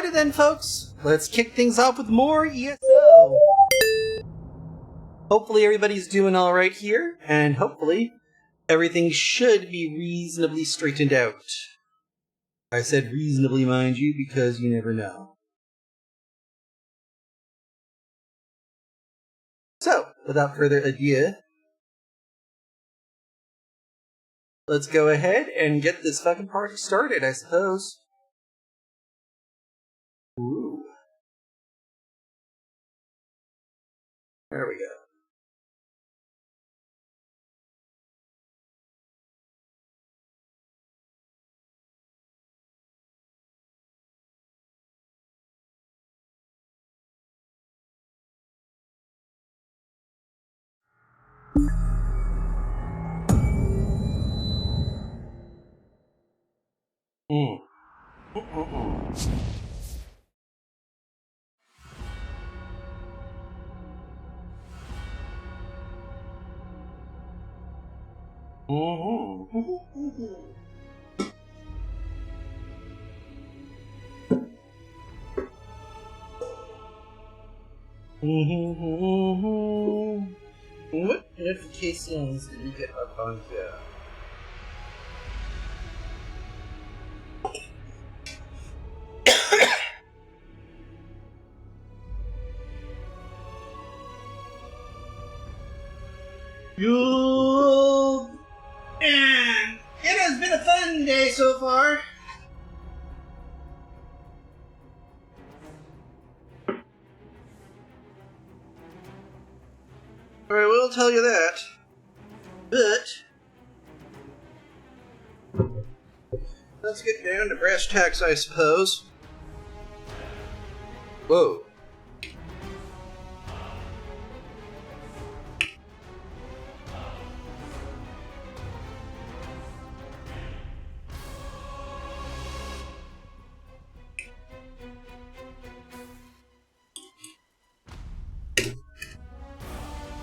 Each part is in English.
Alrighty then, folks. Let's kick things off with more ESO. Hopefully everybody's doing alright here, and hopefully everything should be reasonably straightened out. I said reasonably, mind you, because you never know. So, without further ado, let's go ahead and get this fucking party started, I suppose. Ooh. There we go. What notifications did you get up on here? And it has been a fun day so far. I will tell you that. But let's get down to brass tacks, I suppose. Whoa.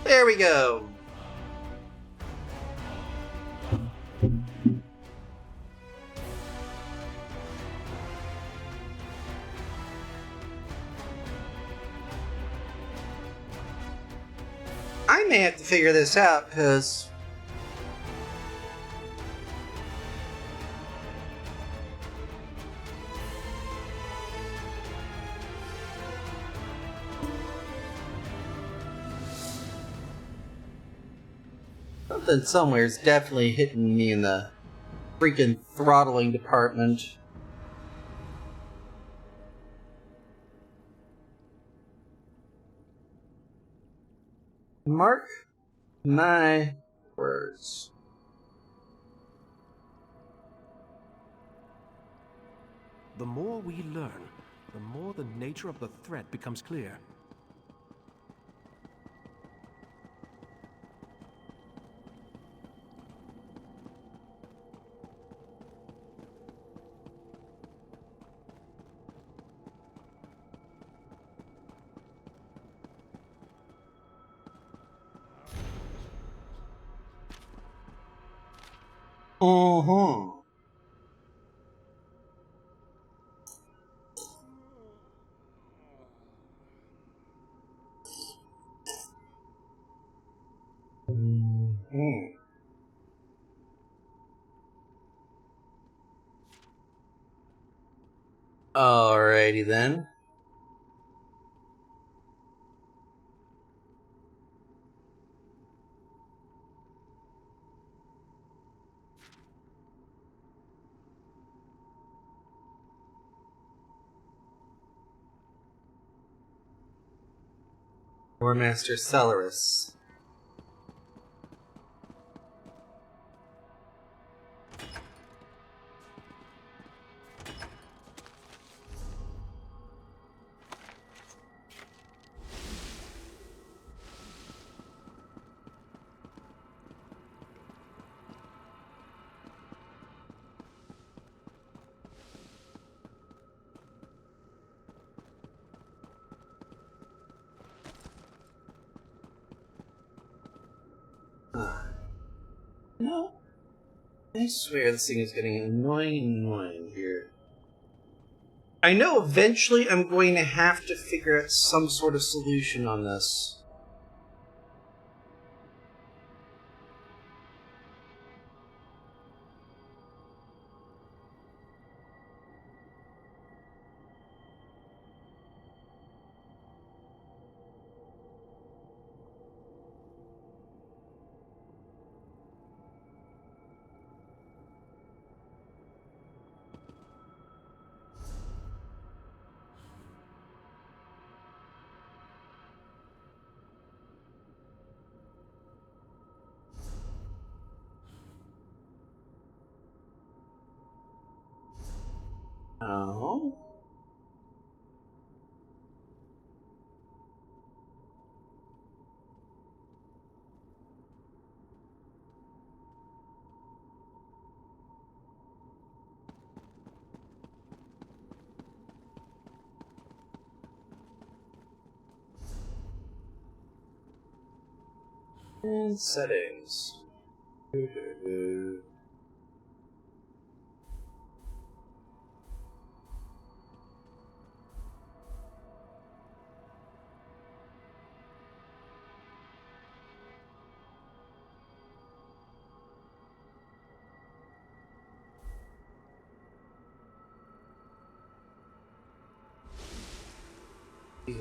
There we go. I may have to figure this out, because something somewhere is definitely hitting me in the freaking throttling department. Mark my words. The more we learn, the more the nature of the threat becomes clear. Alrighty then. War Master Celerus. No. I swear this thing is getting annoying here. I know eventually I'm going to have to figure out some sort of solution on this. Oh. And settings. You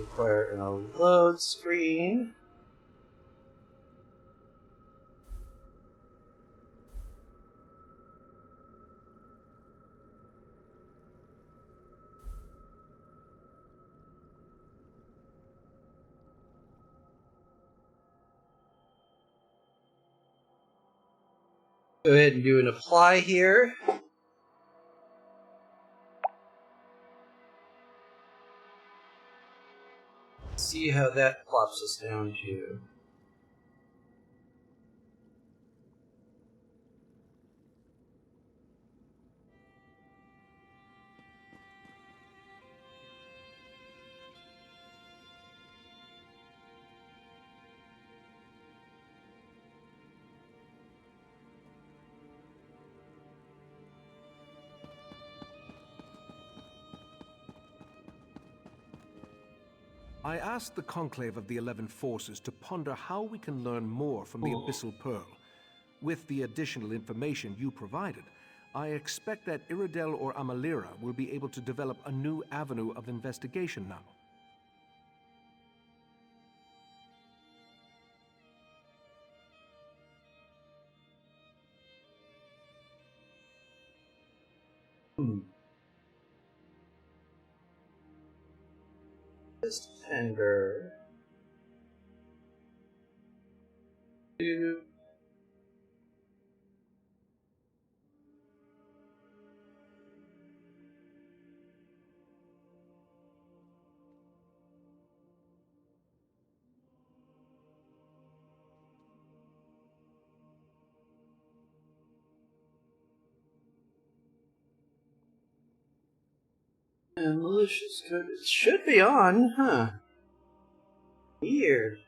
require a load screen. Go ahead and do an apply here. See how that plops us down to. I asked the Conclave of the 11 Forces to ponder how we can learn more from the Abyssal Pearl. With the additional information you provided, I expect that Iridel or Amalira will be able to develop a new avenue of investigation now. Tender. Two. And malicious code. It should be on, huh? Weird.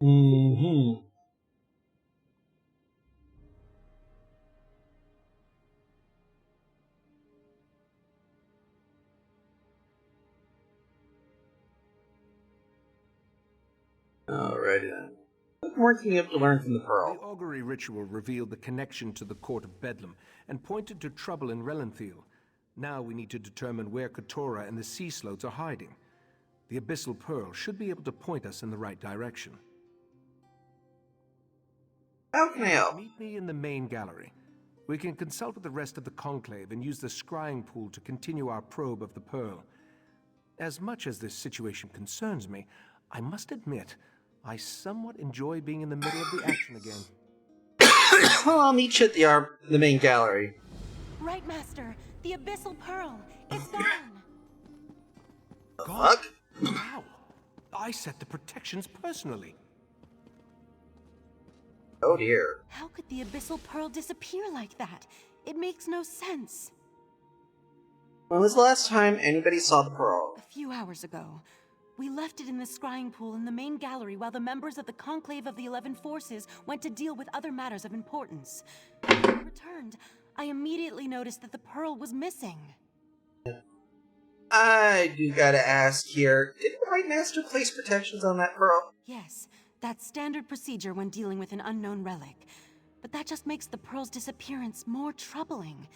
Mm-hmm. Alrighty then. What more can you have to learn from the Pearl? The augury ritual revealed the connection to the Court of Bedlam and pointed to trouble in Relenthil. Now we need to determine where Keturah and the Sea Sloats are hiding. The Abyssal Pearl should be able to point us in the right direction. How can I help? Meet me in the main gallery. We can consult with the rest of the Conclave and use the scrying pool to continue our probe of the Pearl. As much as this situation concerns me, I must admit, I somewhat enjoy being in the middle of the action again. Well, I'll meet you at the main gallery. Right, Master. The Abyssal Pearl. It's gone. God? Fuck? How? I set the protections personally. Oh dear. How could the Abyssal Pearl disappear like that? It makes no sense. When was the last time anybody saw the A pearl? few hours ago, we left it in the scrying pool in the main gallery while the members of the Conclave of the 11 Forces went to deal with other matters of importance. When I returned, I immediately noticed that the pearl was missing. I do gotta ask here, didn't the Right Master place protections on that pearl? Yes, that's standard procedure when dealing with an unknown relic. But that just makes the pearl's disappearance more troubling.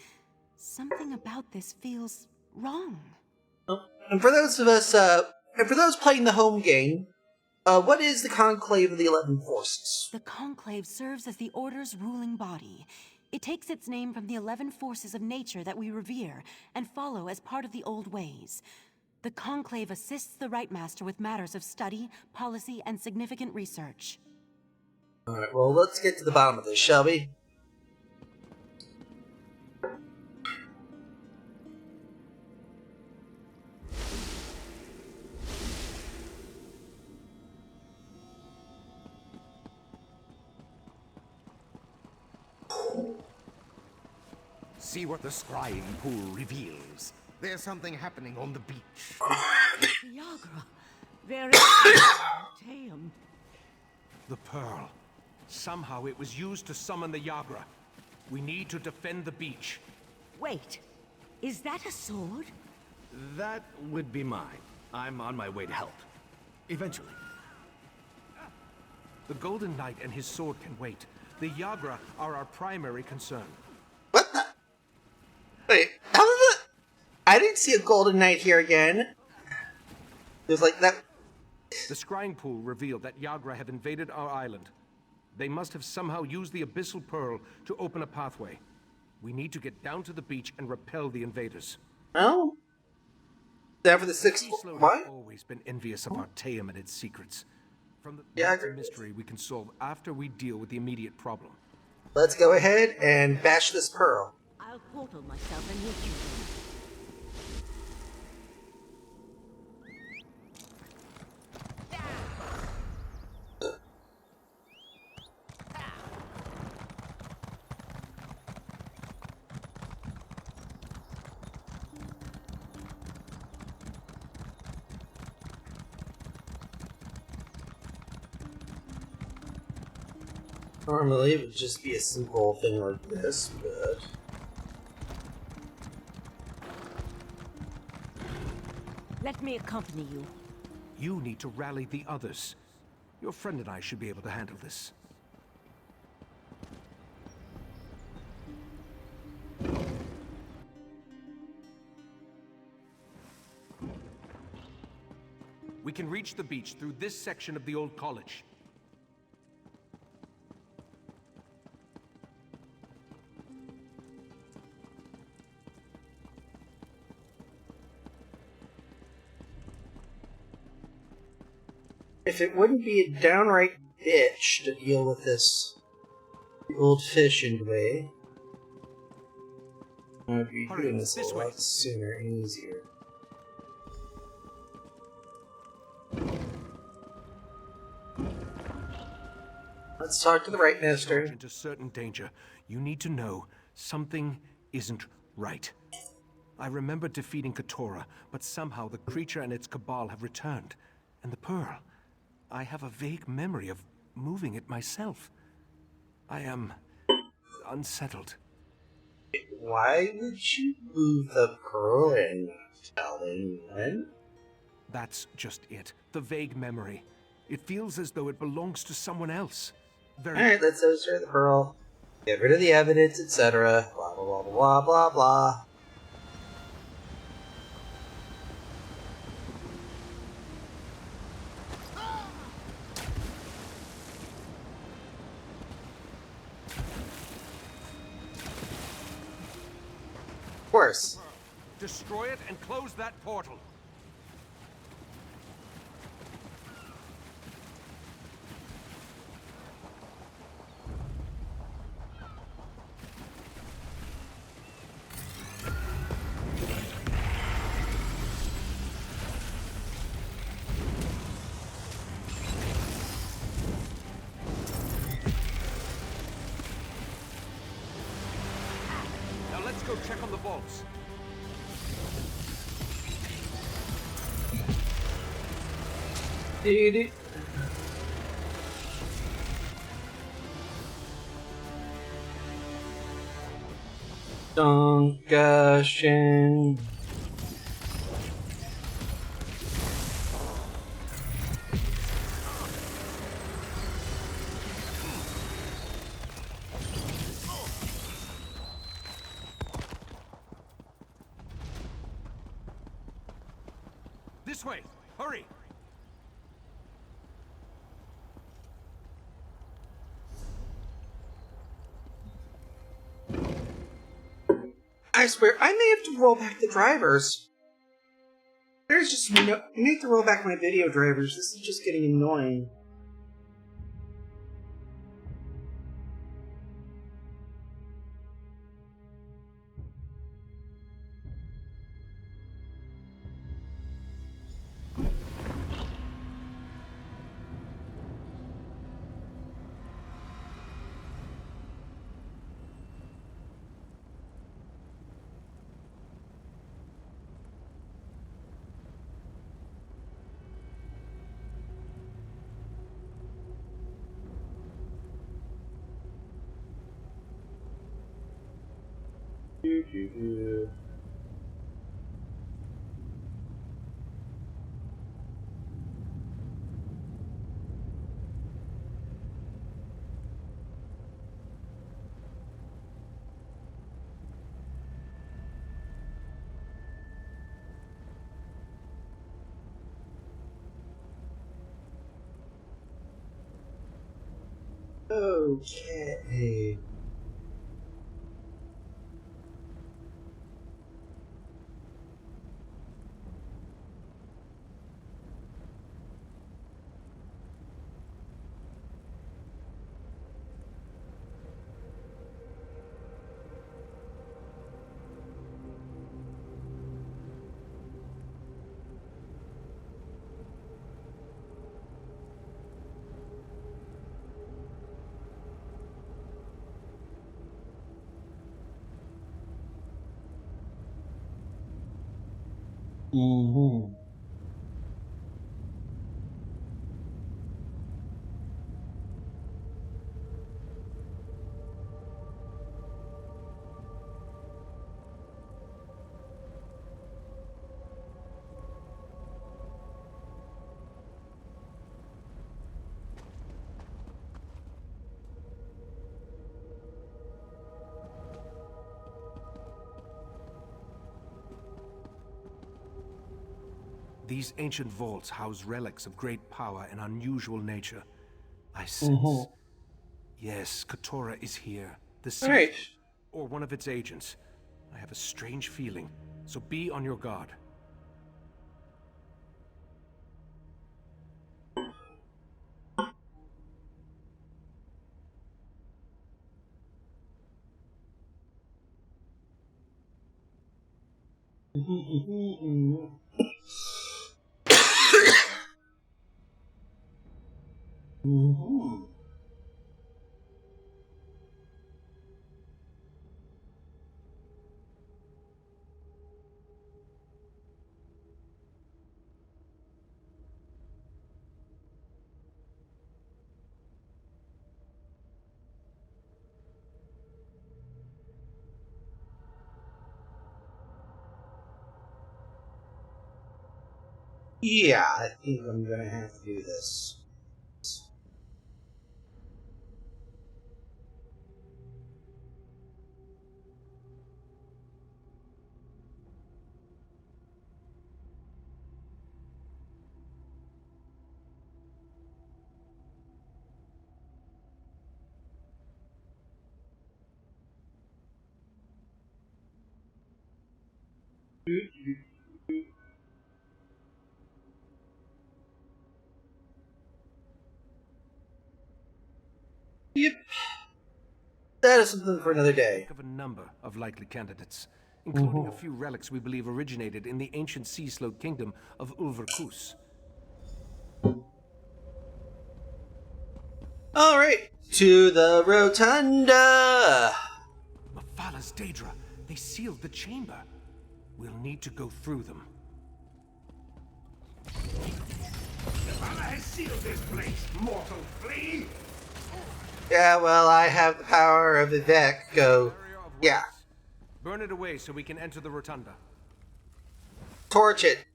Something about this feels wrong. And for those of us, and for those playing the home game, what is the Conclave of the 11 Forces? The Conclave serves as the Order's ruling body. It takes its name from the 11 forces of nature that we revere and follow as part of the old ways. The Conclave assists the Right Master with matters of study, policy, and significant research. Alright, well, let's get to the bottom of this, shall we? See what the scrying pool reveals. There's something happening on the beach. Viagra. Very tame. The pearl. Somehow it was used to summon the Yagra. We need to defend the beach. Wait, is that a sword? That would be mine. I'm on my way to help. Eventually. The Golden Knight and his sword can wait. The Yagra are our primary concern. What the? Wait, how did the... I didn't see a Golden Knight here again. It was like that... The scrying pool revealed that Yagra have invaded our island. They must have somehow used the Abyssal Pearl to open a pathway. We need to get down to the beach and repel the invaders. Oh? Down for the sixth... Islo What? has always been envious of Artaeum and its secrets. From the Yeah, I that's a agree. mystery we can solve after we deal with the immediate problem. Let's go ahead and bash this pearl. I'll portal myself and hit you. Normally it would just be a simple thing like this, but... Let me accompany you. You need to rally the others. Your friend and I should be able to handle this. We can reach the beach through this section of the old college. If it wouldn't be a downright bitch to deal with this old-fashioned way, I'd be Hurry, doing this a this way. lot sooner and easier. Let's talk to the Right Master. Into certain danger. You need to know something isn't right. I remember defeating Keturah, but somehow the creature and its cabal have returned. And the pearl. I have a vague memory of moving it myself. I am unsettled. Why would you move the pearl and not tell anyone? That's just it. The vague memory. It feels as though it belongs to someone else. Very Alright, let's destroy the pearl, get rid of the evidence, etc. Blah blah blah blah blah blah. Of course. Destroy it and close that portal. check on the vaults. Dude. Donkashin. This way! Hurry! I swear, I may have to roll back the drivers. There's just no. I may have to roll back my video drivers. This is just getting annoying. Okay. Mm-hmm. These ancient vaults house relics of great power and unusual nature. I sense... Mm-hmm. Yes, Katora is here. The All right. Sea, or one of its agents. I have a strange feeling, so be on your guard. Mm-hmm. Yeah, I think I'm gonna have to do this. Yep. That is something for another day. Of a number of likely candidates, including Mm-hmm. a few relics we believe originated in the ancient sea-sloped kingdom of Ulverkus. Alright, to the rotunda! Mephalas Daedra, They sealed the chamber. We'll need to go through them. I sealed this place, mortal flea! Yeah, well, I have the power of the deck, go. Yeah. Burn it away so we can enter the rotunda. Torch it.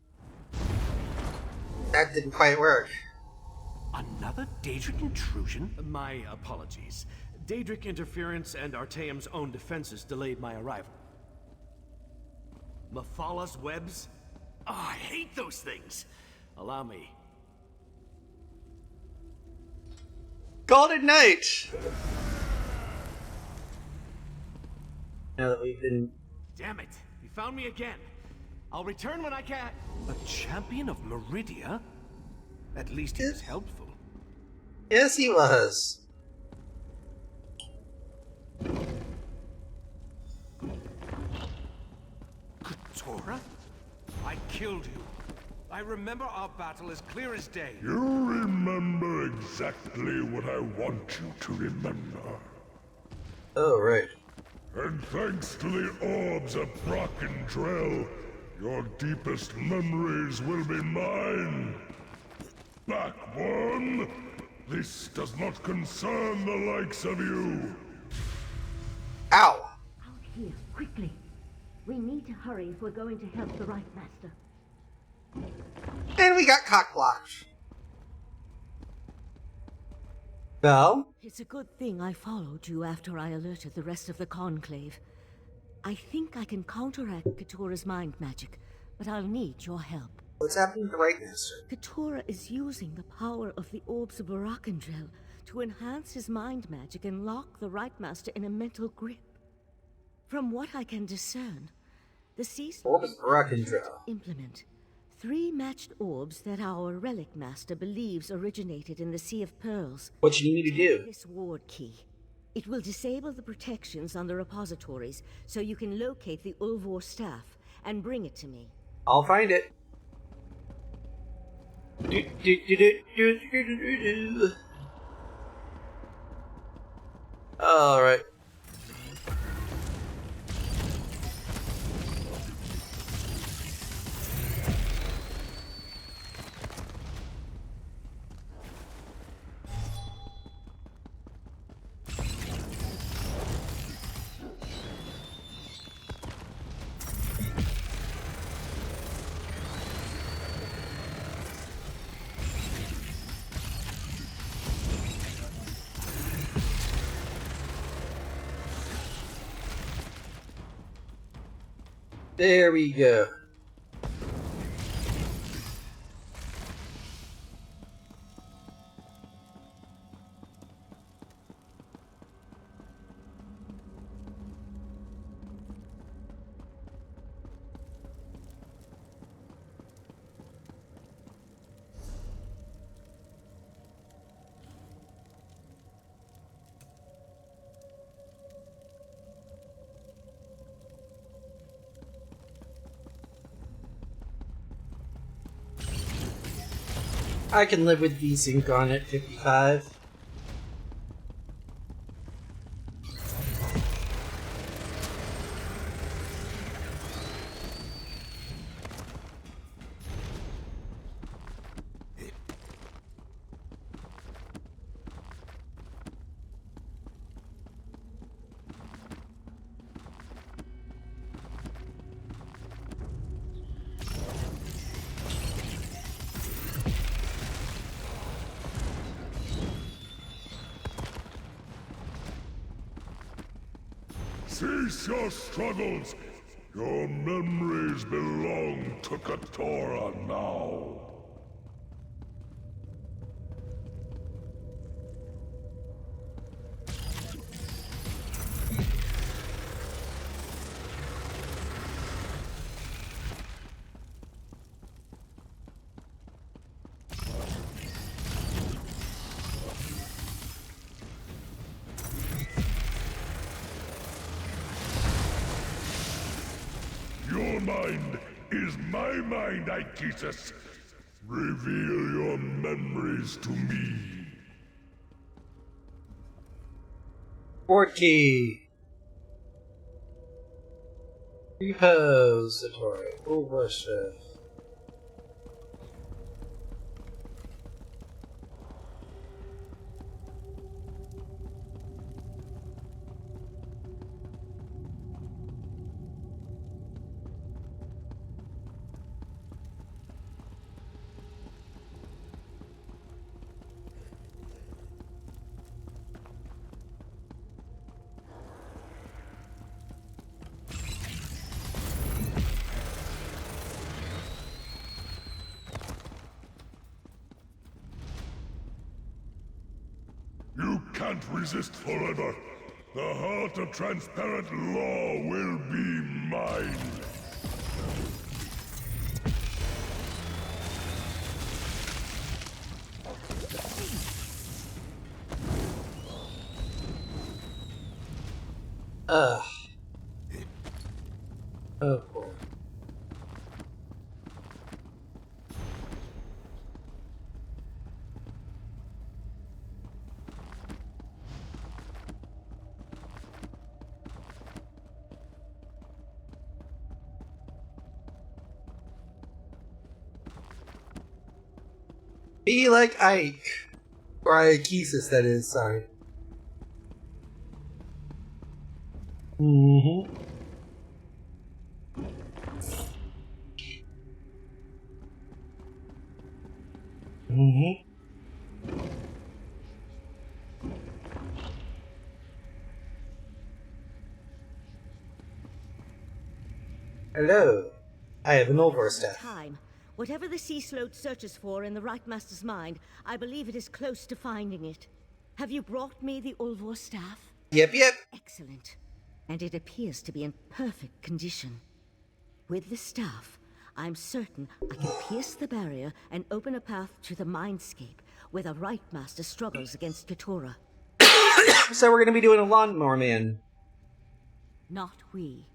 That didn't quite work. Another Daedric intrusion? My apologies. Daedric interference and Artaeum's own defenses delayed my arrival. Mathala's webs? Oh, I hate those things! Allow me. Golden Knight! Now that we've been... Damn it! You found me again! I'll return when I can! A champion of Meridia? At least he was helpful. Yes, he was. Keturah? I killed you. I remember our battle as clear as day. You remember exactly what I want you to remember. Oh, right. And thanks to the orbs of Brock and Drell, your deepest memories will be mine. Back one, this does not concern the likes of you. Ow! Out here, quickly. We need to hurry if we're going to help the right master. And we got cock-blocked. Well? It's a good thing I followed you after I alerted the rest of the Conclave. I think I can counteract Keturah's mind magic, but I'll need your help. What's happening to the Right Master? Keturah is using the power of the orbs of Barakandrel to enhance his mind magic and lock the Right Master in a mental grip. From what I can discern, the Sea Orbs of Barakandrel. implement 3 matched orbs that our Relic Master believes originated in the Sea of Pearls. What you need me to do? This ward key. It will disable the protections on the repositories so you can locate the Ulvor staff and bring it to me. I'll find it. Alright. There we go. I can live with desync on at 55. Cease your struggles. Your memories belong to Keturah now. Your mind is my mind, Aegetus. Reveal your memories to me. Port key. Repository. Oh, worship. You can't resist forever. The heart of transparent law will be mine. Ugh. Oh, boy. Be like Ike. Or Ikesis, that is, sorry. Mm-hmm. Mm-hmm. Hello. I have an overstaff. Time. Whatever the Sea Sloat searches for in the Right Master's mind, I believe it is close to finding it. Have you brought me the Ulvor staff? Yep, yep. Excellent. And it appears to be in perfect condition. With the staff, I'm certain I can pierce the barrier and open a path to the Mindscape, where the Right Master struggles against Keturah. So we're gonna be doing a Lawnmower Man. Not we.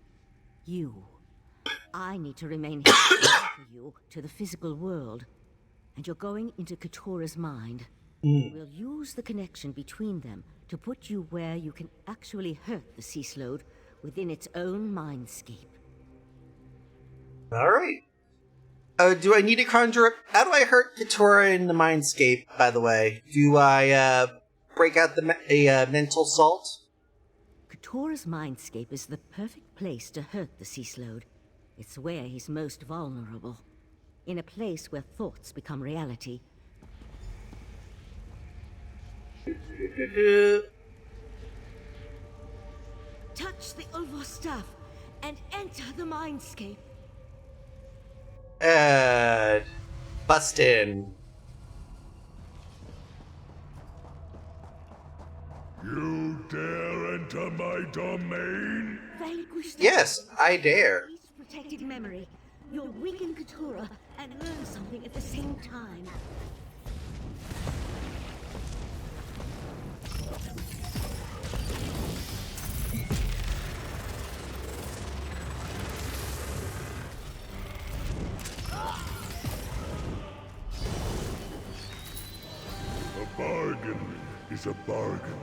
You. I need to remain here to offer you to the physical world. And you're going into Keturah's mind. We'll use the connection between them to put you where you can actually hurt the Sea Sloat within its own mindscape. Alright. Do I need to conjure up? How do I hurt Keturah in the Mindscape, by the way? Do I, break out the mental salt? Keturah's mindscape is the perfect place to hurt the Sea Sloat. It's where he's most vulnerable. In a place where thoughts become reality. Touch the Ulvor staff and enter the mindscape. Bust in. You dare enter my domain? Vanquish the Yes, I dare. least protected memory. You'll weaken Keturah and learn something at the same time. A bargain is a bargain.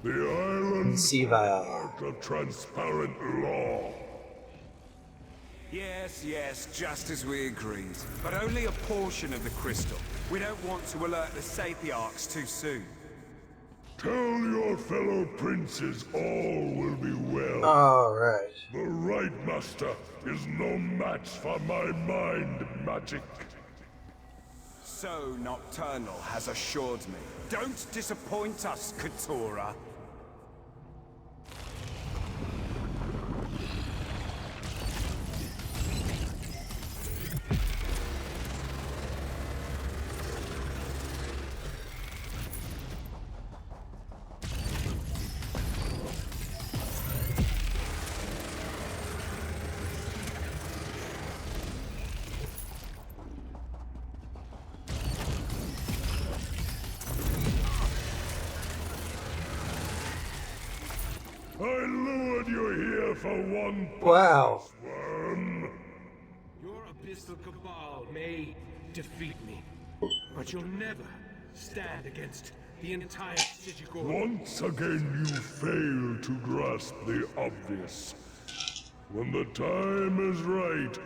The island Sevile. heart of transparent law. Yes, just as we agreed. But only a portion of the crystal. We don't want to alert the Sapiarchs too soon. Tell your fellow princes all will be well. Alright. The Right Master is no match for my mind magic. So Nocturnal has assured me. Don't disappoint us, Keturah. I lured you here for one Wow. worm. Your abyssal cabal may defeat me, but you'll never stand against the entire Sigigor. Once again you fail to grasp the obvious. When the time is right,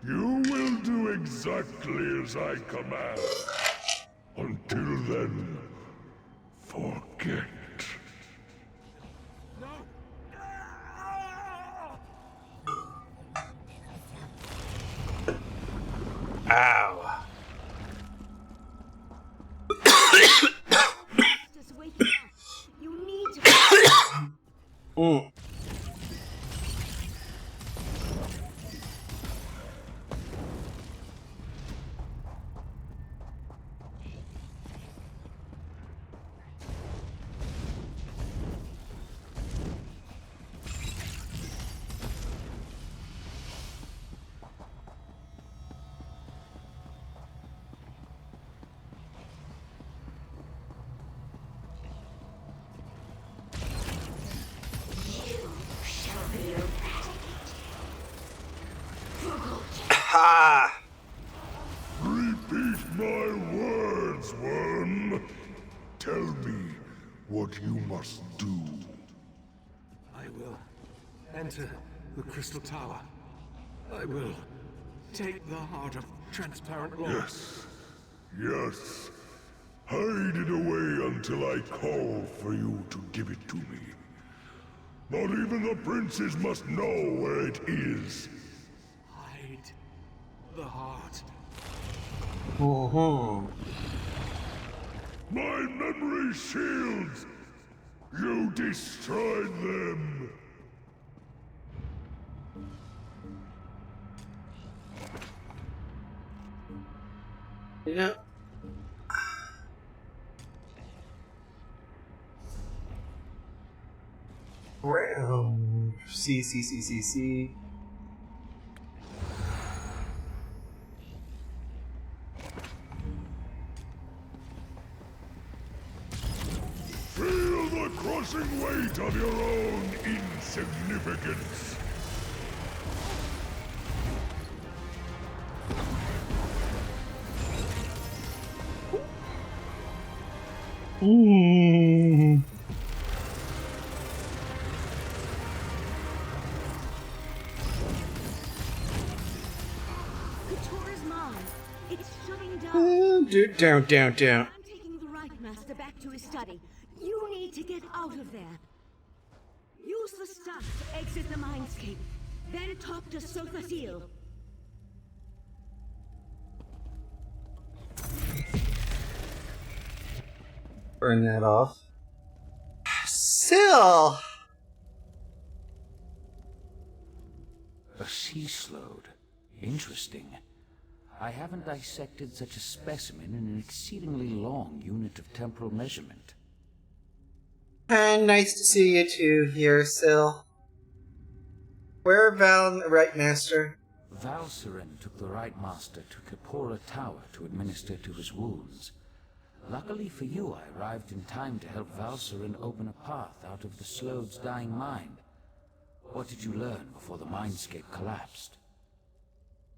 you will do exactly as I command. Until then, forget. Ow. Just wake up. You need to. Ha! Repeat my words, worm. Tell me what you must do. I will enter the Crystal Tower. I will take the heart of transparent law. Yes. Yes. Hide it away until I call for you to give it to me. Not even the princes must know where it is. Hide the heart. My memory shields! You destroyed them! You know. Round. C. Feel the crushing weight of your own insignificance! Katura's mine. It's shutting down. Down. I'm taking the right master back to his study. You need to get out of there. Use the stuff to exit the mindscape. Then talk to Sothasil. Burn that off. Syl! A sea slode. Interesting. I haven't dissected such a specimen in an exceedingly long unit of temporal measurement. And nice to see you too here, Syl. Where Val and the Right Master? Valsirin took the Right Master to Kapora Tower to administer to his wounds. Luckily for you, I arrived in time to help Valsirin open a path out of the Slode's dying mind. What did you learn before the mindscape collapsed?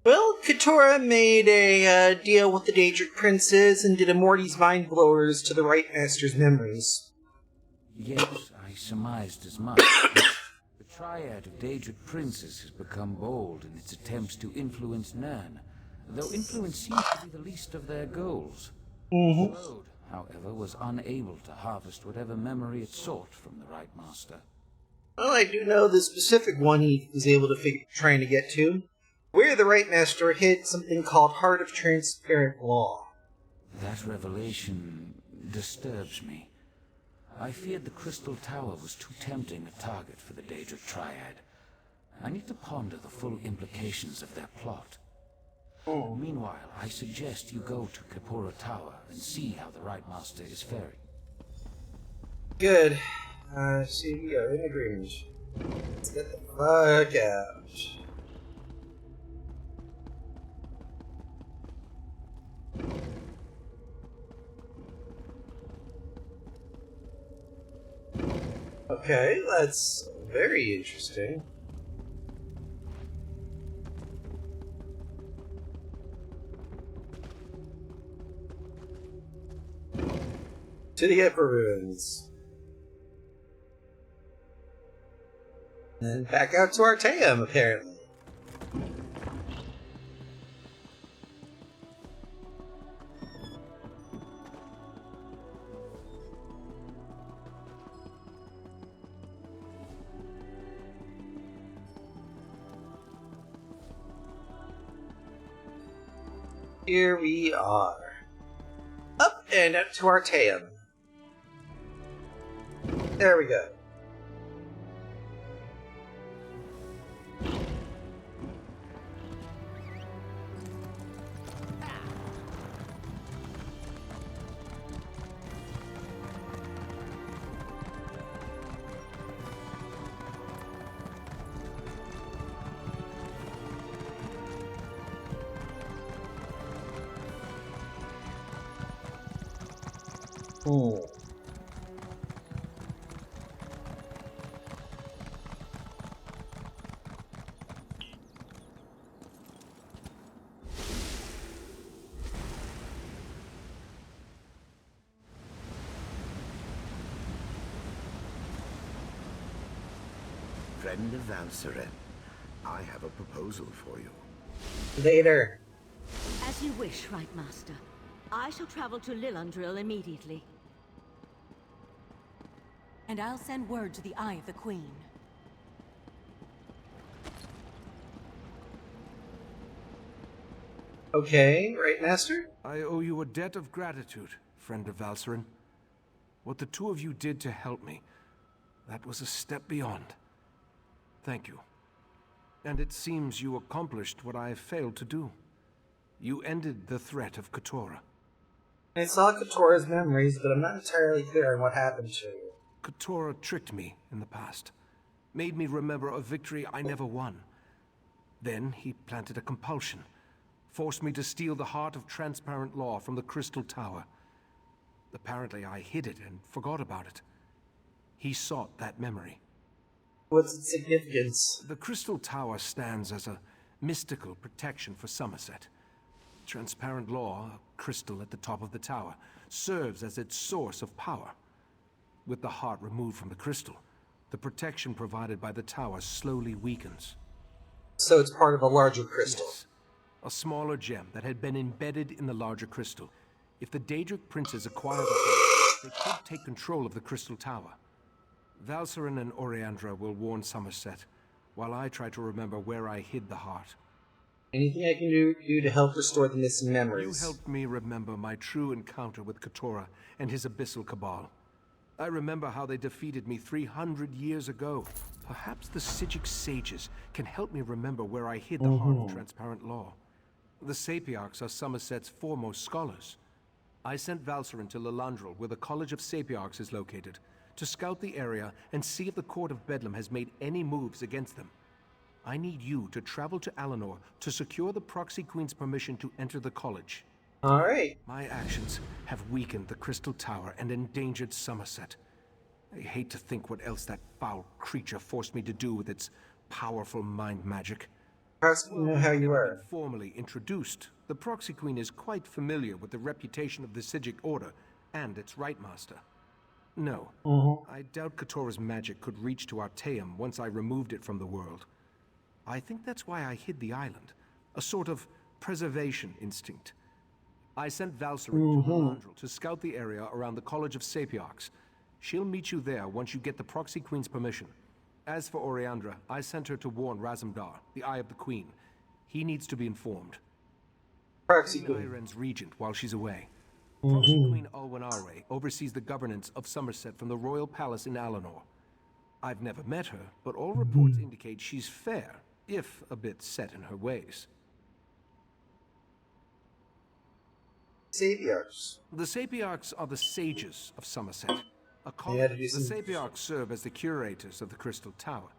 Well, Katora made a deal with the Daedric princes and did Immorty's mind blowers to the Right Master's memories. Yes, I surmised as much. The triad of Daedric princes has become bold in its attempts to influence Nirn, though influence seems to be the least of their goals. The Slode, however, was unable to harvest whatever memory it sought from the Right Master. Well, I do know the specific one he was able to trying to get to. Where the Right Master hid something called Heart of Transparent Law. That revelation disturbs me. I feared the Crystal Tower was too tempting a target for the Daedric Triad. I need to ponder the full implications of their plot. Meanwhile, I suggest you go to Kapora Tower and see how the Right Master is faring. Good. See, we are in agreement. Let's get the fuck out. Okay, that's very interesting. To the Upper Ruins. And back out to Arteum, apparently. Here we are. Up and out to Arteum. There we go. Oh. Friend of Valseren, I have a proposal for you. Later. As you wish, Right Master. I shall travel to Lilundril immediately. And I'll send word to the Eye of the Queen. Okay, right, Master? I owe you a debt of gratitude, friend of Valseren. What the two of you did to help me, that was a step beyond. Thank you. And it seems you accomplished what I failed to do. You ended the threat of Katora. I saw Katora's memories, but I'm not entirely clear on what happened to her. Katora tricked me in the past, made me remember a victory I never won. Then he planted a compulsion, forced me to steal the heart of transparent law from the Crystal Tower. Apparently I hid it and forgot about it. He sought that memory. What's its significance? The Crystal Tower stands as a mystical protection for Somerset. Transparent law, a crystal at the top of the tower, serves as its source of power. With the heart removed from the crystal, the protection provided by the tower slowly weakens. So it's part of a larger crystal. Yes. A smaller gem that had been embedded in the larger crystal. If the Daedric princes acquire the heart, they could take control of the Crystal Tower. Valseren and Oriandra will warn Somerset, while I try to remember where I hid the heart. Anything I can do to help restore the missing memories? You helped me remember my true encounter with Katora and his Abyssal Cabal. I remember how they defeated me 300 years ago. Perhaps the Psijic sages can help me remember where I hid the heart of transparent law. The Sapiarchs are Somerset's foremost scholars. I sent Valseren to Lilandril, where the College of Sapiarchs is located, to scout the area and see if the Court of Bedlam has made any moves against them. I need you to travel to Alinor to secure the Proxy Queen's permission to enter the college. Alright. My actions have weakened the Crystal Tower and endangered Somerset. I hate to think what else that foul creature forced me to do with its powerful mind magic. Perhaps you know how you are. Formally introduced, the Proxy Queen is quite familiar with the reputation of the Psijic Order and its Right Master. No, I doubt Katora's magic could reach to Arteum once I removed it from the world. I think that's why I hid the island, a sort of preservation instinct. I sent Valseren to Lilandril to scout the area around the College of Sapiarchs. She'll meet you there once you get the Proxy Queen's permission. As for Oriandra, I sent her to warn Razumdar, the Eye of the Queen. He needs to be informed. Proxy Queen. Iren's regent while she's away. Proxy Queen Alwynare oversees the governance of Somerset from the royal palace in Alinor. I've never met her, but all reports indicate she's fair, if a bit set in her ways. Sapiarchs. The Sapiarchs are the sages of Somerset. Yeah, The Sapiarchs serve as the curators of the Crystal Tower.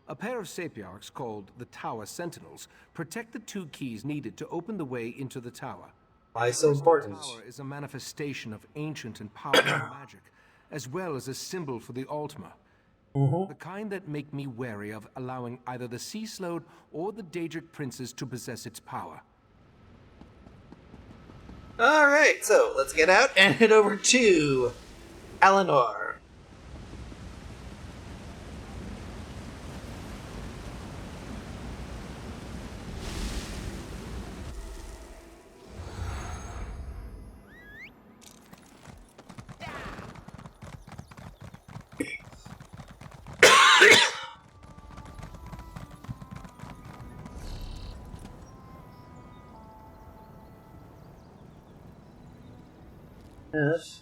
A pair of Sapiarchs, called the Tower Sentinels, protect the two keys needed to open the way into the tower. Why so important? The tower is a manifestation of ancient and powerful magic, as well as a symbol for the Altmer. The kind that make me wary of allowing either the Sea Slode or the Daedric princes to possess its power. Alright, so let's get out and head over to Alinor. Yes.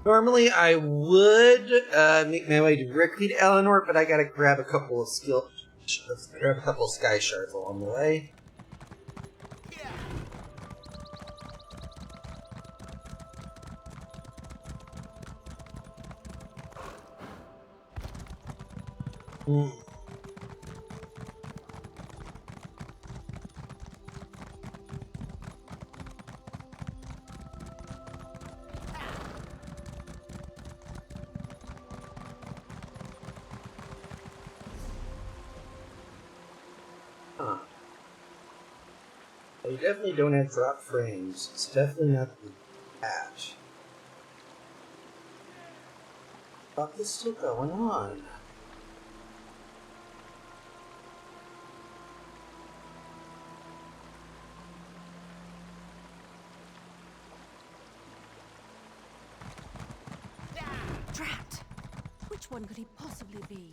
Normally, I would make my way directly to Eleanor, but I gotta grab a couple of sky shards along the way. Mm. Huh. They definitely don't have drop frames. It's definitely not the patch. What is still going on? Drat! Which one could he possibly be?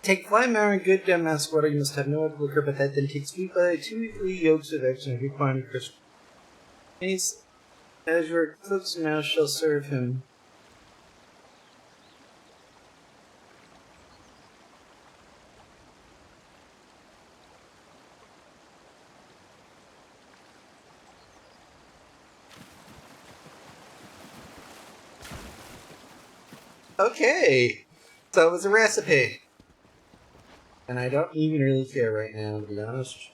Take fly mare and good damn mass water, you must have no other liquor but that, then take sweet by 2 or 3 yolks of eggs and a good quantity of crisp. As your cook's mouth shall serve him. Okay, so it was a recipe. And I don't even really care right now, to be honest.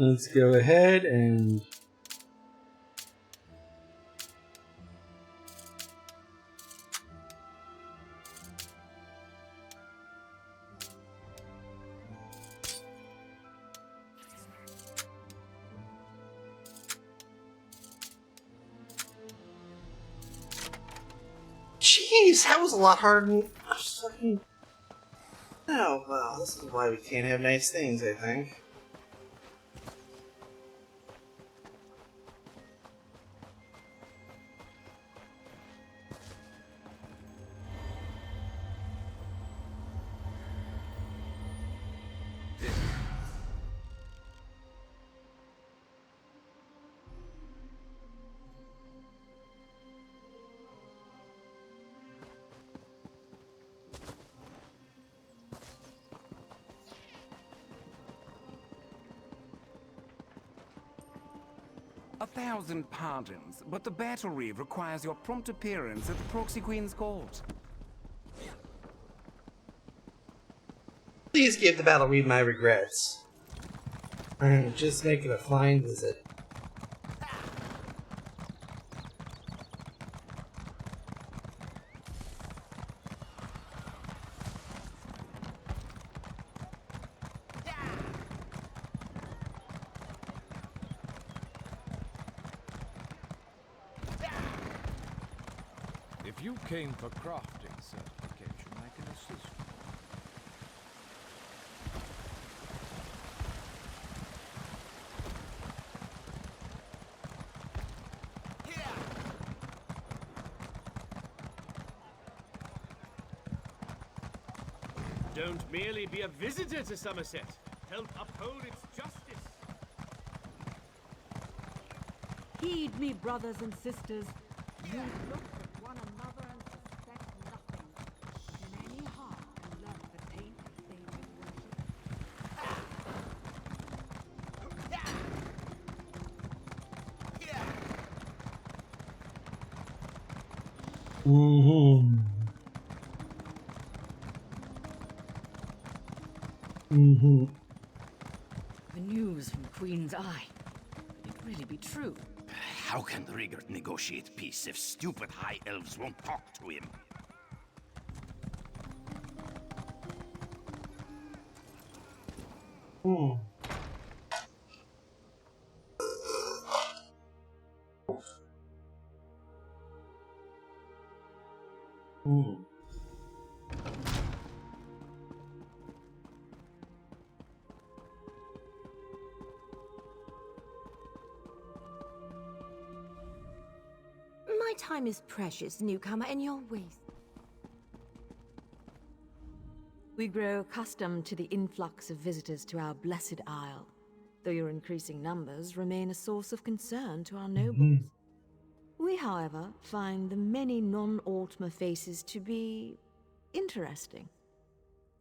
Let's go ahead and... Jeez, that was a lot harder than I was fucking... Oh, well, this is why we can't have nice things, I think. A thousand pardons, but the battle reeve requires your prompt appearance at the Proxy Queen's court. Please give the Battle Reeve my regrets. I'm just making a fine visit. If you came for crafting certification, I can assist you. Don't merely be a visitor to Somerset. Help uphold its justice. Heed me, brothers and sisters. You look at one another and suspect nothing. Can any heart love the taint of failing The news from Queen's Eye. Could it really be true? How can Rigard negotiate peace if stupid high elves won't talk to him? My time is precious, newcomer, and your waste. We grow accustomed to the influx of visitors to our blessed isle, though your increasing numbers remain a source of concern to our nobles. We, however, find the many non-Altmer faces to be interesting.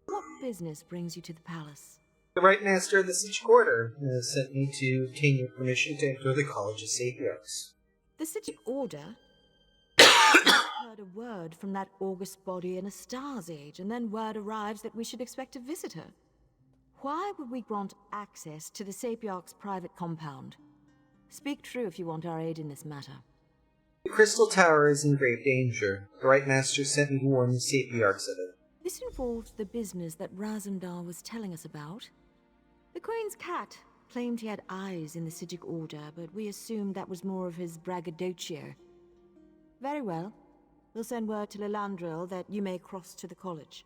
What business brings you to the palace? The Right Master of the Siege Quarter has sent me to obtain your permission to enter the College of Sapiarchs. The Siege Order? I heard a word from that august body in a Star's Age, and then word arrives that we should expect to visit her. Why would we grant access to the Sapiarch's private compound? Speak true if you want our aid in this matter. The Crystal Tower is in grave danger. The Right Master sent me to warn the Sapiarchs of it. This involves the business that Razumdar was telling us about. The Queen's cat claimed he had eyes in the Sijic Order, but we assumed that was more of his braggadocio. Very well. We'll send word to Lilandril that you may cross to the college.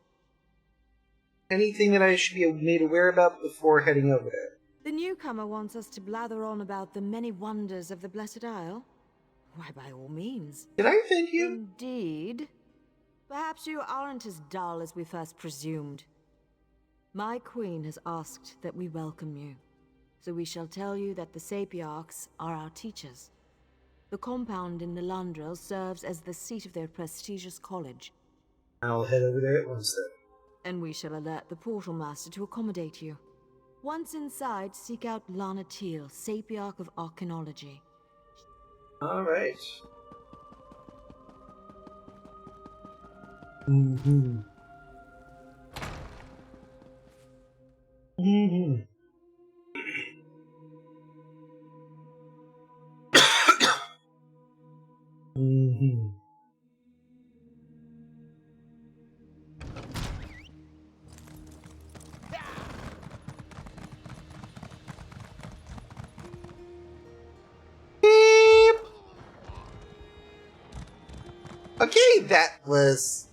Anything that I should be made aware about before heading over there? The newcomer wants us to blather on about the many wonders of the Blessed Isle. Why, by all means. Did I offend you? Indeed. Perhaps you aren't as dull as we first presumed. My queen has asked that we welcome you, so we shall tell you that the Sapiarchs are our teachers. The compound in Lilandril serves as the seat of their prestigious college. I'll head over there at once, then. And we shall alert the Portal Master to accommodate you. Once inside, seek out Lana Teal, Sapiarch of Archaeology. All right. Okay, that was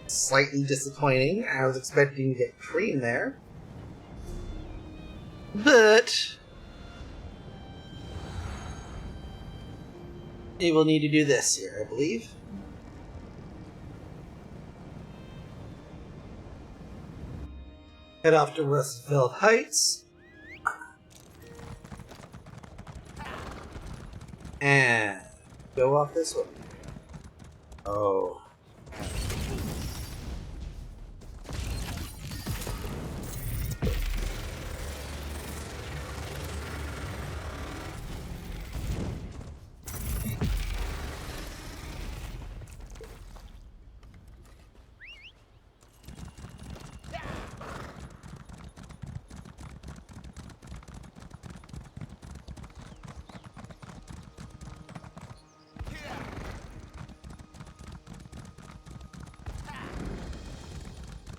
slightly disappointing. I was expecting to get cream there. But we will need to do this here, I believe. Head off to Westfield Heights. And go off this way. Oh.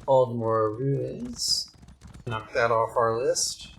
Aldmore Ruins. Knock that off our list.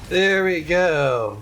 There we go.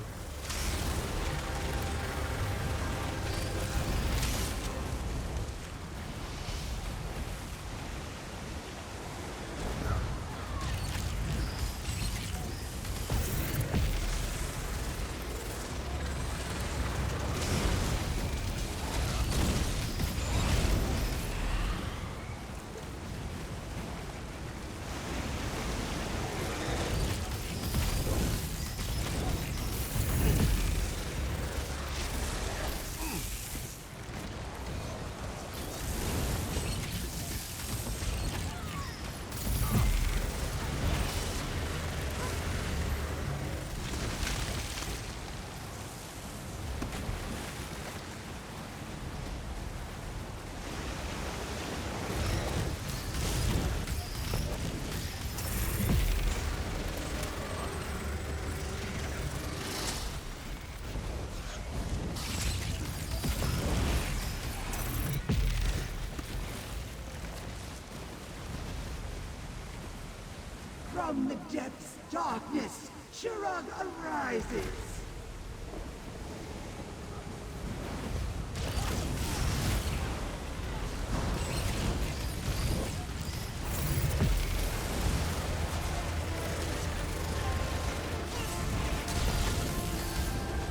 From the depths, darkness, Shirog arises.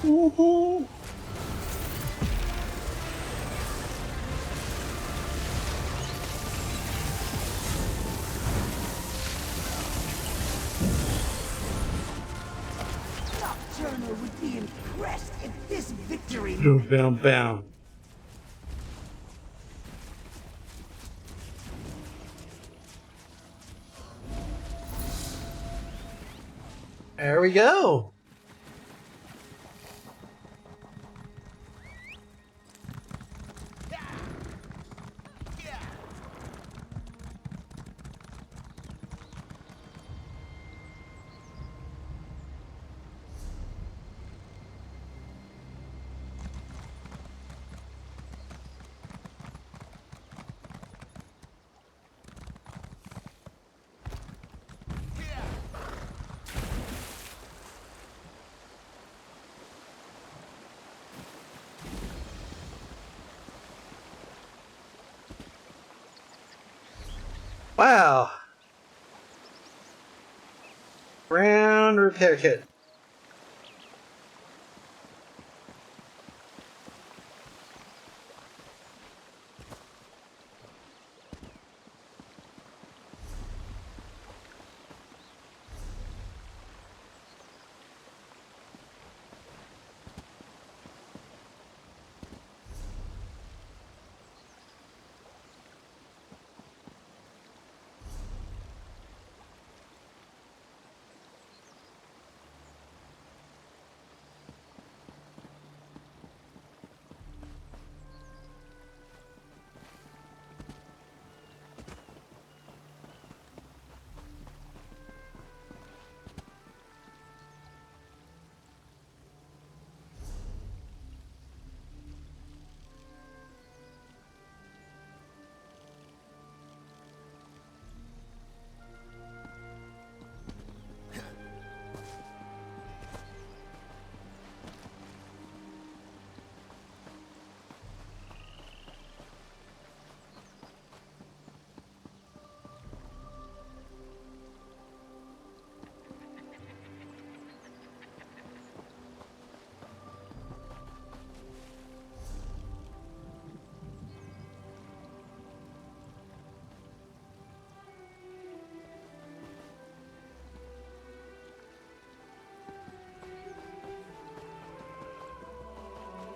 Woohoo! Nocturno would be impressed if this victory. Boom, boom, boom. There we go. Wow. Round repair kit.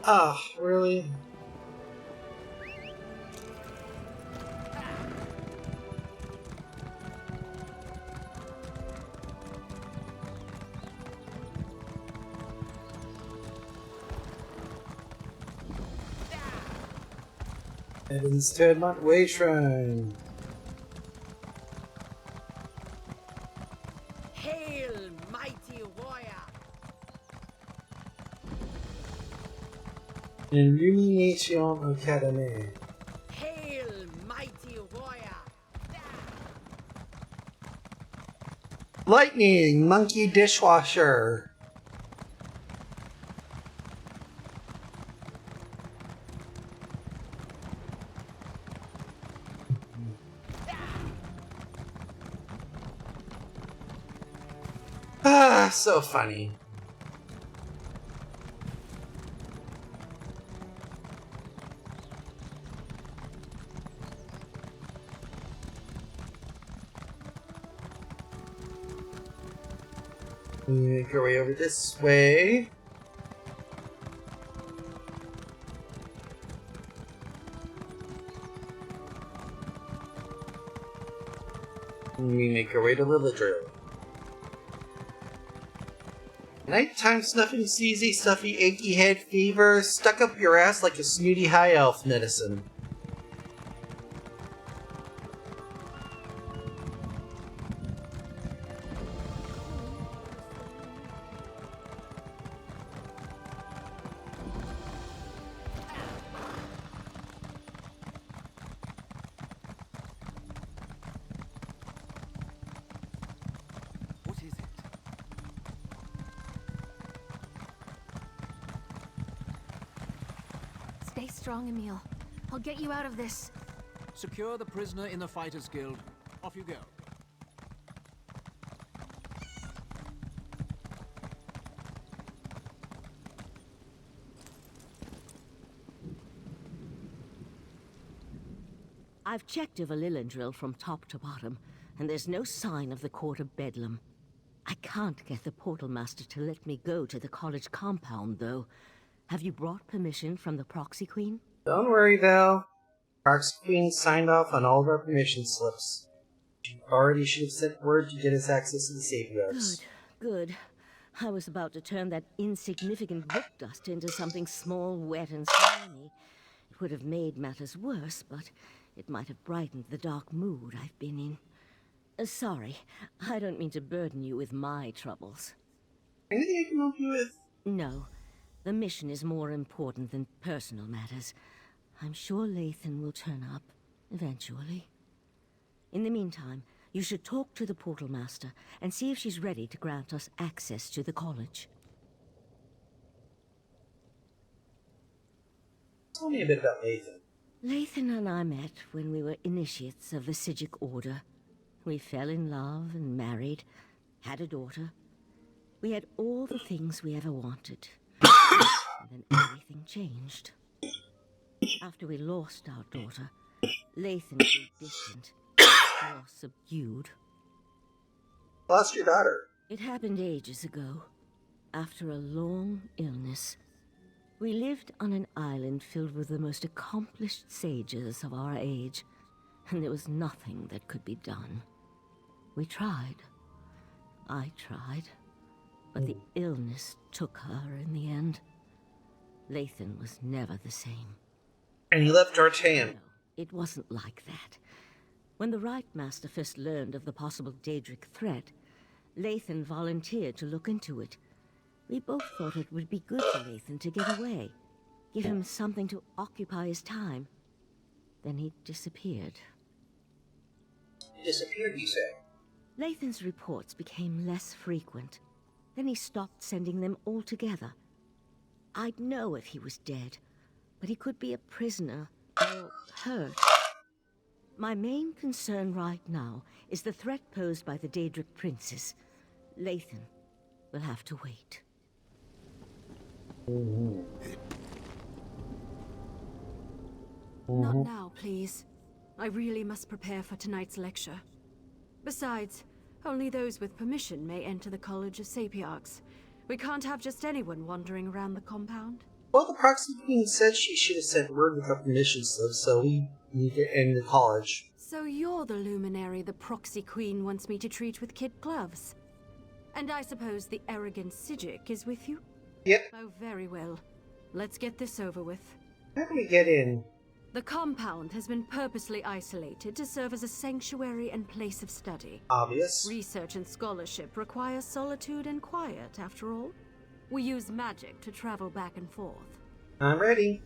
Ah, really? And instead, Montway Shrine. Hail, mighty warrior! Illumination Academy. Hail, mighty warrior! Lightning Monkey Dishwasher. Ah, so funny. Make our way over this way. We make our way to Lilidrill. Nighttime snuffing, sneezy, stuffy, achy head fever, stuck up your ass like a snooty high elf medicine. What is it? Stay strong, Emil. I'll get you out of this. Secure the prisoner in the Fighters Guild. Off you go. I've checked over Lilendrill from top to bottom, and there's no sign of the Court of Bedlam. I can't get the Portal Master to let me go to the college compound, though. Have you brought permission from the Proxy Queen? Don't worry, Val. Proxy Queen signed off on all of our permission slips. She already should have sent word to get us access to the safeguards. Good, good. I was about to turn that insignificant book dust into something small, wet, and slimy. It would have made matters worse, but it might have brightened the dark mood I've been in. Sorry, I don't mean to burden you with my troubles. Anything I can help you with? No. The mission is more important than personal matters. I'm sure Lathan will turn up, eventually. In the meantime, you should talk to the Portal Master and see if she's ready to grant us access to the college. Tell me a bit about Lathan. Lathan and I met when we were initiates of the Sigic Order. We fell in love and married, had a daughter. We had all the things we ever wanted. And then everything changed. After we lost our daughter, Lathan grew distant, more subdued. Lost your daughter. It happened ages ago, after a long illness. We lived on an island filled with the most accomplished sages of our age, and there was nothing that could be done. We tried. I tried. But the illness took her in the end. Lathan was never the same. And you left D'Artagnan. No, it wasn't like that. When the Right Master first learned of the possible Daedric threat, Lathan volunteered to look into it. We both thought it would be good for Lathan to get away, give him something to occupy his time. Then he disappeared. Disappeared, you say? Lathan's reports became less frequent. Then he stopped sending them altogether. I'd know if he was dead, but he could be a prisoner or hurt. My main concern right now is the threat posed by the Daedric princes. Lathan will have to wait. Not now, please. I really must prepare for tonight's lecture. Besides, only those with permission may enter the College of Sapiarchs. We can't have just anyone wandering around the compound. Well, the proxy queen said she should have sent word with her permission slip, so we need to end the college. So you're the luminary the proxy queen wants me to treat with kid gloves. And I suppose the arrogant Sijic is with you? Yep. Oh, very well. Let's get this over with. How can we get in? The compound has been purposely isolated to serve as a sanctuary and place of study. Obvious. Research and scholarship require solitude and quiet, after all. We use magic to travel back and forth. I'm ready.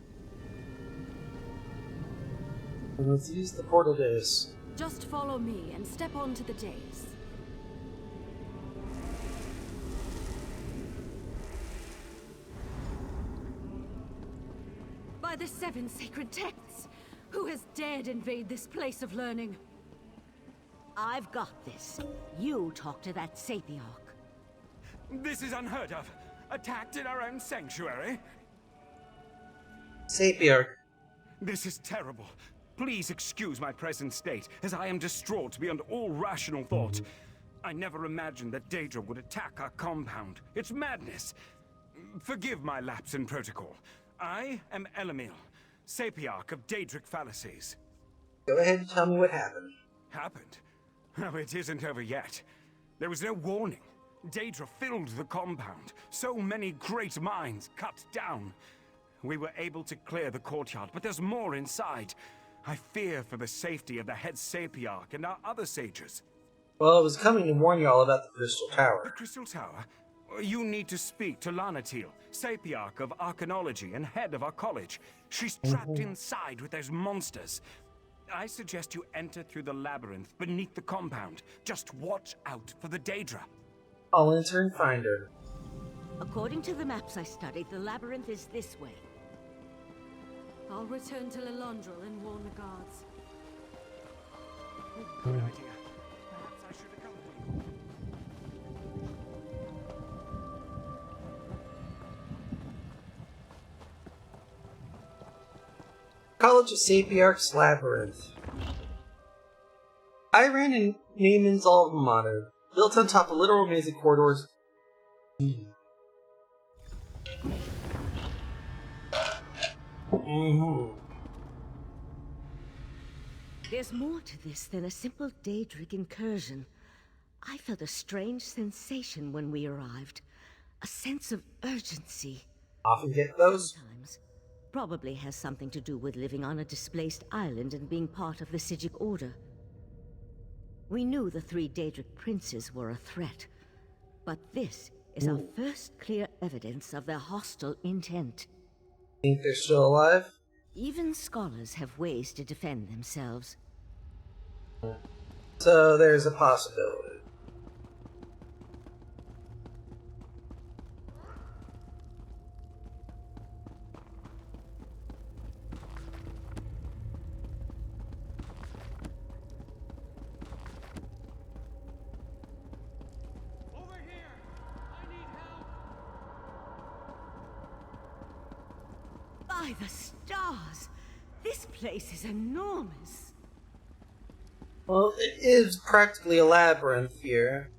Let's use the portal dais. Just follow me and step onto the dais. By the 7 sacred texts, who has dared invade this place of learning? I've got this. You talk to that Sapiarch. This is unheard of. Attacked in our own sanctuary? Sapiarch. This is terrible. Please excuse my present state, as I am distraught beyond all rational thought. I never imagined that Daedra would attack our compound. It's madness. Forgive my lapse in protocol. I am Elamil, Sapiarch of Daedric Fallacies. Go ahead and tell me what happened. Happened? Oh, it isn't over yet. There was no warning. Daedra filled the compound. So many great minds cut down. We were able to clear the courtyard, but there's more inside. I fear for the safety of the head Sapiarch and our other sages. Well, I was coming to warn you all about the Crystal Tower. The Crystal Tower? You need to speak to Lanatil, Sapiarch of Arcanology and head of our college. She's trapped inside with those monsters. I suggest you enter through the labyrinth beneath the compound. Just watch out for the Daedra. I'll enter and find her. According to the maps I studied, the labyrinth is this way. I'll return to Lilondril and warn the guards. Good idea. Perhaps I should accompany you. College of Sapiarch's Labyrinth. I ran in Naaman's alma mater, built on top of literal maze corridors. There's more to this than a simple Daedric incursion. I felt a strange sensation when we arrived. A sense of urgency. Often get those? Sometimes. Probably has something to do with living on a displaced island and being part of the Sijic Order. We knew the 3 Daedric princes were a threat, but this is our first clear evidence of their hostile intent. Think they're still alive? Even scholars have ways to defend themselves. So there's a possibility. By the stars! This place is enormous. Well, it is practically a labyrinth here.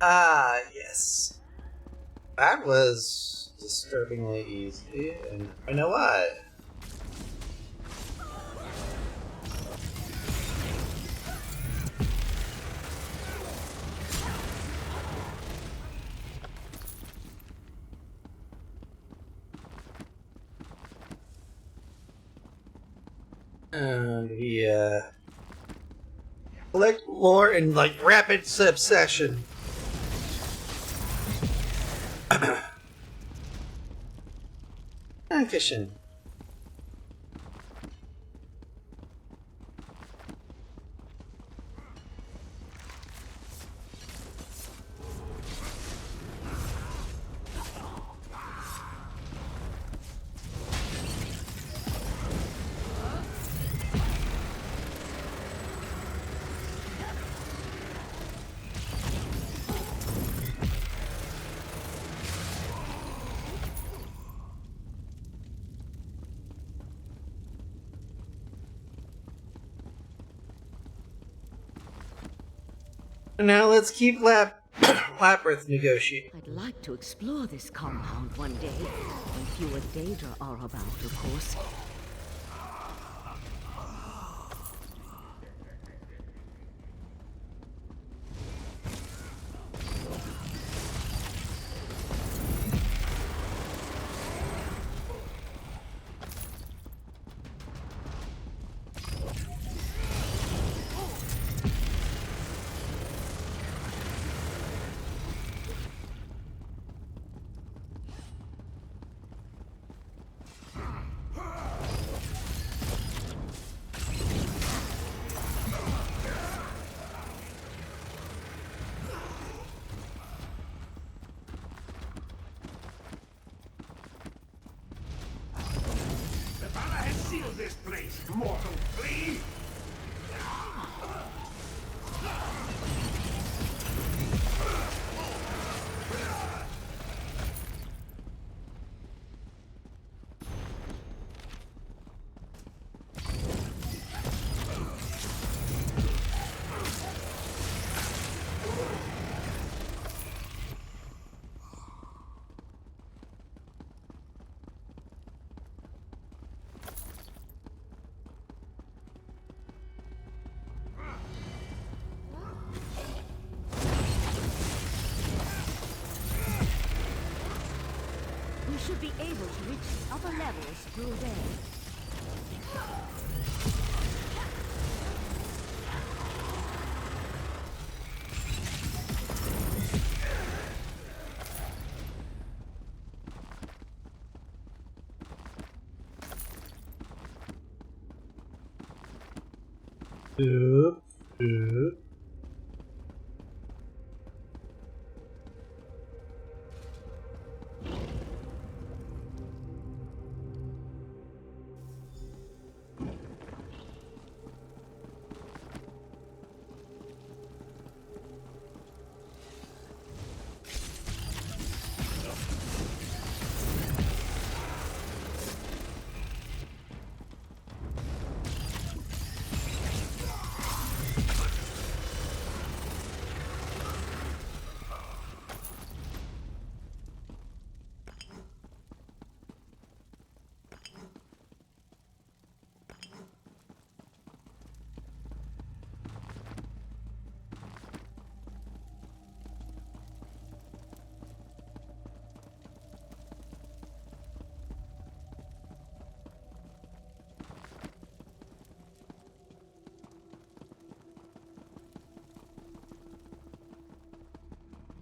Ah, yes. That was disturbingly easy, and I know why. And we, collect lore in, like, rapid succession. And fishing. Now let's keep Labyrinth negotiating. I'd like to explore this compound one day, when fewer Daedra are about, of course. Seal this place, mortal flea! We should be able to reach the upper levels through there. Oop, oop.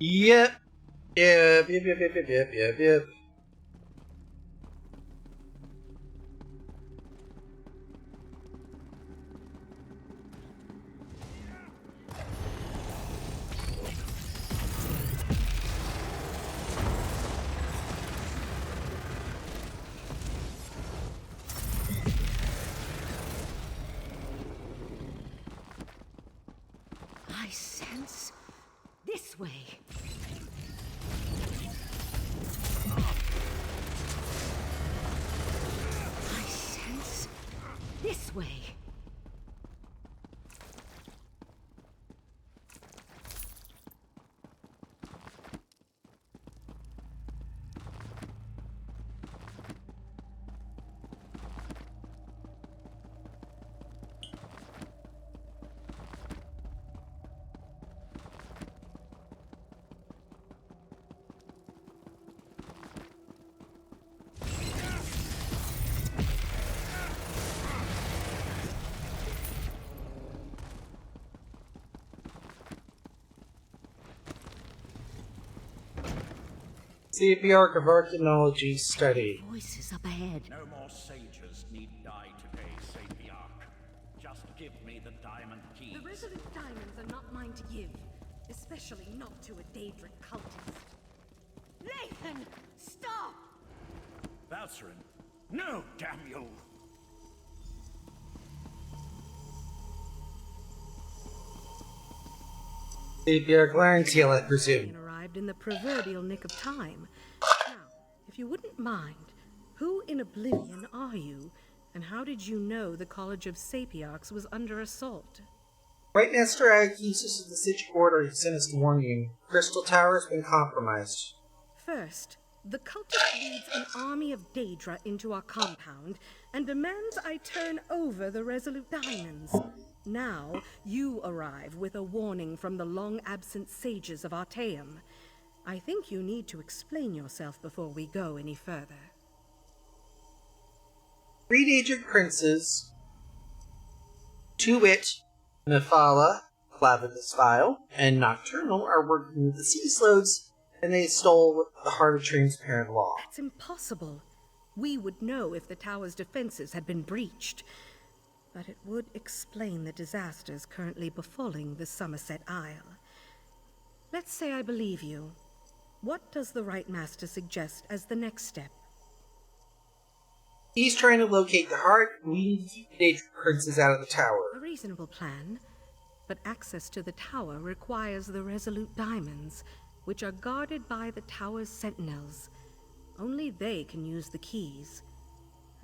Yep. Yep. sense this way. I sense this way. See the arc of archaeology study. Voices up ahead. No more sages need die today, Sapiarch. Just give me the diamond keys. The resolute diamonds are not mine to give, especially not to a Daedric cultist. Nathan, stop! Valcerin, no, damn you! See the arc Larynteal, I presume. Arrived in the proverbial nick of time. Now, if you wouldn't mind, who in Oblivion are you, and how did you know the College of Sapiarchs was under assault? Right Master Agathis of the Siege Order sent us to warn you. Crystal Tower has been compromised. First, the cultist leads an army of Daedra into our compound and demands I turn over the Resolute Diamonds. Now, you arrive with a warning from the long-absent sages of Artaeum. I think you need to explain yourself before we go any further. 3 Daedric princes, to wit, Nephala, Clavispile, and Nocturnal, are working with the Sea Slodes, and they stole the Heart of Transparent Law. That's impossible. We would know if the tower's defenses had been breached. But it would explain the disasters currently befalling the Somerset Isle. Let's say I believe you. What does the Right Master suggest as the next step? He's trying to locate the heart, and we need to keep the Daedric princes out of the tower. A reasonable plan, but access to the tower requires the Resolute Diamonds, which are guarded by the tower's sentinels. Only they can use the keys.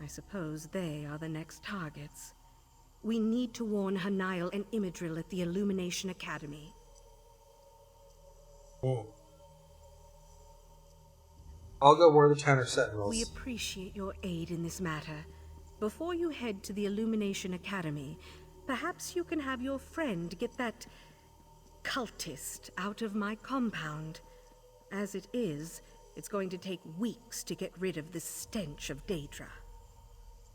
I suppose they are the next targets. We need to warn Hanael and Imidril at the Illumination Academy. I'll go warn the Tower Sentinels. We appreciate your aid in this matter. Before you head to the Illumination Academy, perhaps you can have your friend get that cultist out of my compound. As it is, it's going to take weeks to get rid of the stench of Daedra.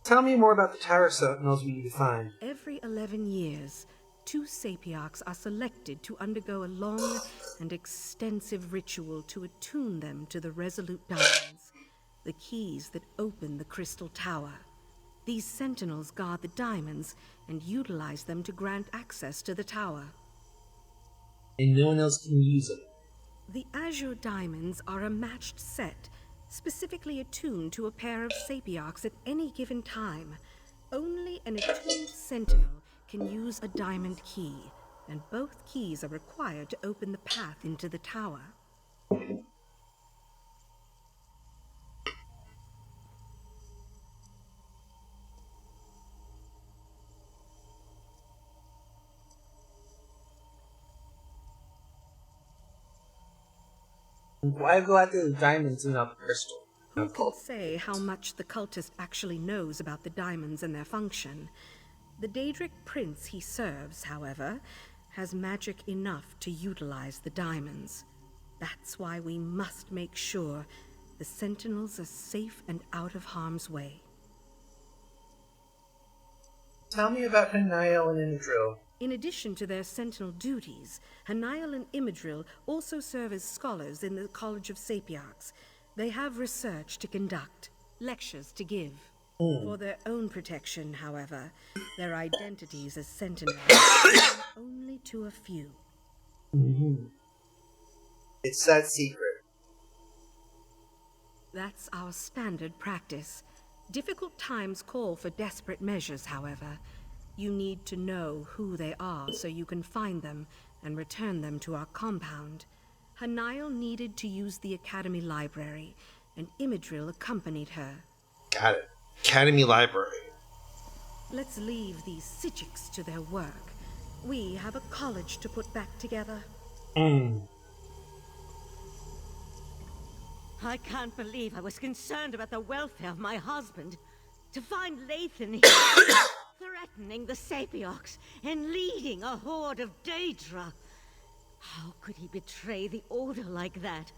Tell me more about the Tower Sentinels we need to find. Every 11 years, 2 Sapiarchs are selected to undergo a long and extensive ritual to attune them to the Resolute Diamonds, the keys that open the Crystal Tower. These sentinels guard the diamonds and utilize them to grant access to the tower. And no one else can use them. The Azure Diamonds are a matched set, specifically attuned to a pair of Sapiarchs at any given time. Only an attuned sentinel can use a diamond key, and both keys are required to open the path into the tower. Why go after the diamonds and not the crystal? Who can say how much the cultist actually knows about the diamonds and their function? The Daedric prince he serves, however, has magic enough to utilize the diamonds. That's why we must make sure the sentinels are safe and out of harm's way. Tell me about Hanael and Imidril. In addition to their sentinel duties, Hanael and Imidril also serve as scholars in the College of Sapiarchs. They have research to conduct, lectures to give. For their own protection, however, their identities as sentinels are known only to a few. It's that secret. That's our standard practice. Difficult times call for desperate measures, however. You need to know who they are so you can find them and return them to our compound, Hanail needed to use the Academy Library, and Imidril accompanied her. Got it. Academy Library. Let's leave these Psijics to their work. We have a college to put back together. I can't believe I was concerned about the welfare of my husband. To find Lathan here, threatening the Sapiox and leading a horde of Daedra. How could he betray the Order like that?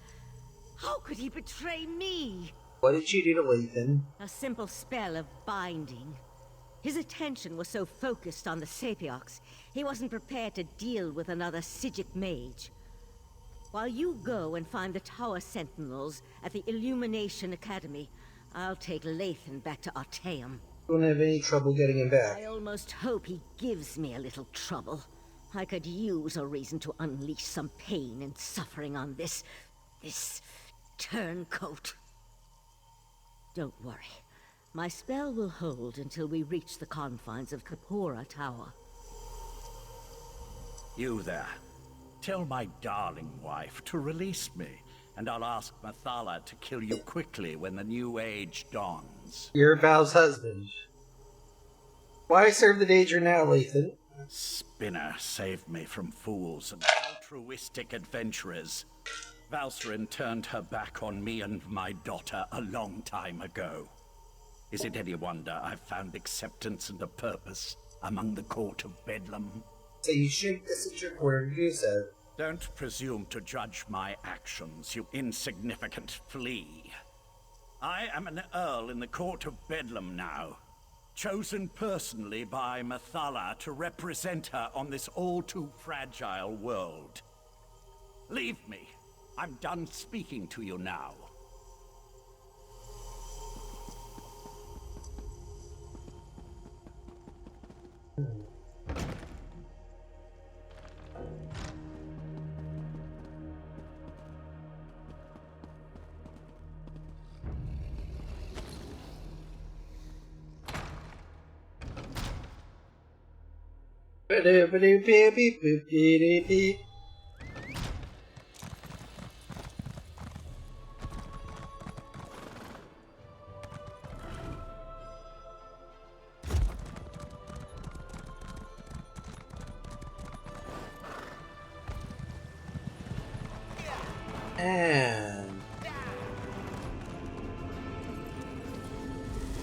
How could he betray me? What did you do to Lathan? A simple spell of binding. His attention was so focused on the Sapiox, he wasn't prepared to deal with another Psijic mage. While you go and find the Tower Sentinels at the Illumination Academy, I'll take Lathan back to Artaeum. You won't have any trouble getting him back. I almost hope he gives me a little trouble. I could use a reason to unleash some pain and suffering on this turncoat. Don't worry. My spell will hold until we reach the confines of Kapora Tower. You there. Tell my darling wife to release me, and I'll ask Mathala to kill you quickly when the new age dawns. You're Val's husband. Why serve the Daedra now, Lathan? Spinner saved me from fools and altruistic adventurers. Valsarin turned her back on me and my daughter a long time ago. Is it any wonder I've found acceptance and a purpose among the court of Bedlam? So you shake the Psijic order to do so. Don't presume to judge my actions, you insignificant flea. I am an earl in the court of Bedlam now, chosen personally by Mathala to represent her on this all-too-fragile world. Leave me. I'm done speaking to you now. And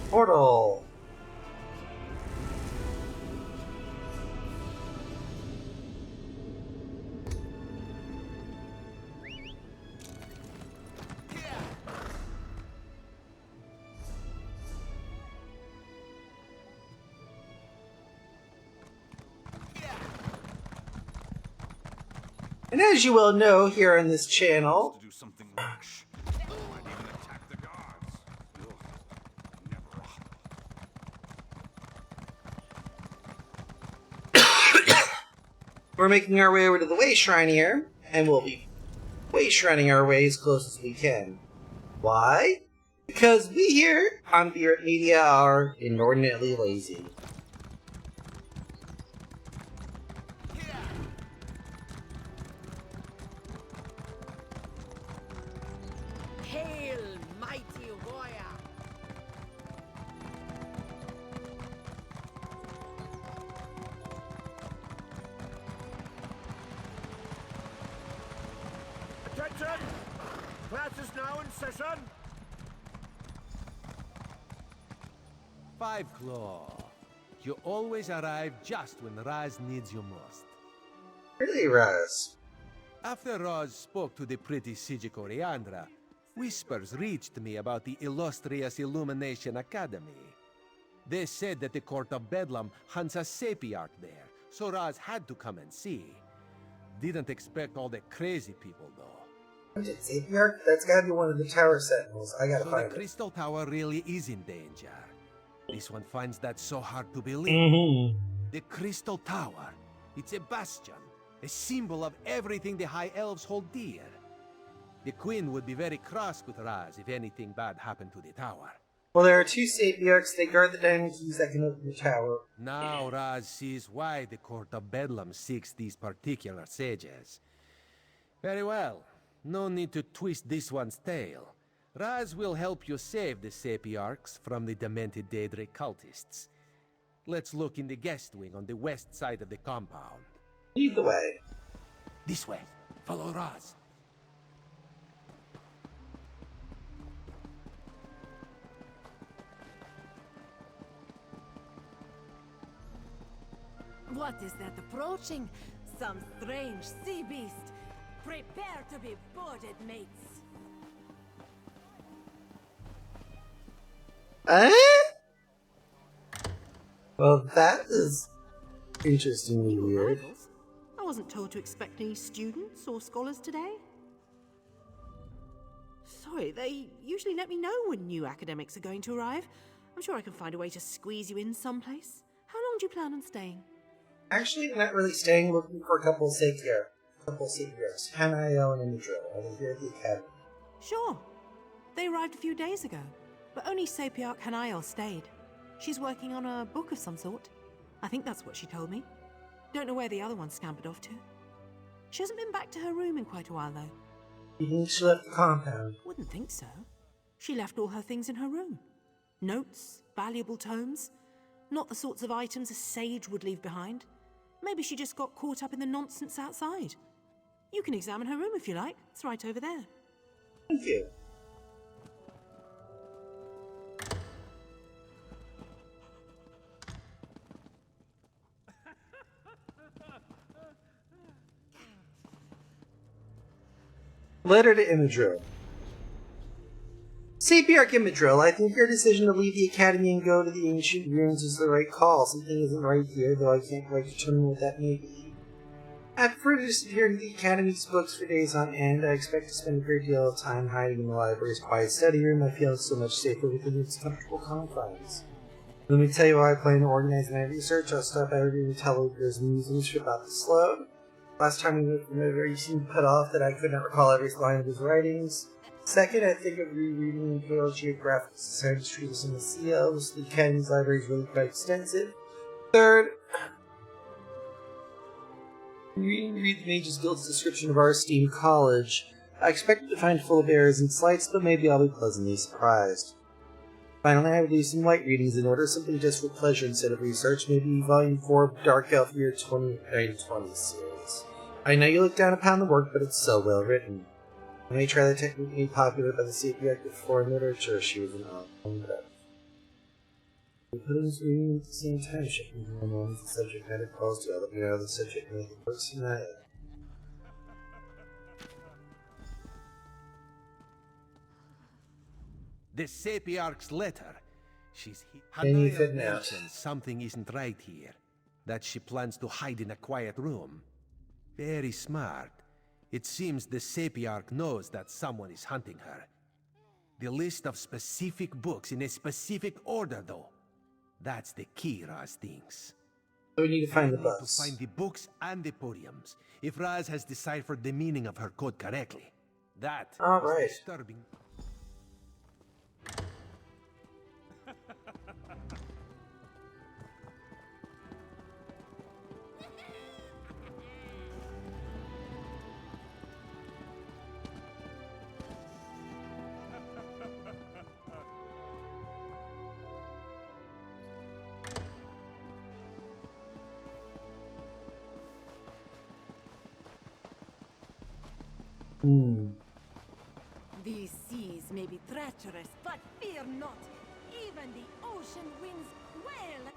portal. And as you well know, here on this channel, Do something rash. Might even attack the guards. we're making our way over to the Way Shrine here, and we'll be Way Shrining our way as close as we can. Why? Because we here on Beard Media are inordinately lazy. Hail, mighty warrior! Attention! Class is now in session. Five Claw. You always arrive just when Raz needs you most. Really, Raz? After Raz spoke to the pretty Psijic Oriandra, whispers reached me about the illustrious Illumination Academy. They said that the court of Bedlam hunts a Sapiarch there, so Raz had to come and see. Didn't expect all the crazy people, though. Sapiarch? That's gotta be one of the Tower Sentinels. I gotta So find the it. Crystal Tower really is in danger. This one finds that so hard to believe. The Crystal Tower. It's a bastion, a symbol of everything the High Elves hold dear. The Queen would be very cross with Raz if anything bad happened to the tower. Well, there are two sapiarchs. They guard the diamond keys that can open the tower. Now Raz sees why the Court of Bedlam seeks these particular sages. Very well. No need to twist this one's tail. Raz will help you save the sapiarchs from the demented Daedric cultists. Let's look in the guest wing on the west side of the compound. Lead the way. This way. Follow Raz. What is that approaching? Some strange sea beast. Prepare to be boarded, mates. Eh? Well, that is interestingly weird. Arrivals? I wasn't told to expect any students or scholars today. Sorry, they usually let me know when new academics are going to arrive. I'm sure I can find a way to squeeze you in someplace. How long do you plan on staying? Actually, I'm not really staying, looking for a couple of sapiarchs. Hanael and Imidro. I'm here at the academy. Sure. They arrived a few days ago, but only Sapiarch Hanael stayed. She's working on a book of some sort. I think that's what she told me. Don't know where the other one scampered off to. She hasn't been back to her room in quite a while, though. You think she left the compound? Wouldn't think so. She left all her things in her room. Notes, valuable tomes. Not the sorts of items a sage would leave behind. Maybe she just got caught up in the nonsense outside. You can examine her room if you like. It's right over there. Thank you. Letter to Imidril. Sapiarch Imidril, I think your decision to leave the academy and go to the ancient ruins is the right call. Something isn't right here, though I can't quite determine what that may be. After disappearing to the academy's books for days on end, I expect to spend a great deal of time hiding in the library's quiet study room. I feel so much safer within its comfortable confines. Let me tell you how I plan to organize my research. I'll start by reviewing Teller's musings about the Sloan. Last time we went from over, you seemed put off that I could not recall every line of his writings. Second, I think of rereading the Imperial Geographical Society's treatise on the Sea Elves. The Academy's library is really quite extensive. Third, read the Mages Guild's description of our esteemed college. I expected to find full of errors and slights, but maybe I'll be pleasantly surprised. Finally, I would do some light readings in order, something just for pleasure instead of research, maybe Volume 4 of Dark Elf Year 2020 series. I know you look down upon the work, but it's so well written. I may try the technique made popular by the Sapiarch of foreign literature. She was an awful breath. We put in reading at the same time, shifting from one moment the subject matter calls to other. We know the subject matter works tonight. The Sapiarch's letter. She's Anything Hanael else? mentions something isn't right here. That she plans to hide in a quiet room. Very smart. It seems the Sapiarch knows that someone is hunting her. The list of specific books in a specific order, though. That's the key, Raz thinks. So we need to find the We need books. to find the books and the podiums. If Raz has deciphered the meaning of her code correctly. That All is right. disturbing. These seas may be treacherous, but fear not. Even the ocean winds wail.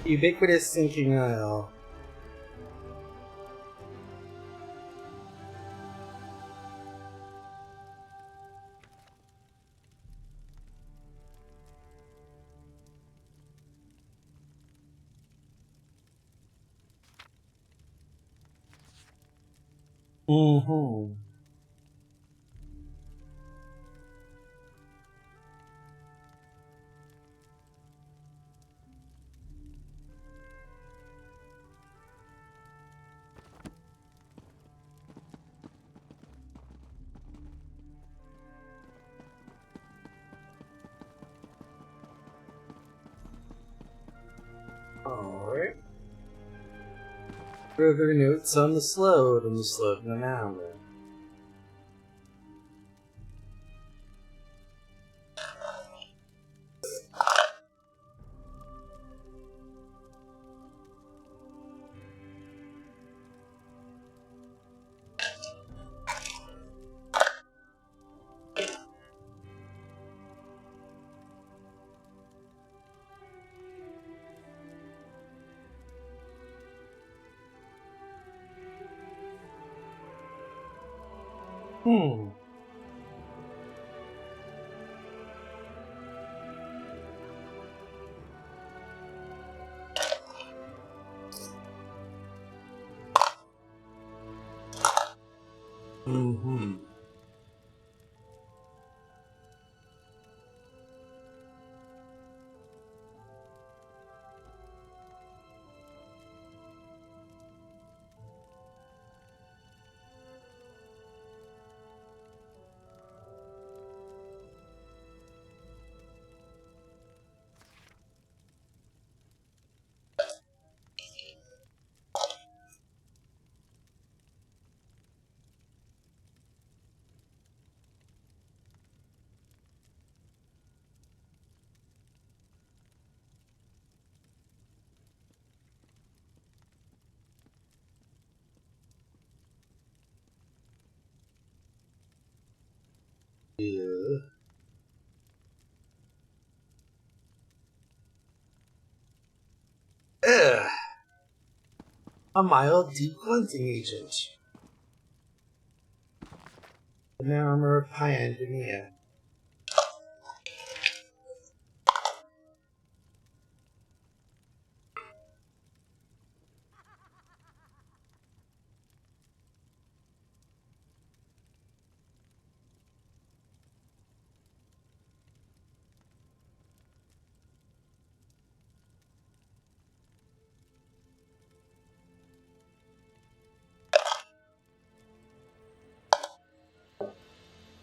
Ubiquitous Sinking Isle. Mm-hmm. Alright. Further notes on the Slode and the Slode Nanaman. Hmm. Mm-hmm. Yeah. Ugh. A mild deep cleansing agent. The armor of Pyandonia.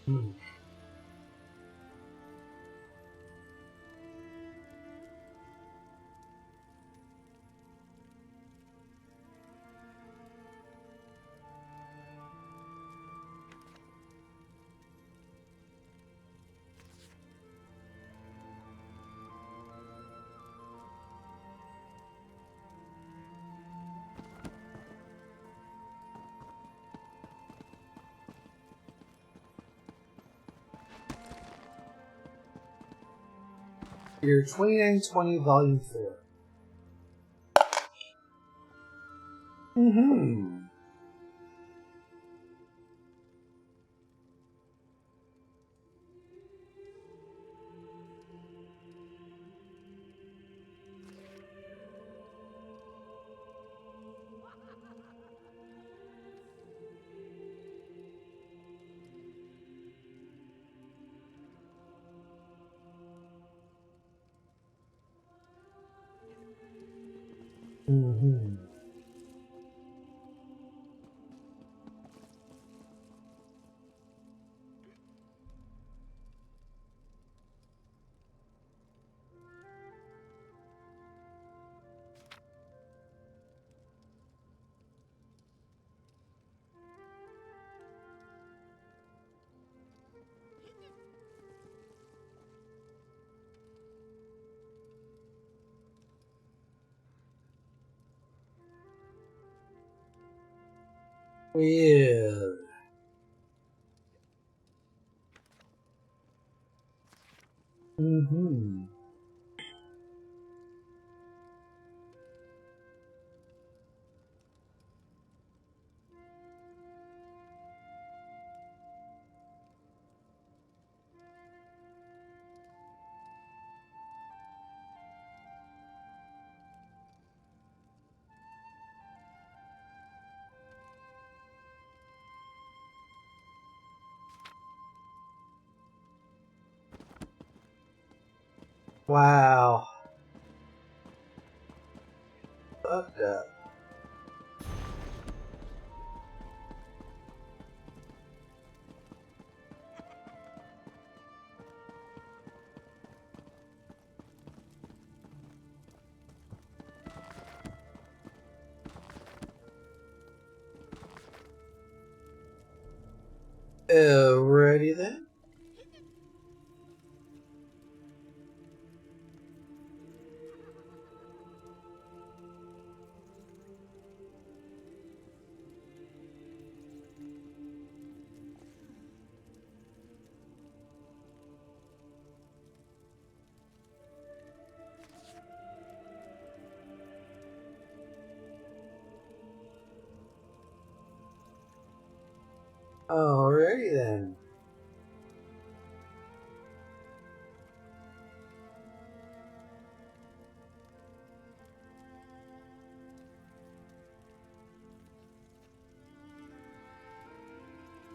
Hmm. Year 2920, Volume 4. Mm-hmm. Mm-hmm. Weird. Mm-hmm. Wow. Fucked up. Ready then? Alrighty then.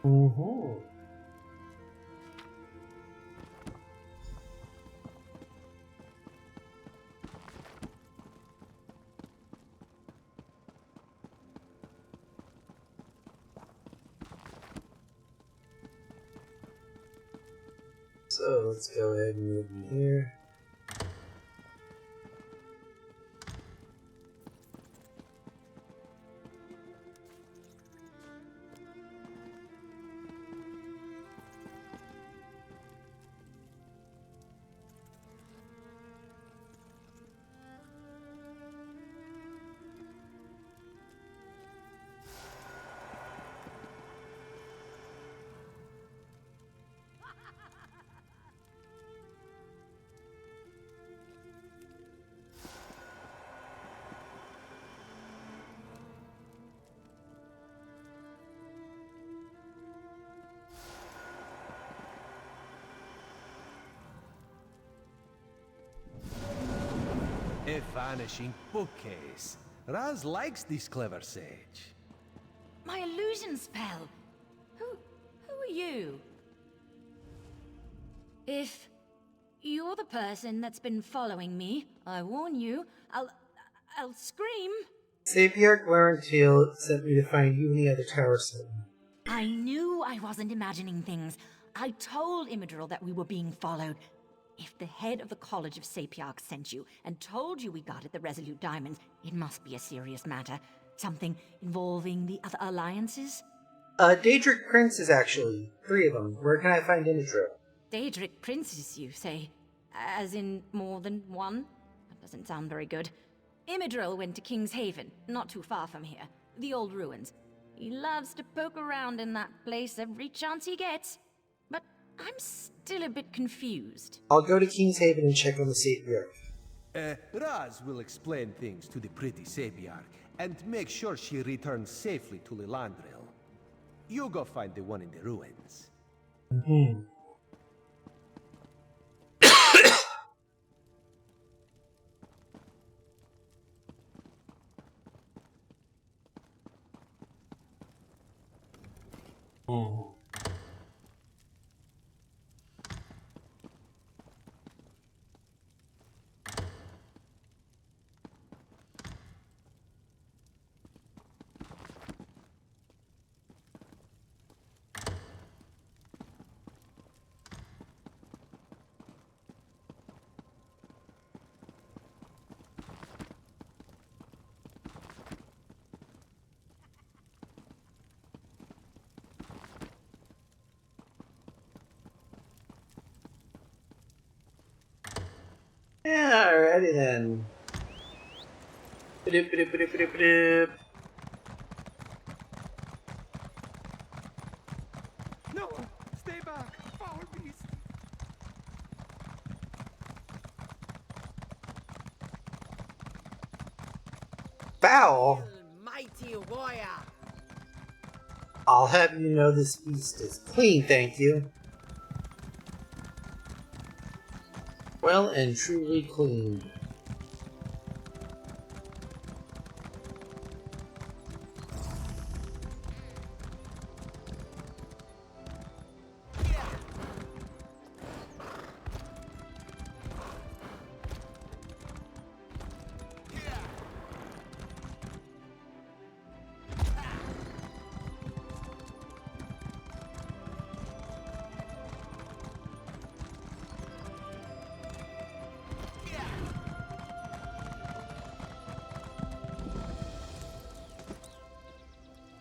Mm-hmm. So let's go ahead and move in here. A vanishing bookcase. Raz likes this clever sage. My illusion spell. Who are you? If you're the person that's been following me, I warn you, I'll scream. Sapiarch Laurentiel sent me to find you and the other tower set. I knew I wasn't imagining things. I told Imidril that we were being followed. If the head of the College of Sapiarch sent you and told you we guarded the Resolute Diamonds, it must be a serious matter. Something involving the other alliances? Daedric Princes, actually. 3 of them. Where can I find Imidril? Daedric Princes, you say? As in more than one? That doesn't sound very good. Imidril went to King's Haven, not too far from here. The old ruins. He loves to poke around in that place every chance he gets. But I'm still a bit confused. I'll go to King's Haven and check on the Sapiarch. Raz will explain things to the pretty Sapiarch and make sure she returns safely to Lilandril. You go find the one in the ruins. Mm-hmm. Oh. Yeah, alrighty then. No! Stay back! Foul beast! Foul? Mighty warrior! I'll have you know this beast is clean, thank you. Well and truly clean.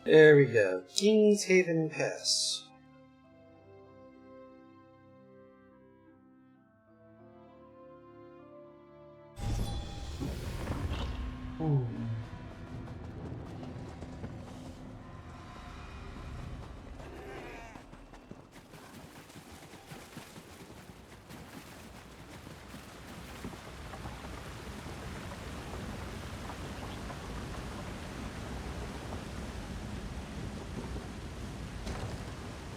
There we go. King's Haven Pass. Ooh.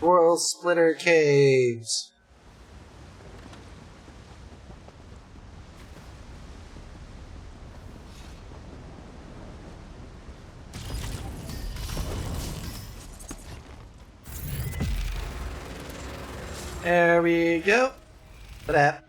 Royal Splitter Caves. There we go. What happened?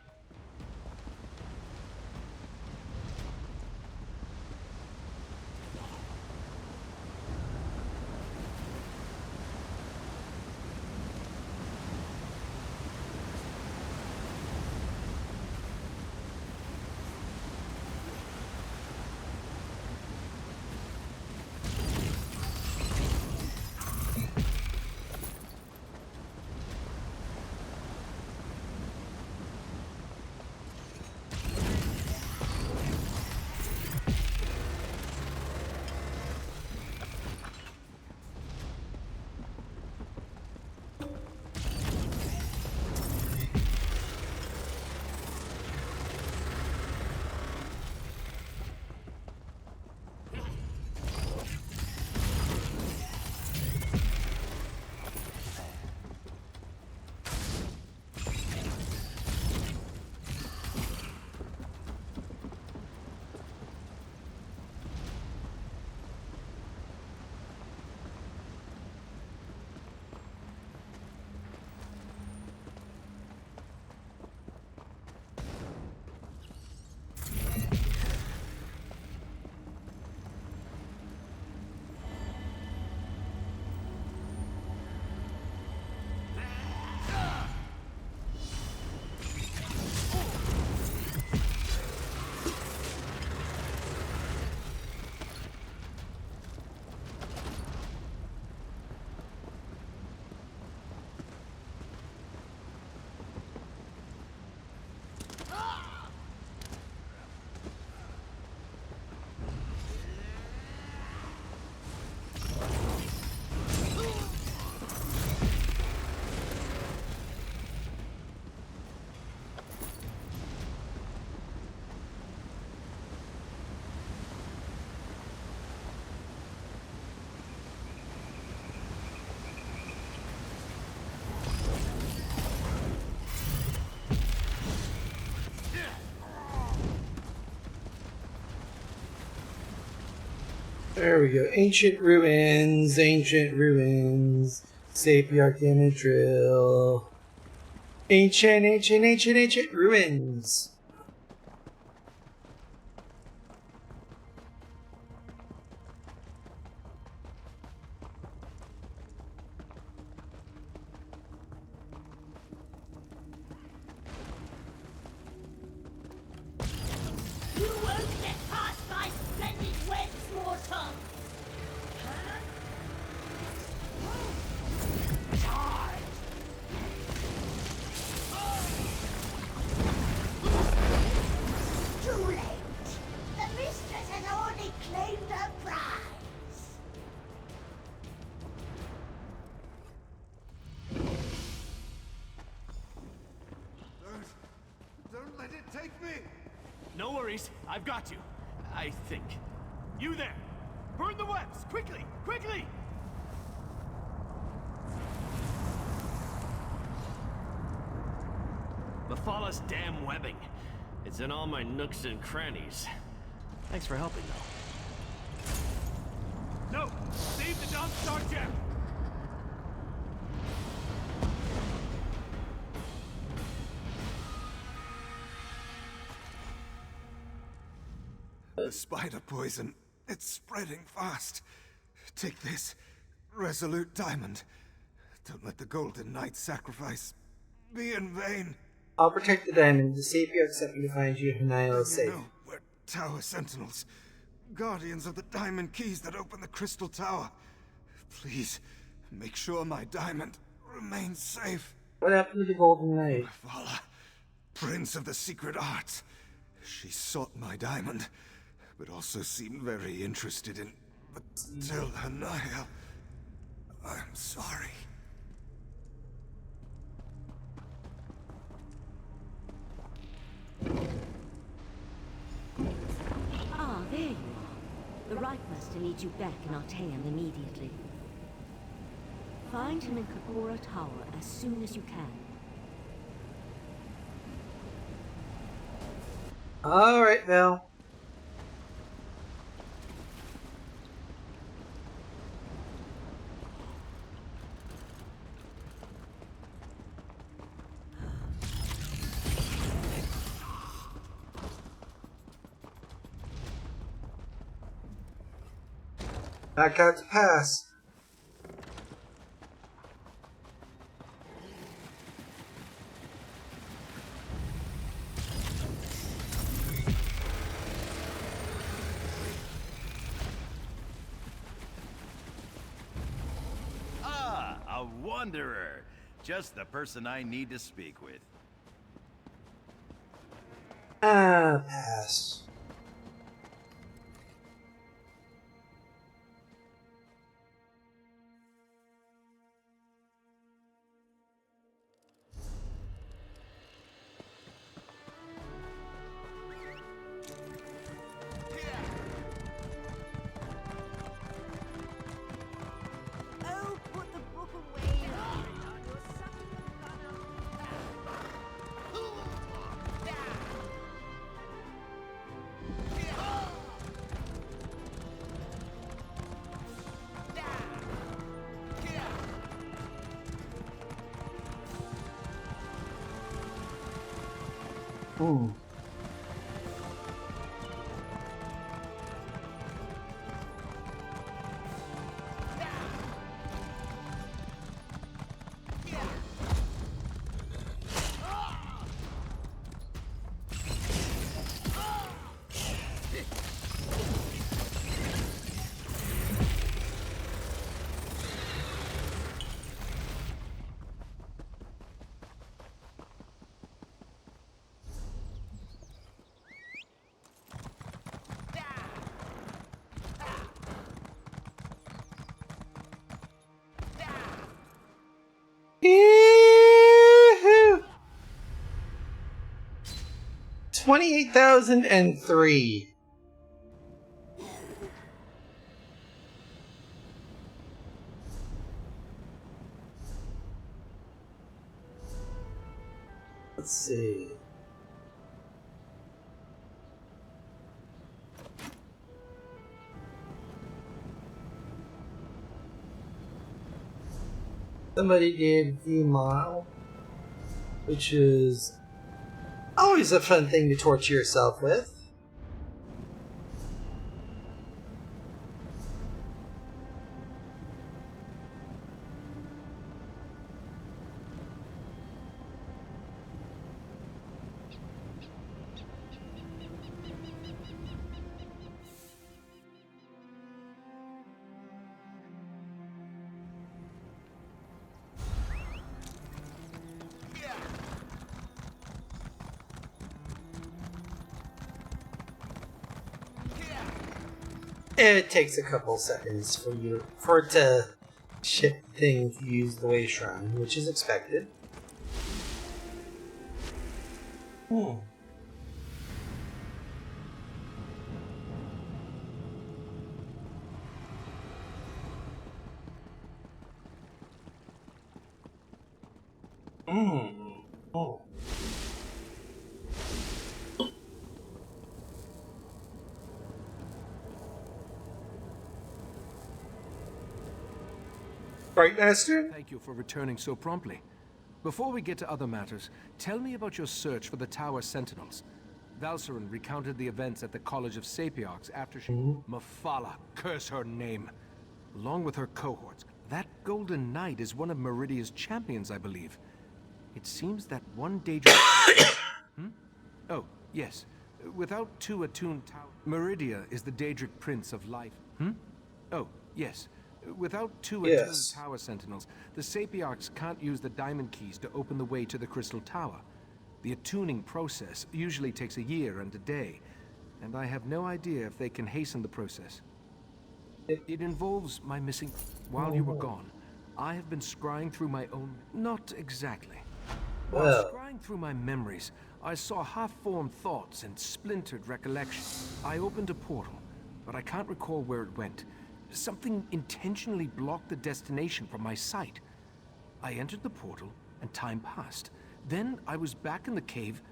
There we go. Ancient ruins, save the Arcana Drill. Ancient ruins. You won't get past my splendid webs, mortal! Charge! Too late! The mistress has already claimed her prize! Don't let it take me! No worries, I've got you. I think. You there! Burn the webs! Quickly! Quickly! Mephalah's damn webbing. It's in all my nooks and crannies. Thanks for helping, though. No! Save the Dawn Star Gem! The spider poison. It's spreading fast. Take this. Resolute diamond. Don't let the Golden Knight's sacrifice be in vain. I'll protect the diamond to see if you accept me to find you, and I'll save. No, we're Tower Sentinels. Guardians of the diamond keys that open the Crystal Tower. Please, make sure my diamond remains safe. What happened to the Golden Knight? Vala, Prince of the Secret Arts. She sought my diamond, but also seemed very interested in... But tell Hanaya, I'm sorry. Ah, there you are. The Right Master needs you back in Artaeum immediately. Find him in Kakora Tower as soon as you can. Alright, Val. That got to pass. Ah, a wanderer. Just the person I need to speak with. Pass. Oh, put the book away. Ooh. Yee-hoo! 28,003. Let's see. Somebody gave the model, which is always a fun thing to torture yourself with. It takes a couple seconds for it to ship things to use the way shrine, which is expected. Hmm. Oh. Right, Master? Thank you for returning so promptly. Before we get to other matters, tell me about your search for the Tower Sentinels. Valcerin recounted the events at the College of Sapiarchs after she... Mephala, curse her name. Along with her cohorts, that Golden Knight is one of Meridia's champions, I believe. It seems that one Daedric... Oh, yes. Without two attuned towers... Meridia is the Daedric Prince of Life. Oh, yes. Without two attuned Yes. tower sentinels, the Sapiarchs can't use the diamond keys to open the way to the Crystal Tower. The attuning process usually takes a year and a day, and I have no idea if they can hasten the process. It involves my missing... While you were gone, I have been scrying through my own... Not exactly. While scrying through my memories, I saw half-formed thoughts and splintered recollections. I opened a portal, but I can't recall where it went. Something intentionally blocked the destination from my sight. I entered the portal, and time passed. Then I was back in the cave,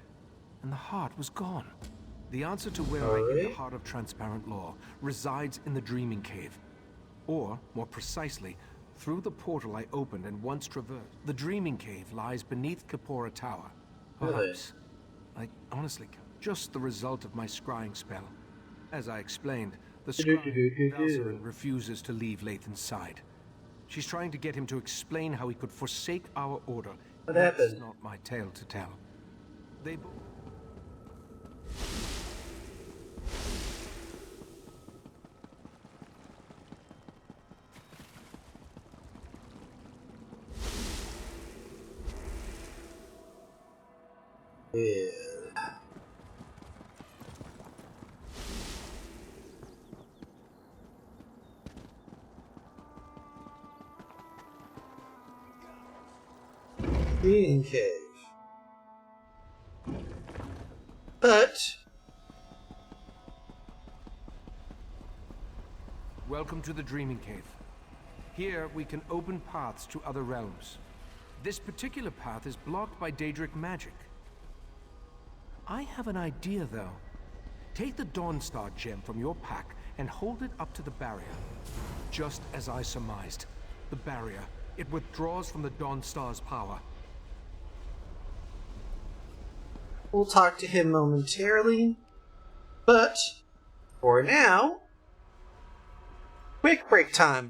and the heart was gone. The answer to where I hid the heart of transparent law resides in the Dreaming Cave. Or, more precisely, through the portal I opened and once traversed. The Dreaming Cave lies beneath Kapora Tower. Perhaps. I honestly can't. Just the result of my scrying spell. As I explained, the scrying Valzarin refuses to leave Lathan's side. She's trying to get him to explain how he could forsake our order. What That's happened? not my tale to tell. They both... Dreaming Cave. But Welcome to the Dreaming Cave. Here, we can open paths to other realms. This particular path is blocked by Daedric magic. I have an idea, though. Take the Dawnstar gem from your pack and hold it up to the barrier. Just as I surmised. The barrier. It withdraws from the Dawnstar's power. we'll talk to him momentarily. But for now, quick break time.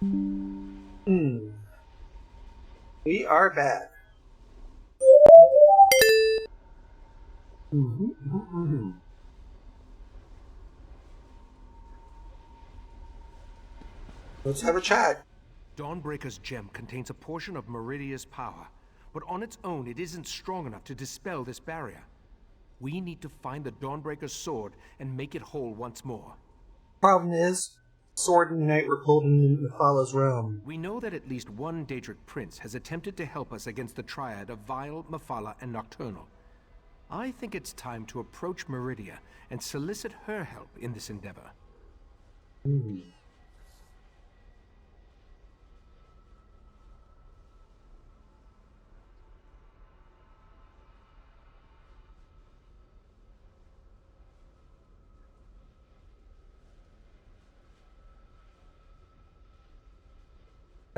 We are back. Let's have a chat. Dawnbreaker's gem contains a portion of Meridia's power, but on its own it isn't strong enough to dispel this barrier. We need to find the Dawnbreaker's sword and make it whole once more. Problem is, Sword and Knight were pulled into Nephala's realm. We know that at least one Daedric prince has attempted to help us against the triad of Vile, Mephala, and Nocturnal. I think it's time to approach Meridia and solicit her help in this endeavor.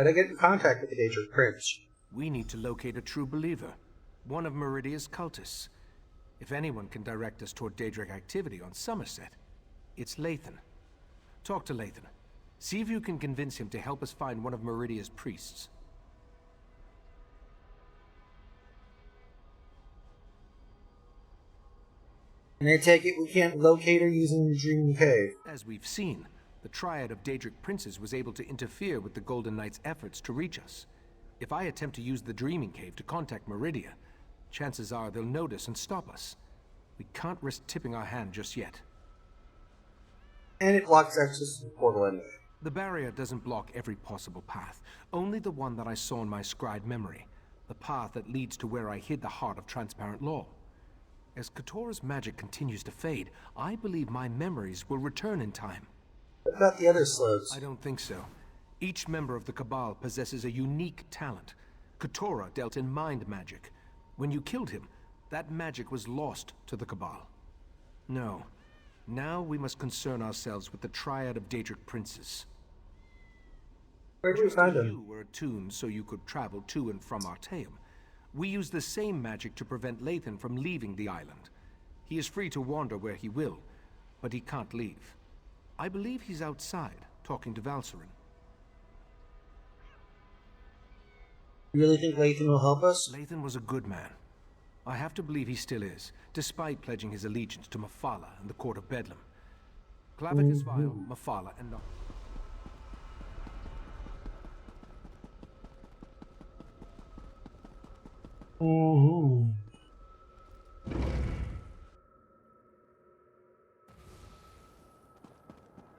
How to get in contact with the Daedric Prince? We need to locate a true believer, one of Meridia's cultists. If anyone can direct us toward Daedric activity on Somerset, it's Lathan. Talk to Lathan. See if you can convince him to help us find one of Meridia's priests. And I take it we can't locate her using the Dreaming Cave. As we've seen, the triad of Daedric princes was able to interfere with the Golden Knight's efforts to reach us. If I attempt to use the Dreaming Cave to contact Meridia, chances are they'll notice and stop us. We can't risk tipping our hand just yet. And it blocks access to the portal anyway. The barrier doesn't block every possible path, only the one that I saw in my scried memory, the path that leads to where I hid the heart of transparent law. As Katora's magic continues to fade, I believe my memories will return in time. What about the other Slodes? I don't think so. Each member of the Cabal possesses a unique talent. Katora dealt in mind magic. When you killed him, that magic was lost to the Cabal. No. Now we must concern ourselves with the triad of Daedric princes. Where did we find them? You were attuned so you could travel to and from Artaeum. We use the same magic to prevent Lathan from leaving the island. He is free to wander where he will, but he can't leave. I believe he's outside, talking to Valcerin. You really think Lathan will help us? Lathan was a good man. I have to believe he still is, despite pledging his allegiance to Mephala and the Court of Bedlam. Clavicus Vile, Mephala, and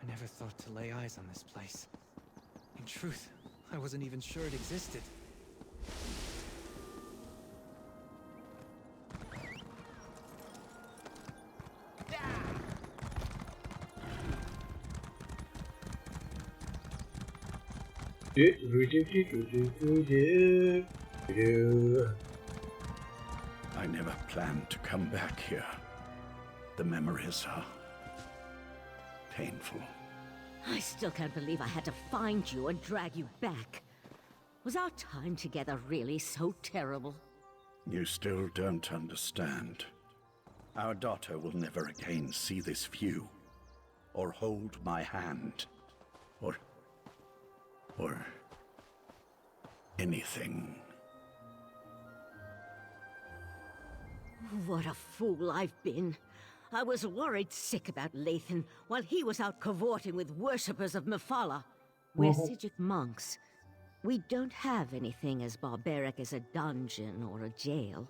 I never thought to lay eyes on this place. In truth, I wasn't even sure it existed. I never planned to come back here. The memories are painful. I still can't believe I had to find you and drag you back. Was our time together really so terrible? You still don't understand. Our daughter will never again see this view, or hold my hand, or anything. What a fool I've been. I was worried sick about Lathan while he was out cavorting with worshippers of Mephala. We're Sijic monks. We don't have anything as barbaric as a dungeon or a jail.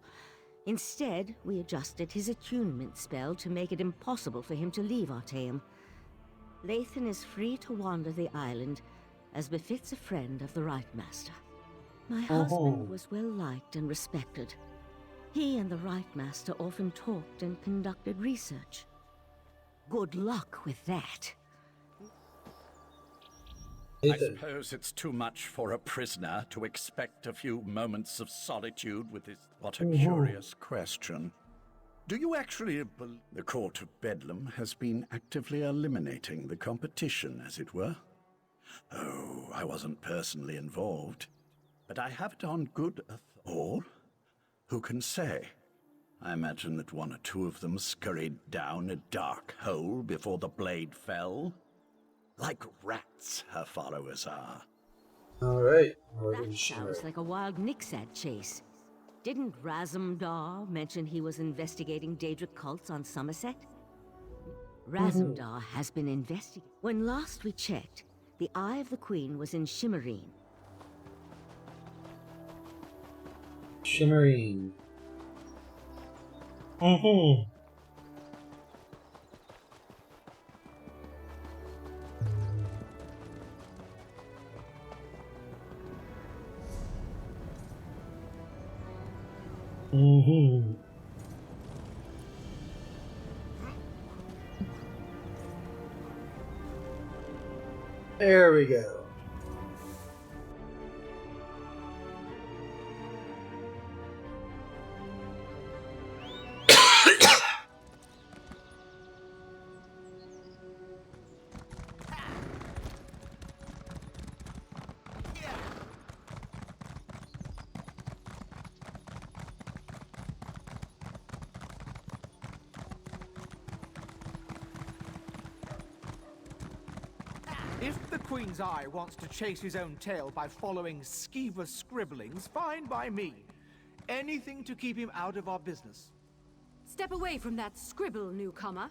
Instead, we adjusted his attunement spell to make it impossible for him to leave Artaeum. Lathan is free to wander the island, as befits a friend of the Right Master. My husband was well liked and respected. He and the Right Master often talked and conducted research. Good luck with that. I suppose it's too much for a prisoner to expect a few moments of solitude with this. What a curious question. Do you actually believe the Court of Bedlam has been actively eliminating the competition, as it were? Oh, I wasn't personally involved, but I have it on good all? Who can say? I imagine that one or two of them scurried down a dark hole before the blade fell. Like rats, her followers are. Alright. That sounds like a wild Nixad chase. Didn't Razumdar mention he was investigating Daedric cults on Somerset? Razumdar has been investigating. When last we checked, the Eye of the Queen was in Shimmerine. Shimmerine. There we go. If the Queen's Eye wants to chase his own tail by following skeever scribblings, fine by me. Anything to keep him out of our business. Step away from that scribble, newcomer.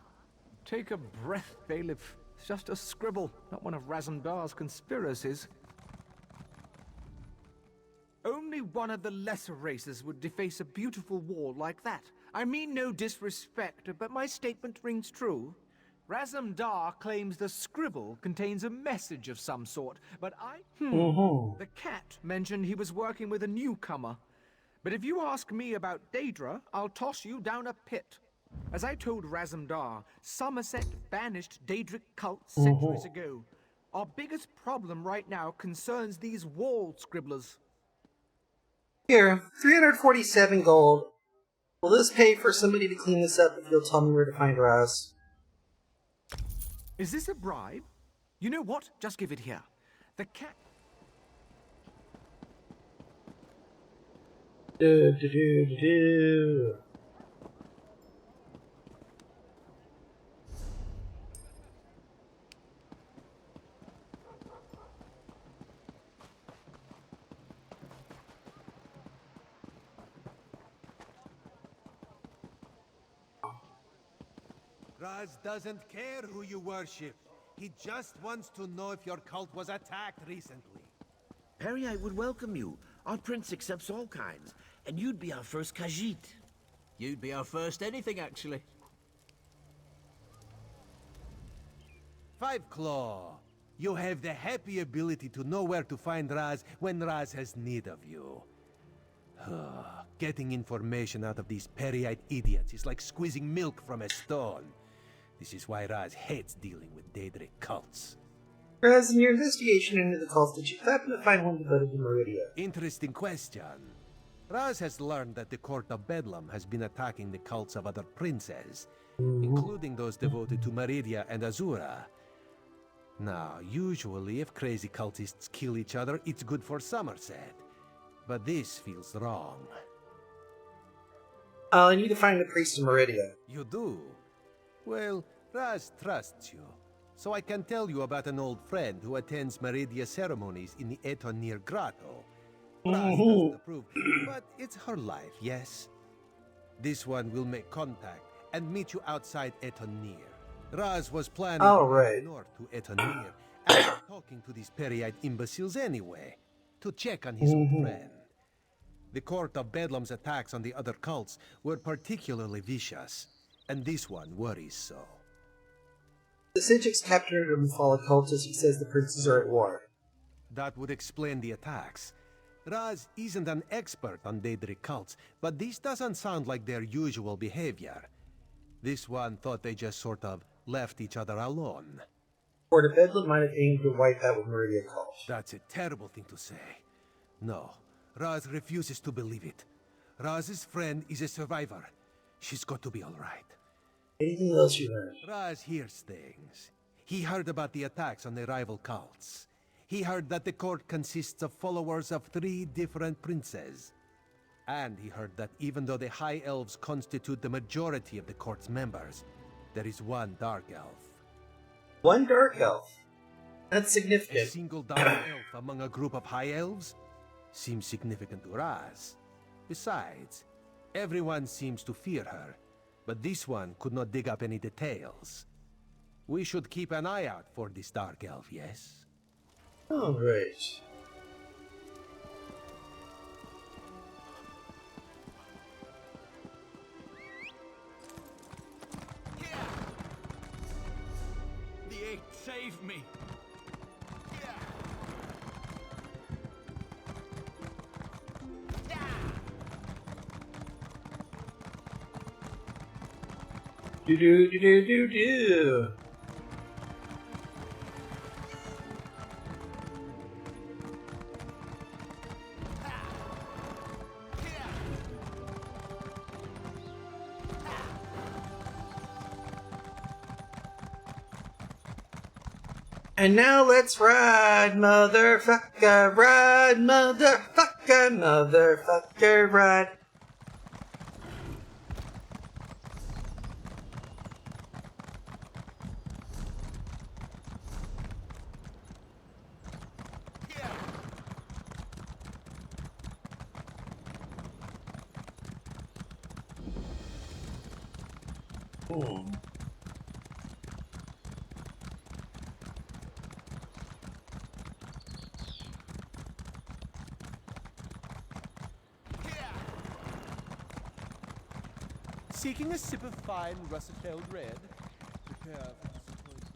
Take a breath, Bailiff. It's just a scribble, not one of Razumdar's conspiracies. Only one of the lesser races would deface a beautiful wall like that. I mean no disrespect, but my statement rings true. Razumdar claims the scribble contains a message of some sort, but The cat mentioned he was working with a newcomer. But if you ask me about Daedra, I'll toss you down a pit. As I told Razumdar, Somerset banished Daedric cults centuries ago. Our biggest problem right now concerns these wall scribblers. Here, 347 gold. Will this pay for somebody to clean this up if you'll tell me where to find Raz? Is this a bribe? You know what? Just give it here. The cat... Raz doesn't care who you worship. He just wants to know if your cult was attacked recently. Perry would welcome you. Our prince accepts all kinds, and you'd be our first Khajiit. You'd be our first anything, actually. Five Claw, you have the happy ability to know where to find Raz when Raz has need of you. Getting information out of these Periite idiots is like squeezing milk from a stone. This is why Raz hates dealing with Daedric cults. Raz, in your investigation into the cults, did you happen to find one devoted to Meridia? Interesting question. Raz has learned that the Court of Bedlam has been attacking the cults of other princes, including those devoted to Meridia and Azura. Now, usually if crazy cultists kill each other, it's good for Somerset. But this feels wrong. I need to find the priest in Meridia. You do? Well, Raz trusts you. So I can tell you about an old friend who attends Meridia ceremonies in the Etonir Grotto. Raz doesn't approve, but it's her life, yes? This one will make contact and meet you outside Etonir. Raz was planning to go north to Etonir after talking to these Periite imbeciles anyway, to check on his old friend. The Court of Bedlam's attacks on the other cults were particularly vicious, and this one worries so. The Sigix captured a Mufala cultist who says the princes are at war. That would explain the attacks. Raz isn't an expert on Daedric cults, but this doesn't sound like their usual behavior. This one thought they just sort of left each other alone. Court of Bedlam might have aimed to wipe out with Meridia cult. That's a terrible thing to say. No, Raz refuses to believe it. Raz's friend is a survivor. She's got to be all right. Anything else you learned? Raz hears things. He heard about the attacks on the rival cults. He heard that the court consists of followers of 3 different princes. And he heard that even though the High Elves constitute the majority of the court's members, there is one Dark Elf. One Dark Elf? That's A significant. single dark elf among a group of high elves? Seems significant to Raz. Besides, everyone seems to fear her, but this one could not dig up any details. We should keep an eye out for this dark elf, yes? All right. The Eight saved me. Do do do do do do. And now let's ride, motherfucker, ride, motherfucker, motherfucker, ride. Ooh. Seeking a sip of fine russet-tailed red? Prepare for disappointment.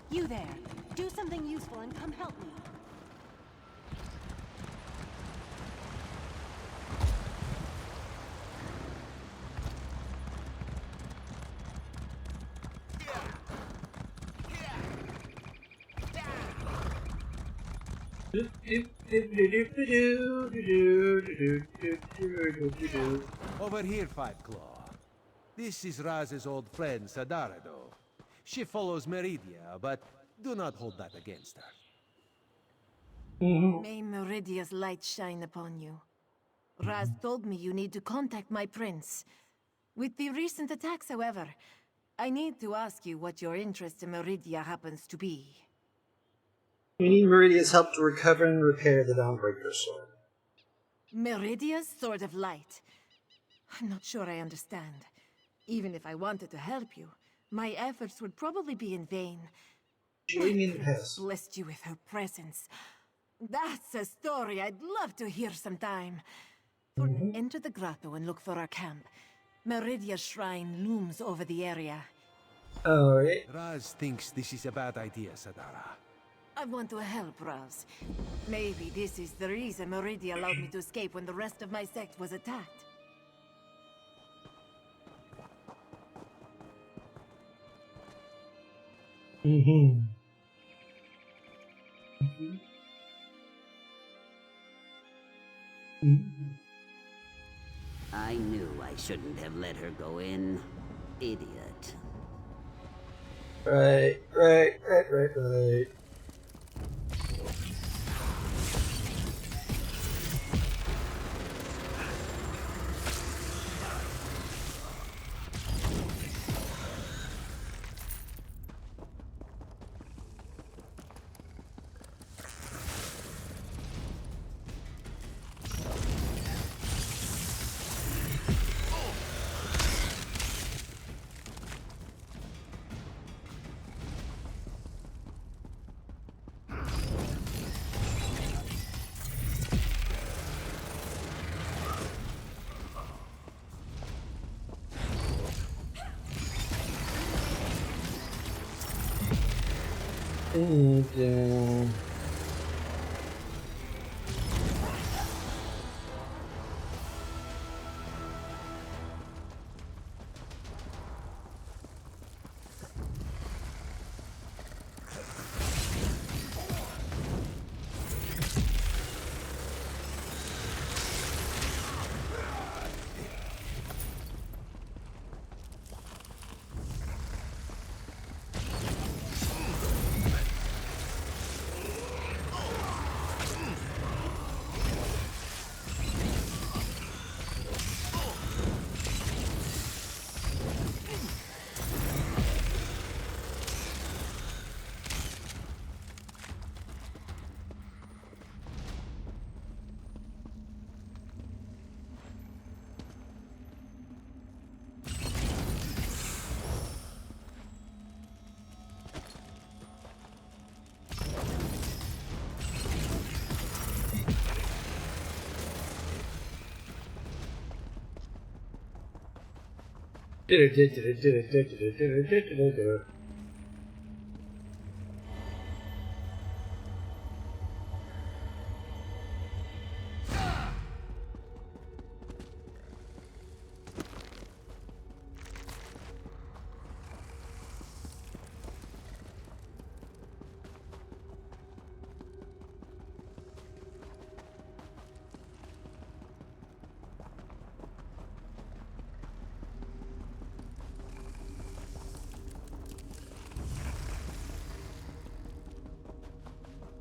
You there. Do something useful and come help me. Over here, Five Claw. This is Raz's old friend, Sadarado. She follows Meridia, but do not hold that against her. May Meridia's light shine upon you. Raz told me you need to contact my prince. With the recent attacks, however, I need to ask you what your interest in Meridia happens to be. We need Meridia's help to recover and repair the Dawnbreaker sword. Meridia's Sword of Light? I'm not sure I understand. Even if I wanted to help you, my efforts would probably be in vain. She me in the past. Blessed you with her presence. That's a story I'd love to hear sometime. Enter the grotto and look for our camp. Meridia's shrine looms over the area. Alright. Raz thinks this is a bad idea, Sadara. I want to help Raz. Maybe this is the reason Meridia allowed me to escape when the rest of my sect was attacked. I knew I shouldn't have let her go in. Idiot. Right.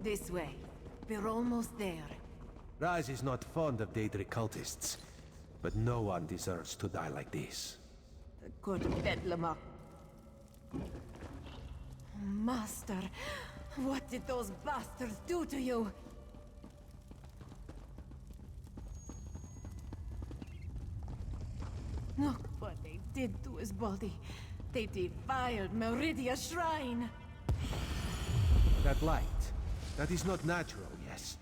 This way. We're almost there. Raz is not fond of Daedric cultists, but no one deserves to die like this. The court of Bedlam. Master, what did those bastards do to you? Look what they did to his body. They defiled Meridia's shrine. That light, that is not natural, yes?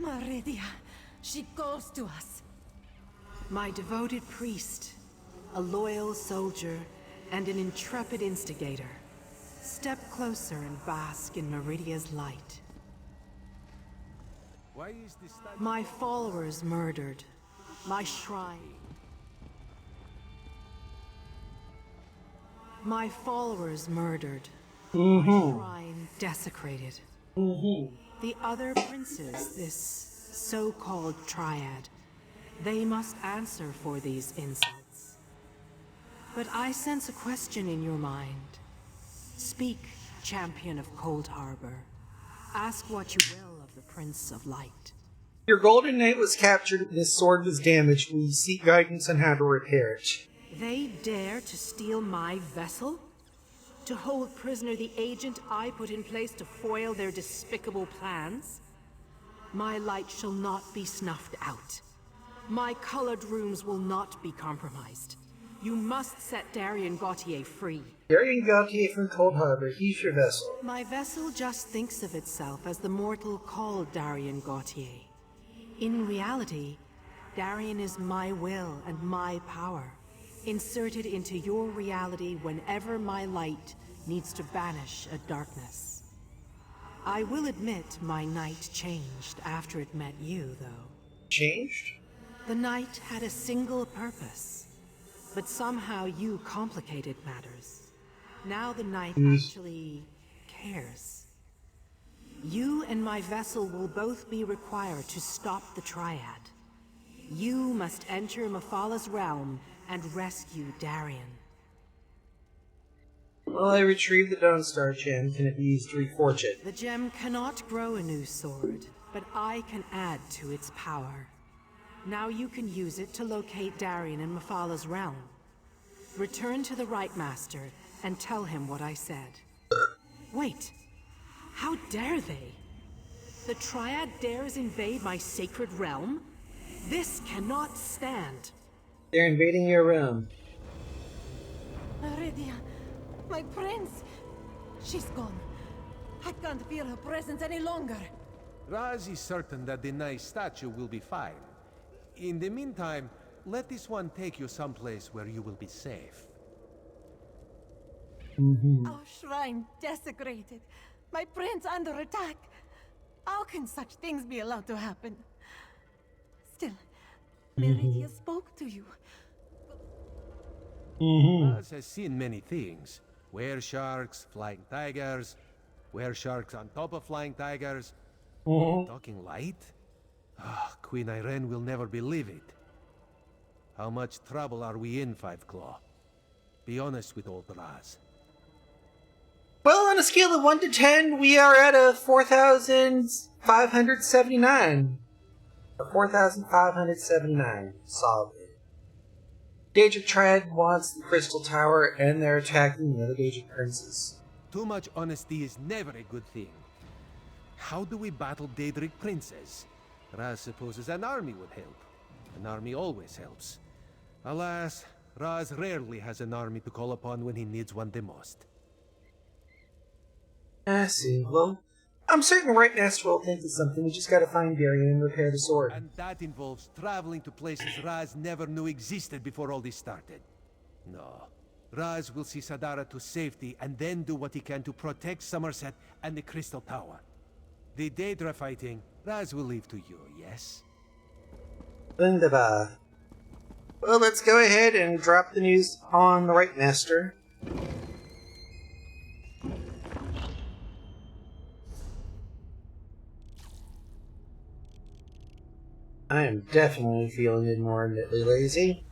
Meridia, she calls to us. My devoted priest, a loyal soldier, and an intrepid instigator. Step closer and bask in Meridia's light. Why is this My followers murdered. My shrine. My followers murdered. My shrine desecrated. The other princes, this so-called triad, they must answer for these insults. But I sense a question in your mind. Speak, champion of Cold Harbor. Ask what you will of the Prince of Light. Your golden knight was captured and his sword was damaged. Will you seek guidance on how to repair it? They dare to steal my vessel? To hold prisoner the agent I put in place to foil their despicable plans? My light shall not be snuffed out. My colored runes will not be compromised. You must set Darien Gautier free. Darien Gautier from Cold Harbor, he's your vessel. My vessel just thinks of itself as the mortal called Darien Gautier. In reality, Darien is my will and my power, inserted into your reality whenever my light needs to banish a darkness. I will admit my night changed after it met you, though. Changed? The night had a single purpose, but somehow you complicated matters. Now the night actually cares. You and my vessel will both be required to stop the Triad. You must enter Mephalah's realm and rescue Darien. Well, I retrieved the Dawnstar gem. Can it be used to reforge it? The gem cannot grow a new sword, but I can add to its power. Now you can use it to locate Darien in Mephalah's realm. Return to the Right Master and tell him what I said. Wait, how dare they? The Triad dares invade my sacred realm? This cannot stand. They're invading your realm. Meridia, my prince! She's gone. I can't feel her presence any longer. Raz is certain that the nice statue will be fine. In the meantime, let this one take you someplace where you will be safe. Our shrine desecrated. My prince under attack. How can such things be allowed to happen? Still, Meridia spoke to you. Raz has seen many things. Were-sharks, flying tigers, were-sharks on top of flying tigers. Talking light? Queen Irene will never believe it. How much trouble are we in, Five Claw? Be honest with old Raz. Well, on a scale of 1 to 10, we are at a 4,579. A 4,579. Solid. Daedric Triad wants the Crystal Tower, and they're attacking the other Daedric princes. Too much honesty is never a good thing. How do we battle Daedric princes? Raz supposes an army would help. An army always helps. Alas, Raz rarely has an army to call upon when he needs one the most. I see. Well, I'm certain the Right Master will think of something. We just gotta find Darien and repair the sword. And that involves traveling to places Raz never knew existed before all this started. No. Raz will see Sadara to safety and then do what he can to protect Somerset and the Crystal Tower. The Daedra fighting, Raz will leave to you, yes? Wunderbar. Well, let's go ahead and drop the news on the Right Master. I am definitely feeling inordinately lazy.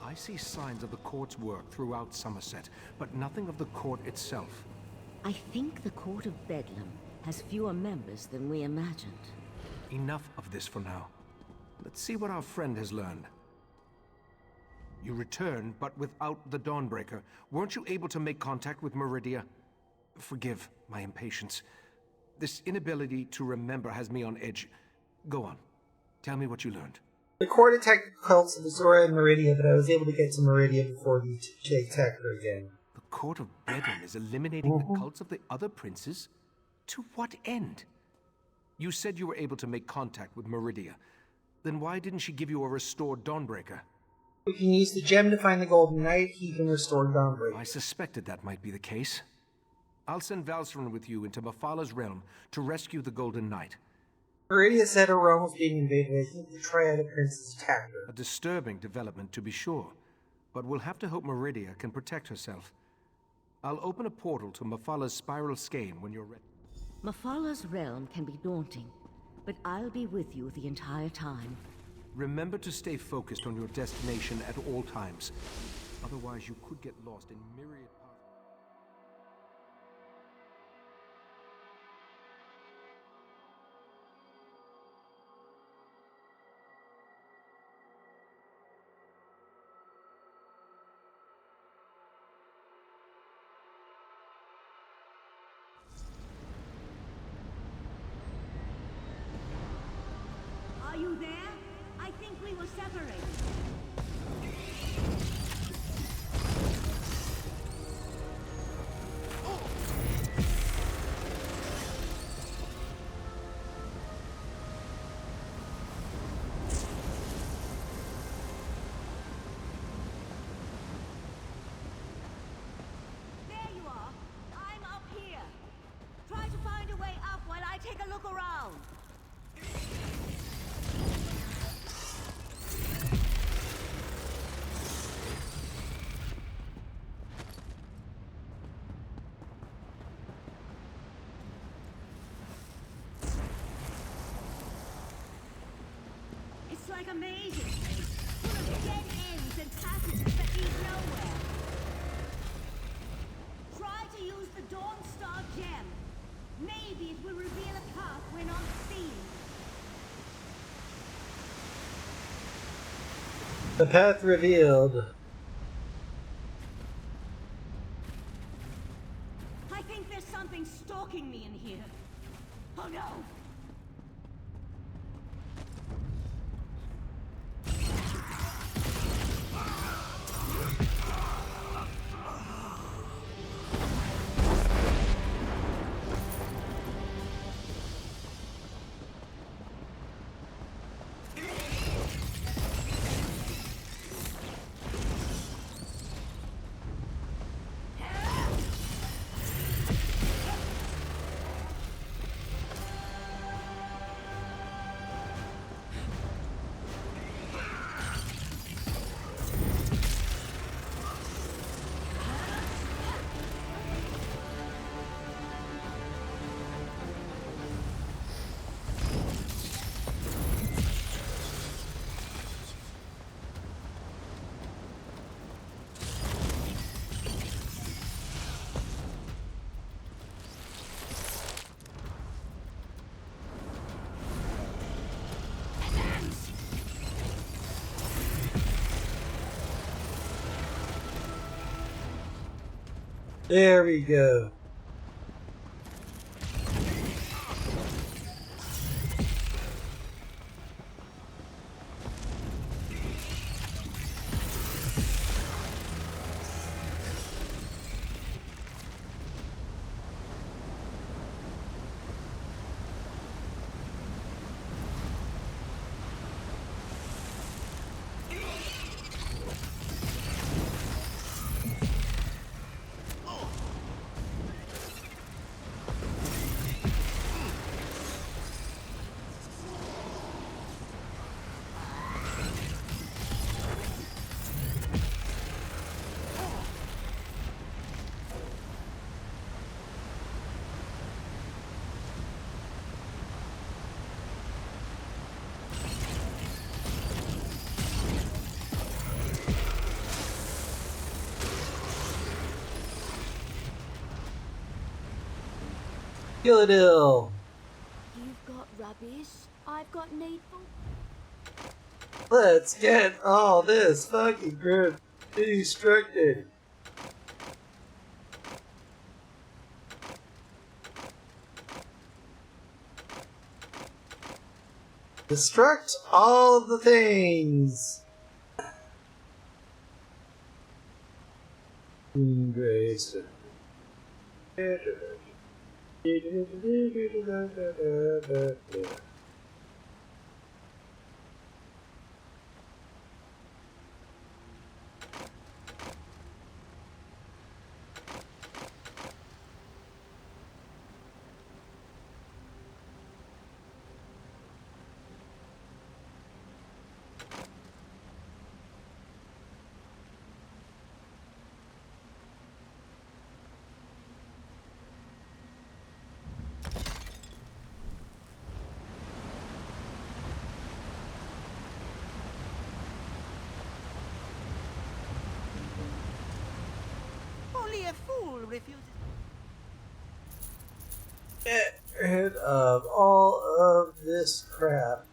I see signs of the court's work throughout Somerset, but nothing of the court itself. I think the Court of Bedlam has fewer members than we imagined. Enough of this for now. Let's see what our friend has learned. You returned, but without the Dawnbreaker. Weren't you able to make contact with Meridia? Forgive my impatience. This inability to remember has me on edge. Go on. Tell me what you learned. The court attacked the cults of Azora and Meridia, but I was able to get to Meridia before they attacked her again. The Court of Bedlam is eliminating the cults of the other princes? To what end? You said you were able to make contact with Meridia. Then why didn't she give you a restored Dawnbreaker? We can use the gem to find the Golden Knight. He can restore Dawnbreaker. I suspected that might be the case. I'll send Valsarun with you into Mephala realm to rescue the Golden Knight. Meridia said her realm was being invaded. I think the Triad Princes attacked her. A disturbing development, to be sure. But we'll have to hope Meridia can protect herself. I'll open a portal to Mephala's spiral skein when you're ready. Mephala's realm can be daunting, but I'll be with you the entire time. Remember to stay focused on your destination at all times. Otherwise, you could get lost in myriad paths. Are you there? I think we were separated. There you are. I'm up here. Try to find a way up while I take a look around. It's like a maze in space, full of dead ends and passages that lead nowhere. Try to use the Dawn Star gem. Maybe it will reveal a path we're not seeing. The path revealed. I think there's something stalking me in here. Oh no! There we go. Kill it ill. You've got rubbish, I've got needful. Let's get all this fucking group destructed. Destruct all of the things. Grace. Only a fool refuses. Get rid of all of this crap.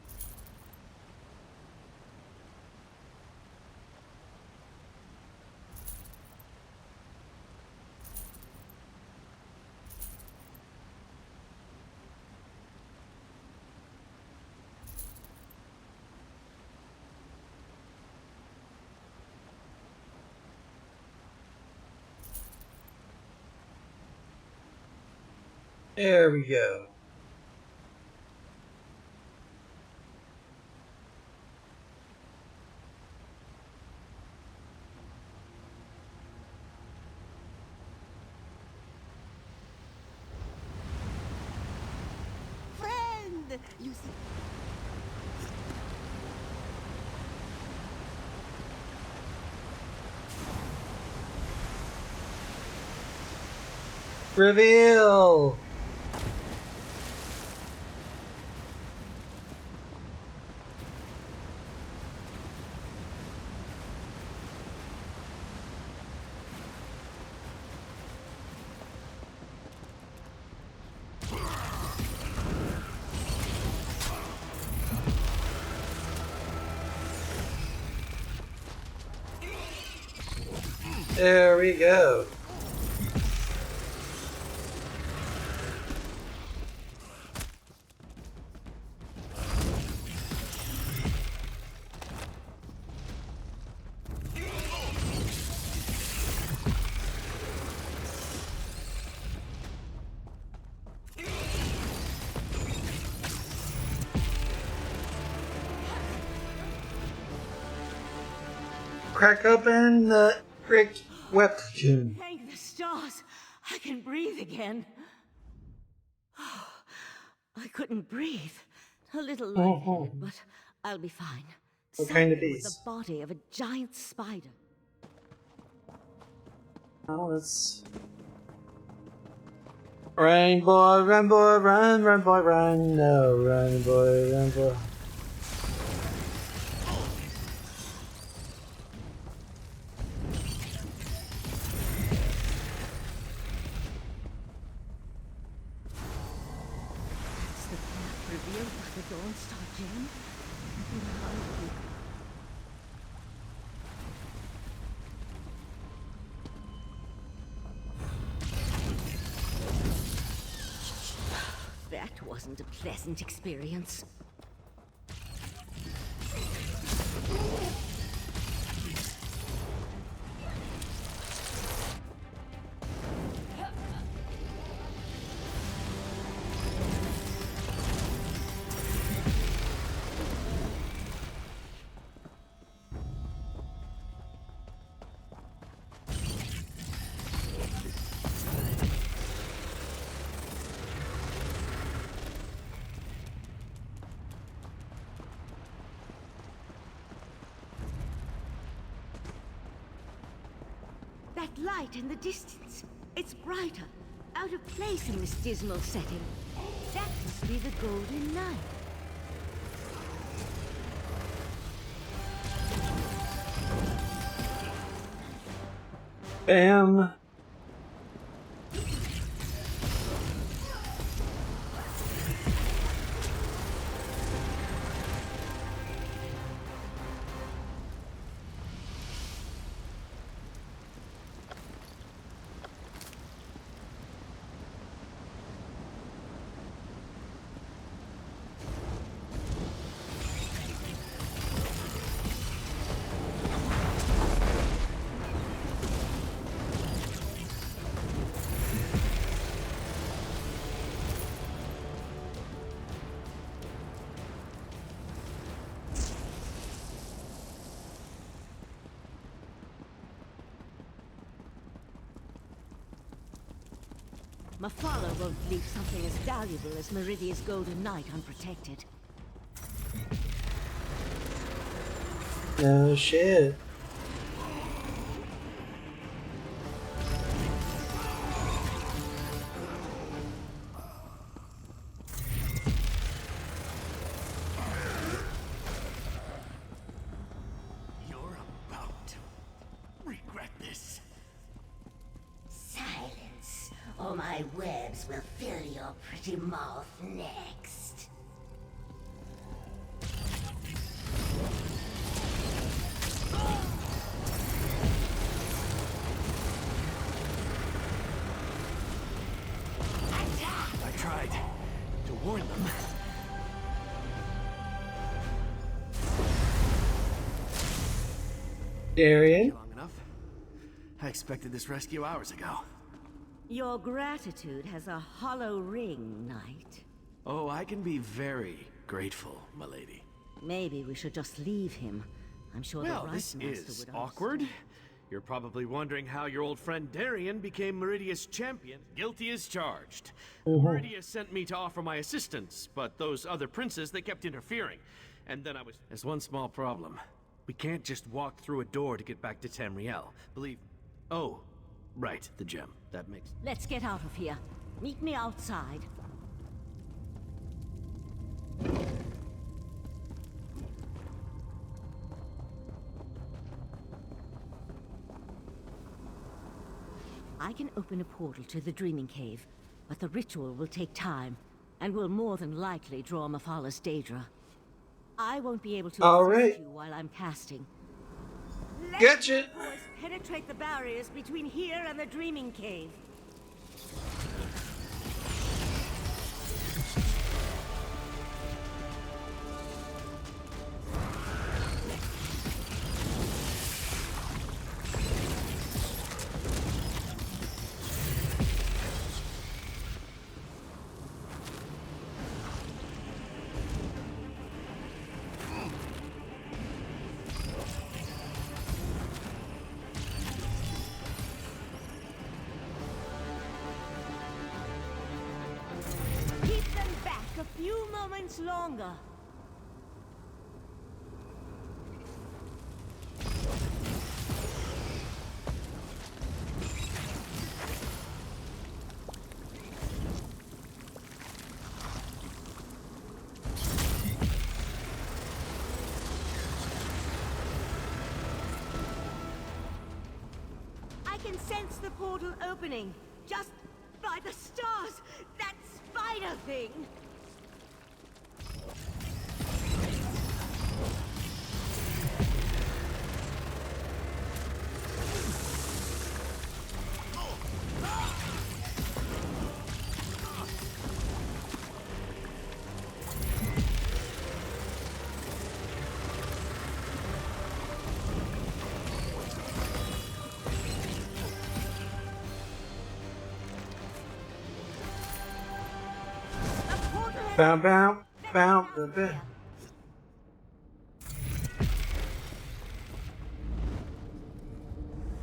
There we go. Friend, you see. Reveal! There we go. Crack open the brick webtoon. Thank the stars, I can breathe again. I couldn't breathe. A little lightheaded, but I'll be fine. What kind of Something with beast? the body of a giant spider. Oh, let's... Run, boy, run, boy, run, run, boy, run. No, run, boy, run, boy. It's the path revealed by the Dawnstar Gem. wasn't a pleasant experience. That light in the distance. It's brighter, out of place in this dismal setting. That must be the Golden Knight. Bam. Mafala won't leave something as valuable as Meridia's Golden Knight unprotected. No shit. You're about to regret this. Silence, or my webs will fill your pretty mouth next. I tried to warn them. Darian? Long enough. I expected this rescue hours ago. Your gratitude has a hollow ring, Knight. Oh, I can be very grateful, milady. Maybe we should just leave him. I'm sure Well, the right this master is would awkward. You're probably wondering how your old friend Darian became Meridia's champion. Guilty as charged. Meridia sent me to offer my assistance, but those other princes, they kept interfering. And then There's one small problem. We can't just walk through a door to get back to Tamriel. Believe... Oh, right, the gem. That makes... Let's get out of here. Meet me outside. I can open a portal to the Dreaming Cave, but the ritual will take time, and will more than likely draw Mafala's Daedra. I won't be able to assist you while I'm casting. Gotcha. Let's penetrate the barriers between here and the Dreaming Cave. A few moments longer. I can sense the portal opening, just by the stars. That spider thing. Bow, bow, bow, bow, bow.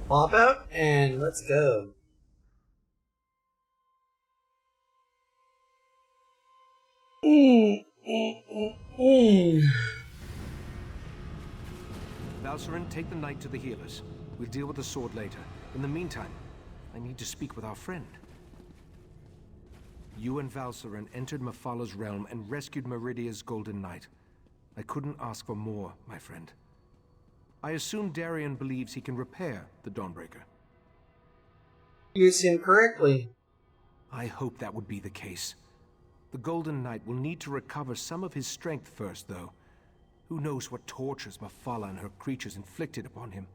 Pop out and let's go. Valcerin, take the knight to the healers. We'll deal with the sword later. In the meantime, I need to speak with our friend. You and Valcerin entered Mephala realm and rescued Meridia's Golden Knight. I couldn't ask for more, my friend. I assume Darien believes he can repair the Dawnbreaker. You assume correctly. I hope that would be the case. The Golden Knight will need to recover some of his strength first, though. Who knows what tortures Mephala and her creatures inflicted upon him.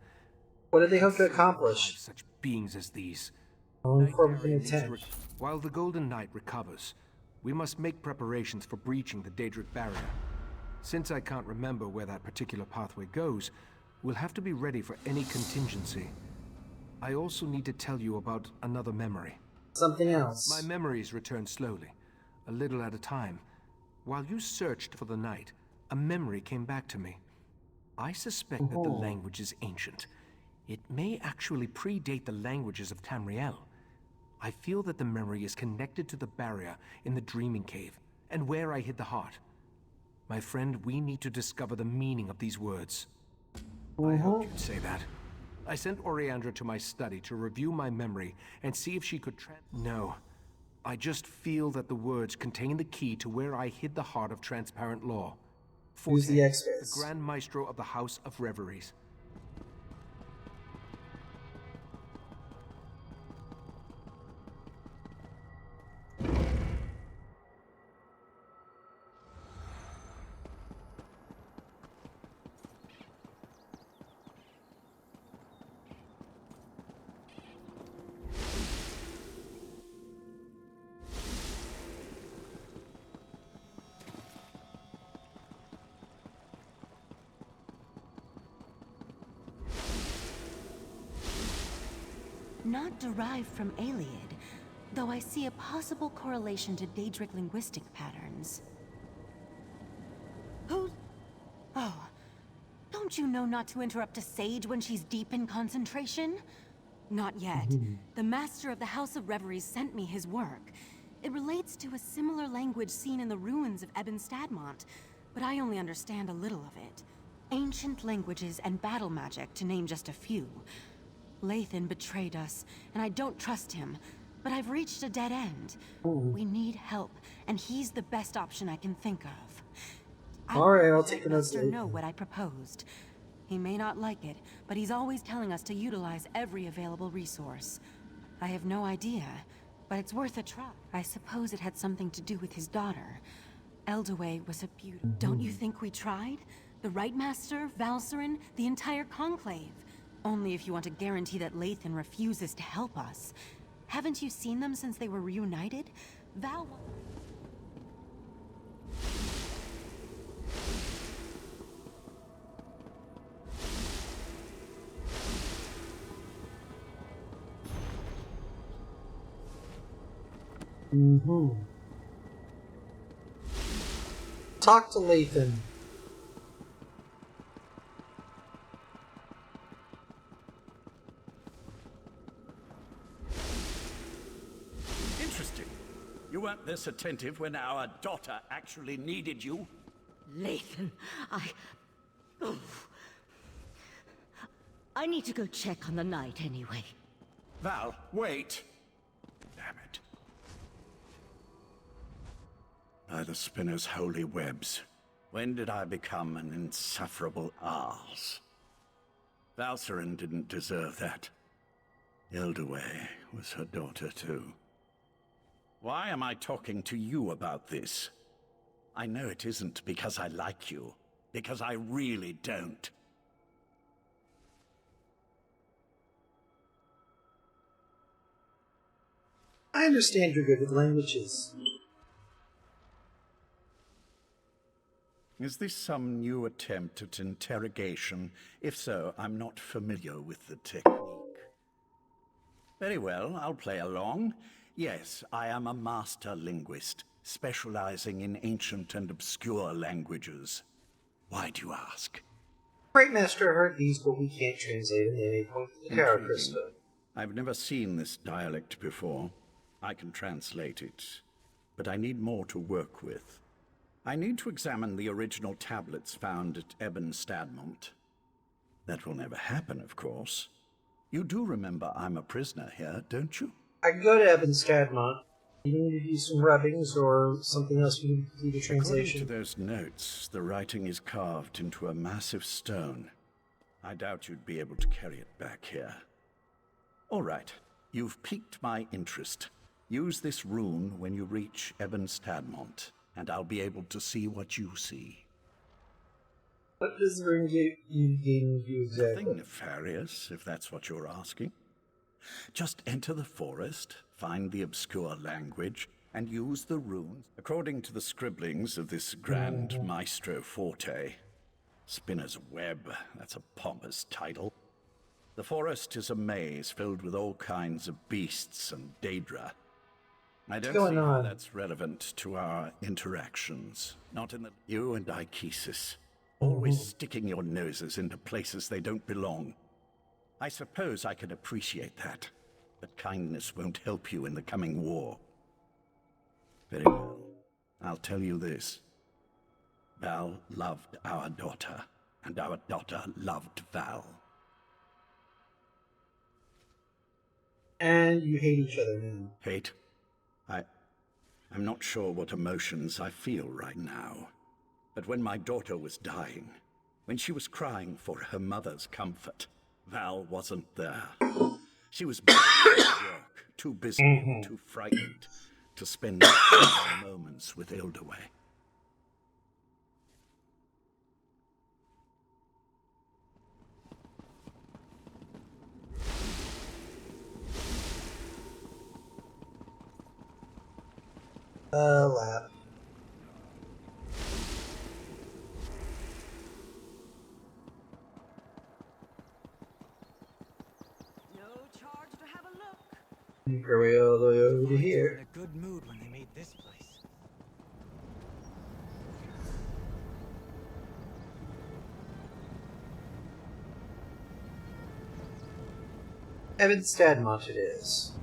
What do they hope to accomplish? Such beings as these. While the Golden Knight recovers, we must make preparations for breaching the Daedric barrier. Since I can't remember where that particular pathway goes, we'll have to be ready for any contingency. I also need to tell you about another memory. Something else. My memories return slowly, a little at a time. While you searched for the knight, a memory came back to me. I suspect that the language is ancient. It may actually predate the languages of Tamriel. I feel that the memory is connected to the barrier in the Dreaming Cave, and where I hid the heart. My friend, we need to discover the meaning of these words. I hoped you'd say that. I sent Oriandra to my study to review my memory and see if she could No. I just feel that the words contain the key to where I hid the heart of transparent law. Who's the expert? The Grand Maestro of the House of Reveries. Not derived from Iliad, though I see a possible correlation to Daedric linguistic patterns. Who? Oh, don't you know not to interrupt a sage when she's deep in concentration? Not yet. The Master of the House of Reveries sent me his work. It relates to a similar language seen in the ruins of Ebon Stadmont, but I only understand a little of it. Ancient languages and battle magic, to name just a few. Lathan betrayed us, and I don't trust him, but I've reached a dead end. We need help, and he's the best option I can think of. Alright, I'll take another Master know what I proposed. He may not like it, but he's always telling us to utilize every available resource. I have no idea, but it's worth a try. I suppose it had something to do with his daughter. Eldaway was a beauty. Don't you think we tried? The Right Master, Valcerin, the entire Conclave. Only if you want to guarantee that Lathan refuses to help us. Haven't you seen them since they were reunited? Val... Talk to Lathan. Interesting. You weren't this attentive when our daughter actually needed you. Lathan, I need to go check on the knight anyway. Val, wait. Damn it. By the spinner's holy webs, when did I become an insufferable arse? Valcerin didn't deserve that. Eldaway was her daughter too. Why am I talking to you about this? I know it isn't because I like you, because I really don't. I understand you're good with languages. Is this some new attempt at interrogation? If so, I'm not familiar with the technique. Very well, I'll play along. Yes, I am a master linguist. specializing in ancient and obscure languages. Why do you ask? Great Master heard these, but we can't translate it at any point to the Tower Intriguing. Krista. I've never seen this dialect before. I can translate it, but I need more to work with. I need to examine the original tablets found at Ebon Stadmont. That will never happen, of course. You do remember I'm a prisoner here, don't you? I can go to Ebon Stadmont. You need to do some rubbings or something else we can do the translation. According to those notes, the writing is carved into a massive stone. I doubt you'd be able to carry it back here. All right, you've piqued my interest. Use this rune when you reach Ebon Stadmont, and I'll be able to see what you see. What does the rune give you exactly? Nothing nefarious, if that's what you're asking. Just enter the forest, find the obscure language, and use the runes according to the scribblings of this grand Maestro Forte. Spinner's Web, that's a pompous title. The forest is a maze filled with all kinds of beasts and Daedra. I don't see how that's relevant to our interactions. Not in the... You and Ichesis, always sticking your noses into places they don't belong. I suppose I can appreciate that, but kindness won't help you in the coming war. Very well. I'll tell you this. Val loved our daughter, and our daughter loved Val. And you hate each other now. Hate? I'm not sure what emotions I feel right now. But when my daughter was dying, when she was crying for her mother's comfort, Val wasn't there. She was busy at work, too busy, too frightened to spend moments with Ildaway. Lab. You go way all the way over to here. In a good mood when they made this place. Ebon Stadmont it is.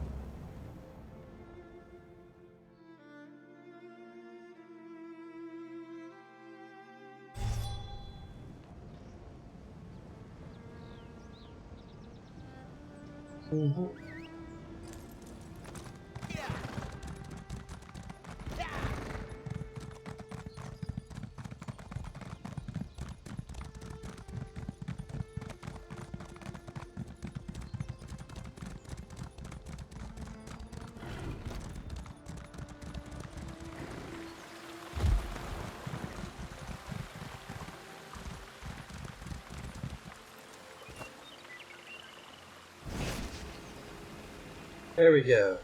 There we go.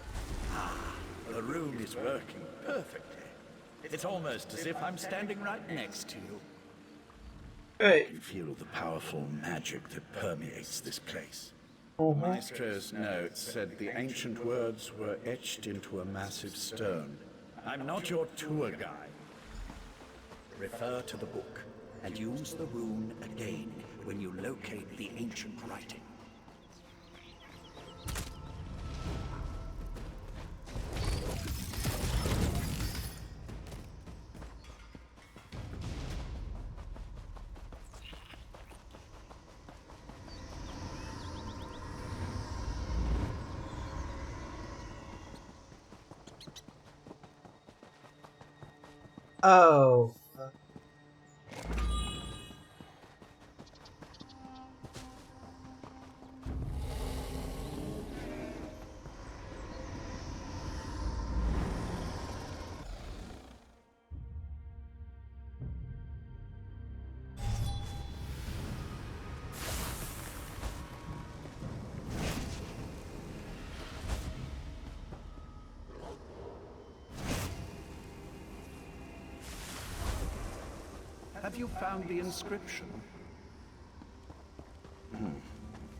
The room is working perfectly. It's almost as if I'm standing right next to you. Right. You feel the powerful magic that permeates this place. Mm-hmm. Maestro's notes said the ancient words were etched into a massive stone. I'm not your tour guide. Refer to the book and use the rune again when you locate the ancient writing. Oh. Have you found the inscription?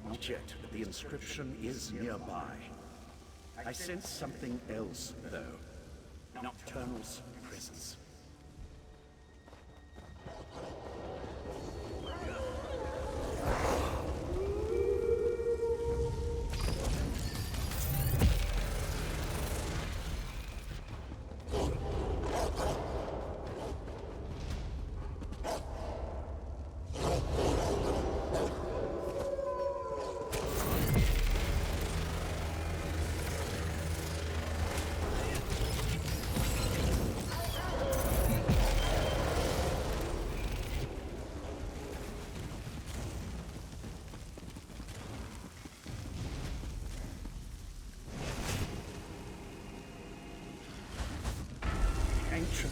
Not yet, but the inscription is nearby. I sense something else, though. Nocturnal's presence.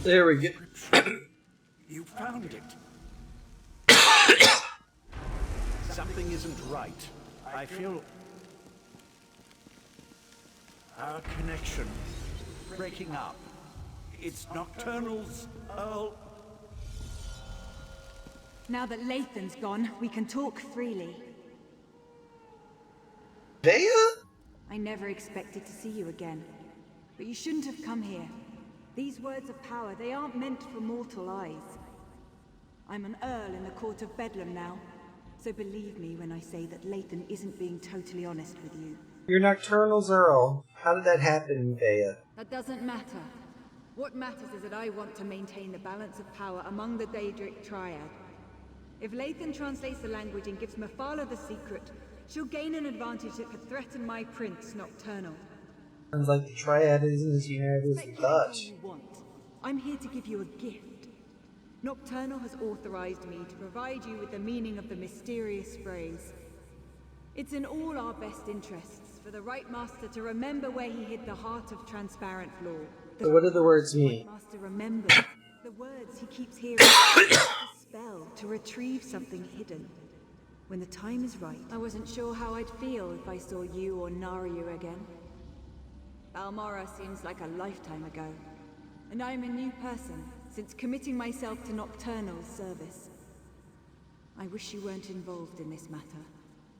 There we go. You found it. Something isn't right. I feel our connection breaking up. It's Nocturnal's Earl. Now that Lathan's gone, we can talk freely. Vea? I never expected to see you again. But you shouldn't have come here. These words of power, they aren't meant for mortal eyes. I'm an Earl in the court of Bedlam now. So believe me when I say that Lathan isn't being totally honest with you. You're Nocturnal's Earl. How did that happen, Vea? That doesn't matter. What matters is that I want to maintain the balance of power among the Daedric Triad. If Lathan translates the language and gives Mephala the secret, she'll gain an advantage that could threaten my prince, Nocturnal. Sounds like the Triad isn't as united as we thought. You want. I'm here to give you a gift. Nocturnal has authorized me to provide you with the meaning of the mysterious phrase. It's in all our best interests for the Right Master to remember where he hid the heart of transparent law. So what do the words mean? The Master remembers the words he keeps hearing. A spell to retrieve something hidden. When the time is right. I wasn't sure how I'd feel if I saw you or Naryu again. Balmora seems like a lifetime ago. And I'm a new person, since committing myself to Nocturnal's service. I wish you weren't involved in this matter.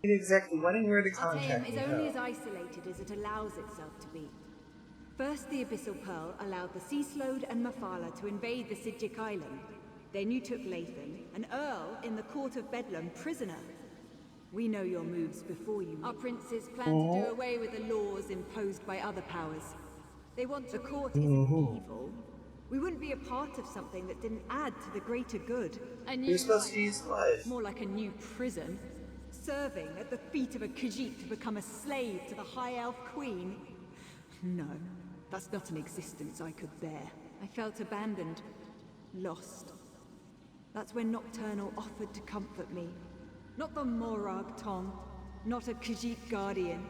Exactly when and where to Our tame contact is me. only as isolated as it allows itself to be. First, the Abyssal Pearl allowed the Sea Slode and Mephala to invade the Sidjic Island. Then you took Lathan, an Earl in the court of Bedlam, prisoner. We know your moves before you. Our princes plan to do away with the laws imposed by other powers. They want the court isn't evil. We wouldn't be a part of something that didn't add to the greater good. A new You're supposed to use life. More like a new prison. Serving at the feet of a Khajiit to become a slave to the High Elf Queen. No, that's not an existence I could bear. I felt abandoned. Lost. That's when Nocturnal offered to comfort me. Not the Morag Tong, not a Khajiit guardian,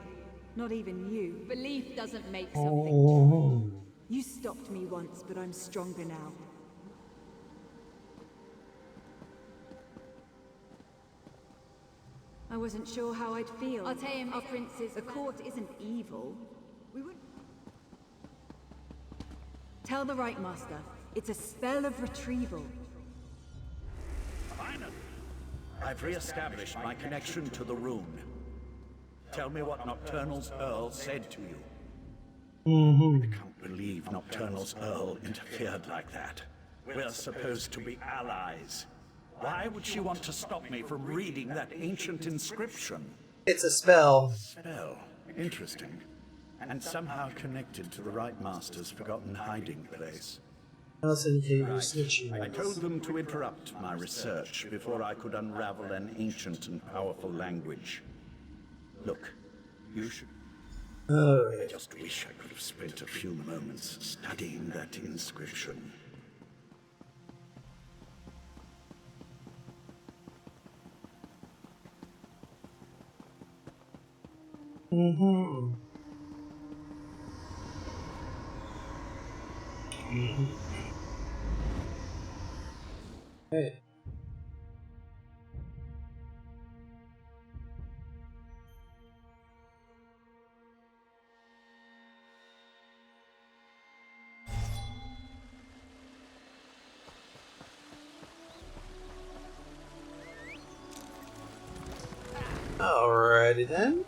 not even you. Belief doesn't make something true. You stopped me once, but I'm stronger now. I wasn't sure how I'd feel. Our princes, the court isn't evil. We would tell the Right Master, it's a spell of retrieval. Finally, I've re-established my connection to the rune. Tell me what Nocturnal's Earl said to you. I can't believe Nocturnal's Earl interfered like that. We're supposed to be allies. Why would she want to stop me from reading that ancient inscription? It's a spell. Spell. Interesting. And somehow connected to the Right Master's forgotten hiding place. Listen to your snitching. I told them to interrupt my research before I could unravel an ancient and powerful language. Look, you should... I just wish I could have spent a few moments studying that inscription. Hey. Alrighty then.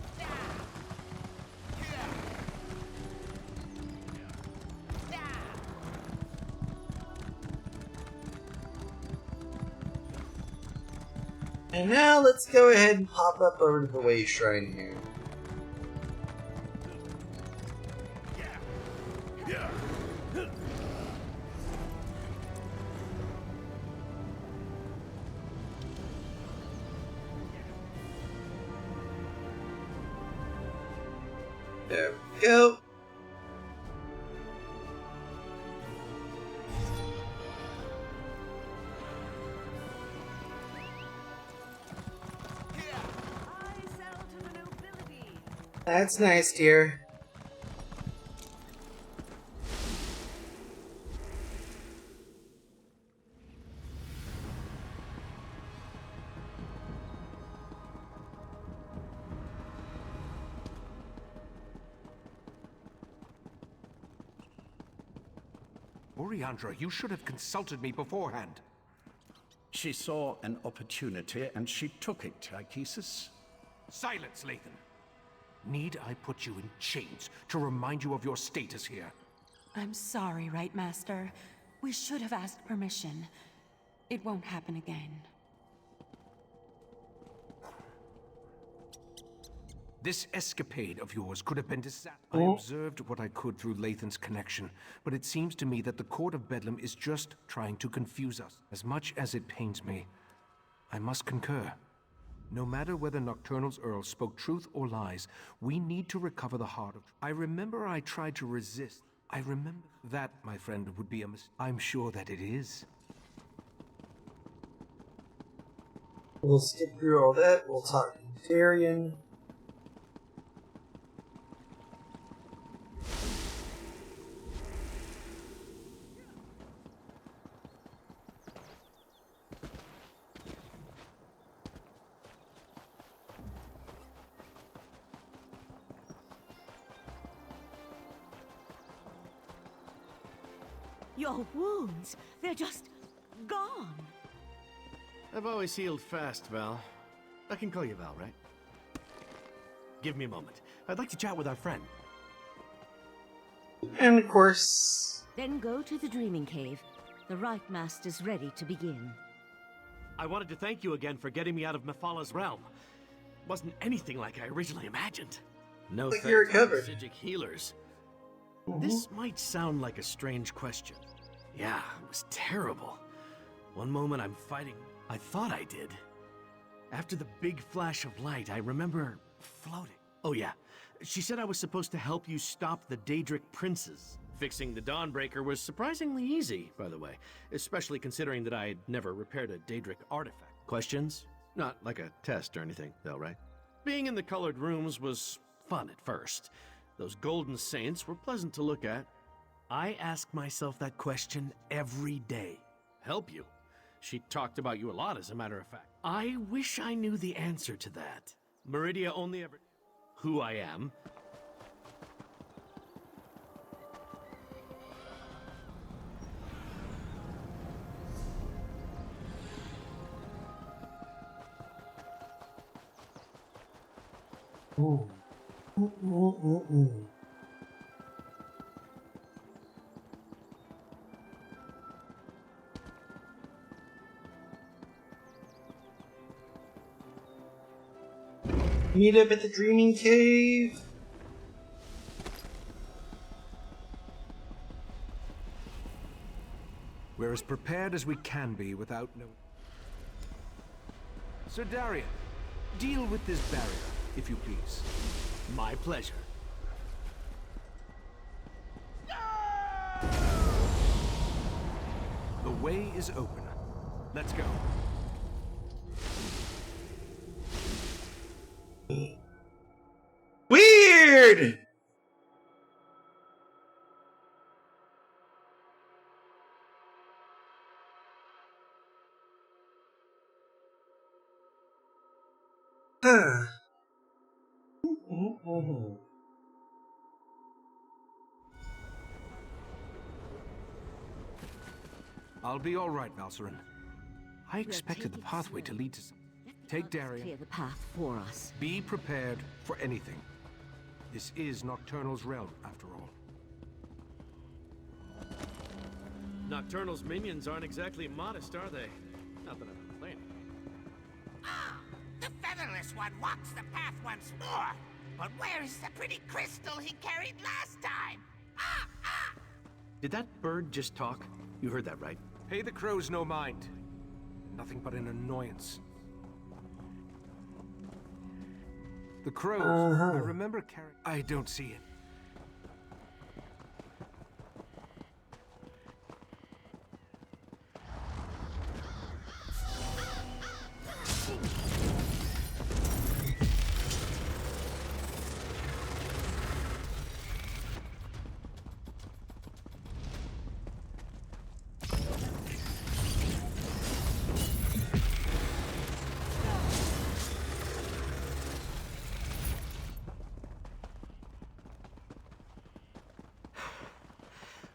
And now let's go ahead and pop up over to the Way Shrine here. There we go. That's nice, dear. Oriandra, you should have consulted me beforehand. She saw an opportunity and she took it, Ichesis. Silence, Lathan. Need I put you in chains to remind you of your status here? I'm sorry, Right Master. We should have asked permission. It won't happen again. This escapade of yours could have been disastrous. I observed what I could through Lathan's connection, but it seems to me that the Court of Bedlam is just trying to confuse us. As much as it pains me, I must concur. No matter whether Nocturnal's Earl spoke truth or lies, we need to recover the heart of... I remember I tried to resist. I remember that, my friend, would be a mistake. I'm sure that it is. We'll skip through all that. We'll talk to Darian. Your wounds, they're just gone. I've always healed fast, Val. I can call you Val, right? Give me a moment. I'd like to chat with our friend. And of course... Then go to the Dreaming Cave. The Right Master's ready to begin. I wanted to thank you again for getting me out of Mephalah's realm. Wasn't anything like I originally imagined. No But you're thanks to recovered. Psijic healers. This might sound like a strange question. Yeah, it was terrible. One moment I'm fighting. I thought I did. After the big flash of light, I remember floating. Oh yeah, she said I was supposed to help you stop the Daedric princes. Fixing the Dawnbreaker was surprisingly easy, by the way, especially considering that I had never repaired a Daedric artifact. Questions? Not like a test or anything, though, right? Being in the colored rooms was fun at first. Those golden saints were pleasant to look at. I ask myself that question every day. Help you? She talked about you a lot, as a matter of fact. I wish I knew the answer to that. Meridia only ever... who I am. Ooh. Ooh. Meet up at the Dreaming Cave. We're as prepared as we can be without no... Sir Darian, deal with this barrier, if you please. My pleasure. The way is open. Let's go. Weird! Huh. I'll be all right, Valcerin. I expected the pathway to lead to some... Take Darian. Clear the path for us. Be prepared for anything. This is Nocturnal's realm, after all. Nocturnal's minions aren't exactly modest, are they? Not that I'm complaining. this one walks the path once more. But where is the pretty crystal he carried last time? Did that bird just talk? You heard that right. Pay the crows no mind. Nothing but an annoyance. The crows. I remember carrying. I don't see it.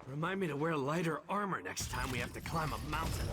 Remind me to wear lighter armor next time we have to climb a mountain.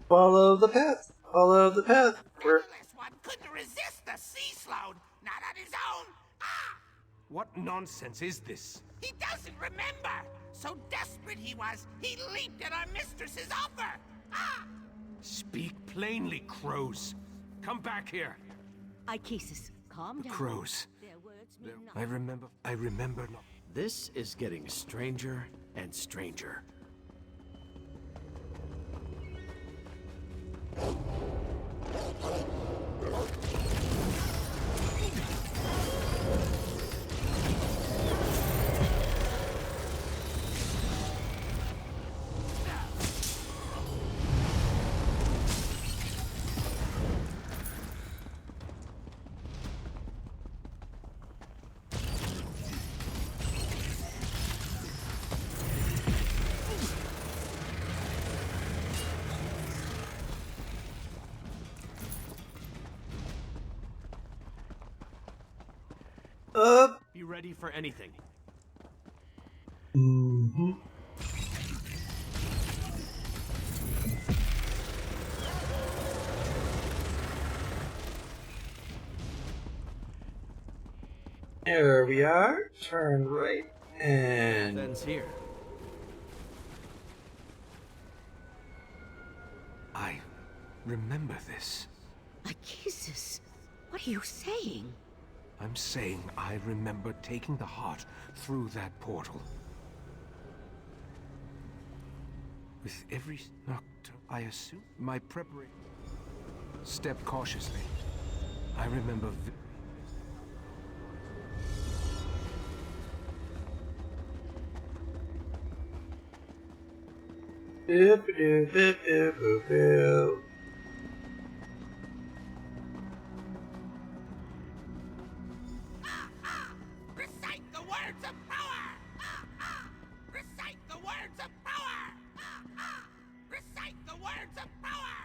Follow the path. Follow the path. We're... This one couldn't resist the sea sload, not on his own. What nonsense is this? He doesn't remember. So desperate he was, he leaped at our mistress's offer. Speak plainly, crows. Come back here. Ichesis, calm down. Crows. Their words mean nothing. I remember not. This is getting stranger and stranger. Be ready for anything. There we are. Turn right and... Ben's here. I remember this. Ichesis, what are you saying? I'm saying I remember taking the heart through that portal. With every nocturne, I assume my preparation. Step cautiously. I remember. Recite the words of power! Recite the words of power! Recite the words of power!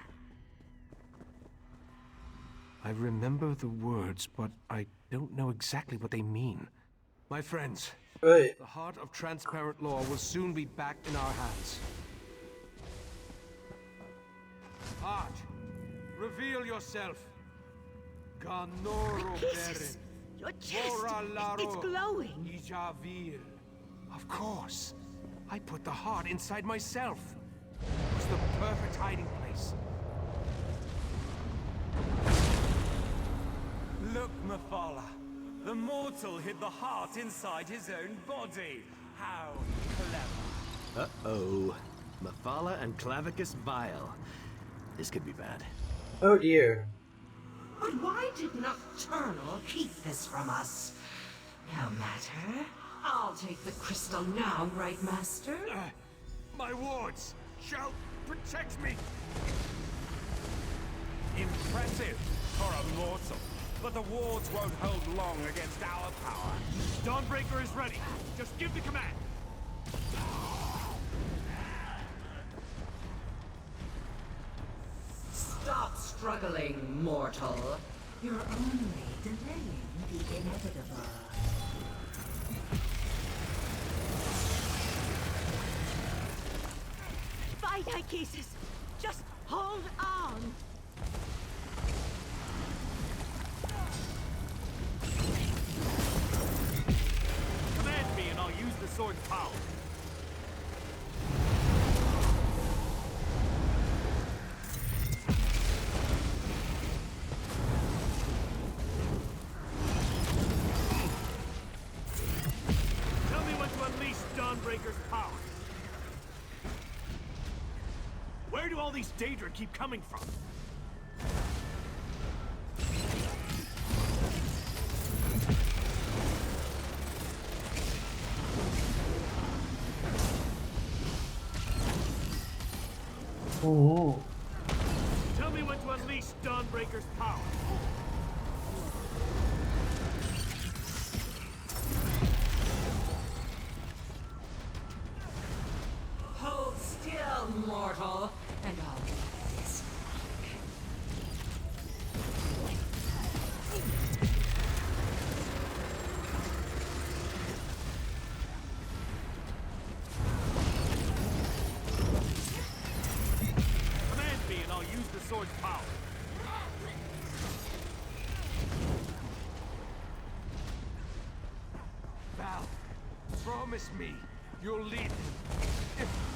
I remember the words, but I don't know exactly what they mean. My friends, right. The heart of transparent law will soon be back in our hands. Heart, reveal yourself. Ganoro Ichesis, your chest, it's glowing. Ijavil. Of course. I put the heart inside myself. It was the perfect hiding place. Look, Mephala. The mortal hid the heart inside his own body. How clever. Uh-oh. Mephala and Clavicus Vile. This could be bad. Oh dear. But why did Nocturnal keep this from us? No matter. I'll take the crystal now, right, Master? My wards shall protect me. Impressive for a mortal. But the wards won't hold long against our power. Dawnbreaker is ready. Just give the command. Stop struggling, mortal. You're only delaying the inevitable. Fight, Ichesis! Just hold on! Command me and I'll use the sword's power. Tell me when to unleash Dawnbreaker's power. Where do all these Daedra keep coming from? Oh. Tell me when to unleash Dawnbreaker's power. Hold still, mortal, and I'll do this. Command me and I'll use the sword's power. Val, promise me you'll lead me.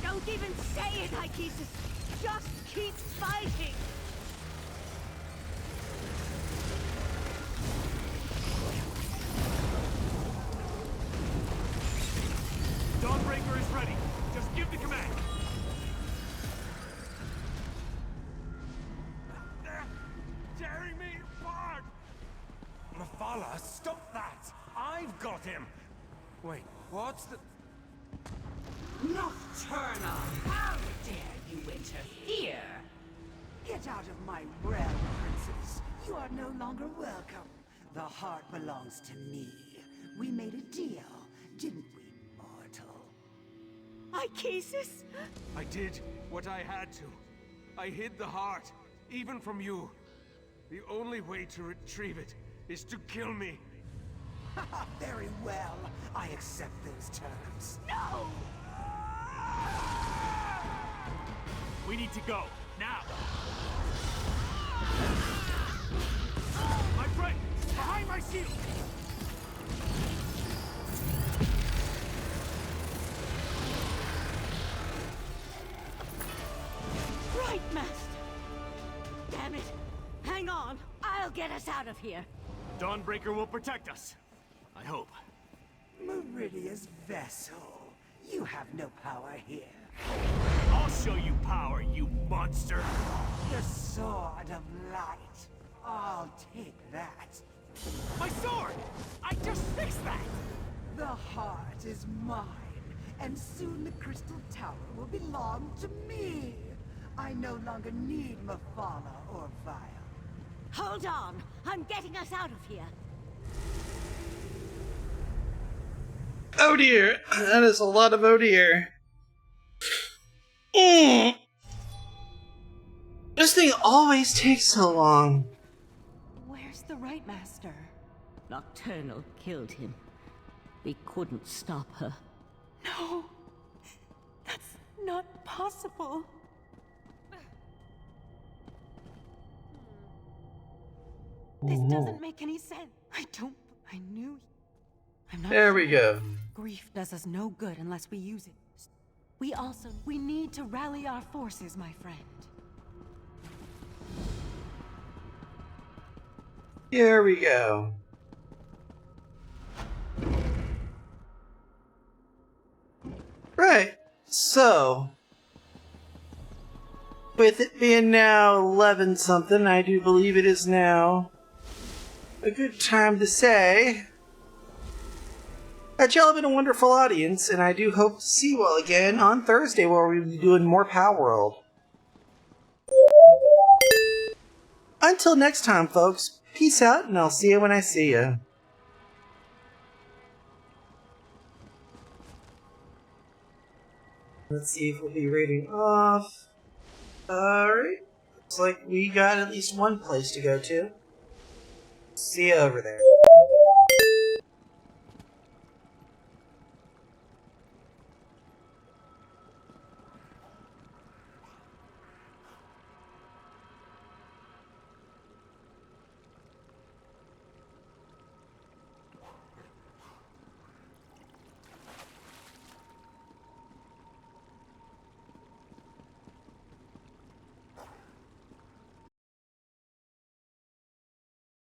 Don't even say it, Ichesis! Just keep fighting! Dawnbreaker is ready. Just give the command. They're tearing me apart! Mephala, stop that! I've got him! Wait, what's the... Nocturnal! How dare you interfere? Get out of my realm, princess. You are no longer welcome. The heart belongs to me. We made a deal, didn't we, mortal? Ichesis! I did what I had to. I hid the heart, even from you. The only way to retrieve it is to kill me. Very well. I accept those terms. No! We need to go, now! My friend, behind my shield! Right, Master! Damn it! Hang on! I'll get us out of here! Dawnbreaker will protect us. I hope. Meridia's vessel. You have no power here. I'll show you power, you monster! The sword of light. I'll take that. My sword! I just fixed that! The heart is mine, and soon the Crystal Tower will belong to me. I no longer need Mephala or Vile. Hold on! I'm getting us out of here! Oh dear, that is a lot of oh dear. This thing always takes so long. Where's the right master? Nocturnal killed him. We couldn't stop her. No! That's not possible. This doesn't make any sense. I knew. I'm not There sure. we go. Grief does us no good unless we use it. We need to rally our forces, my friend. Here we go. Right. So, with it being now 11 something, I do believe it is now a good time to say that y'all have been a wonderful audience, and I do hope to see you all again on Thursday where we'll be doing more Power World. Until next time, folks, peace out, and I'll see you when I see you. Let's see if we'll be rating off. Alright. Looks like we got at least one place to go to. See you over there.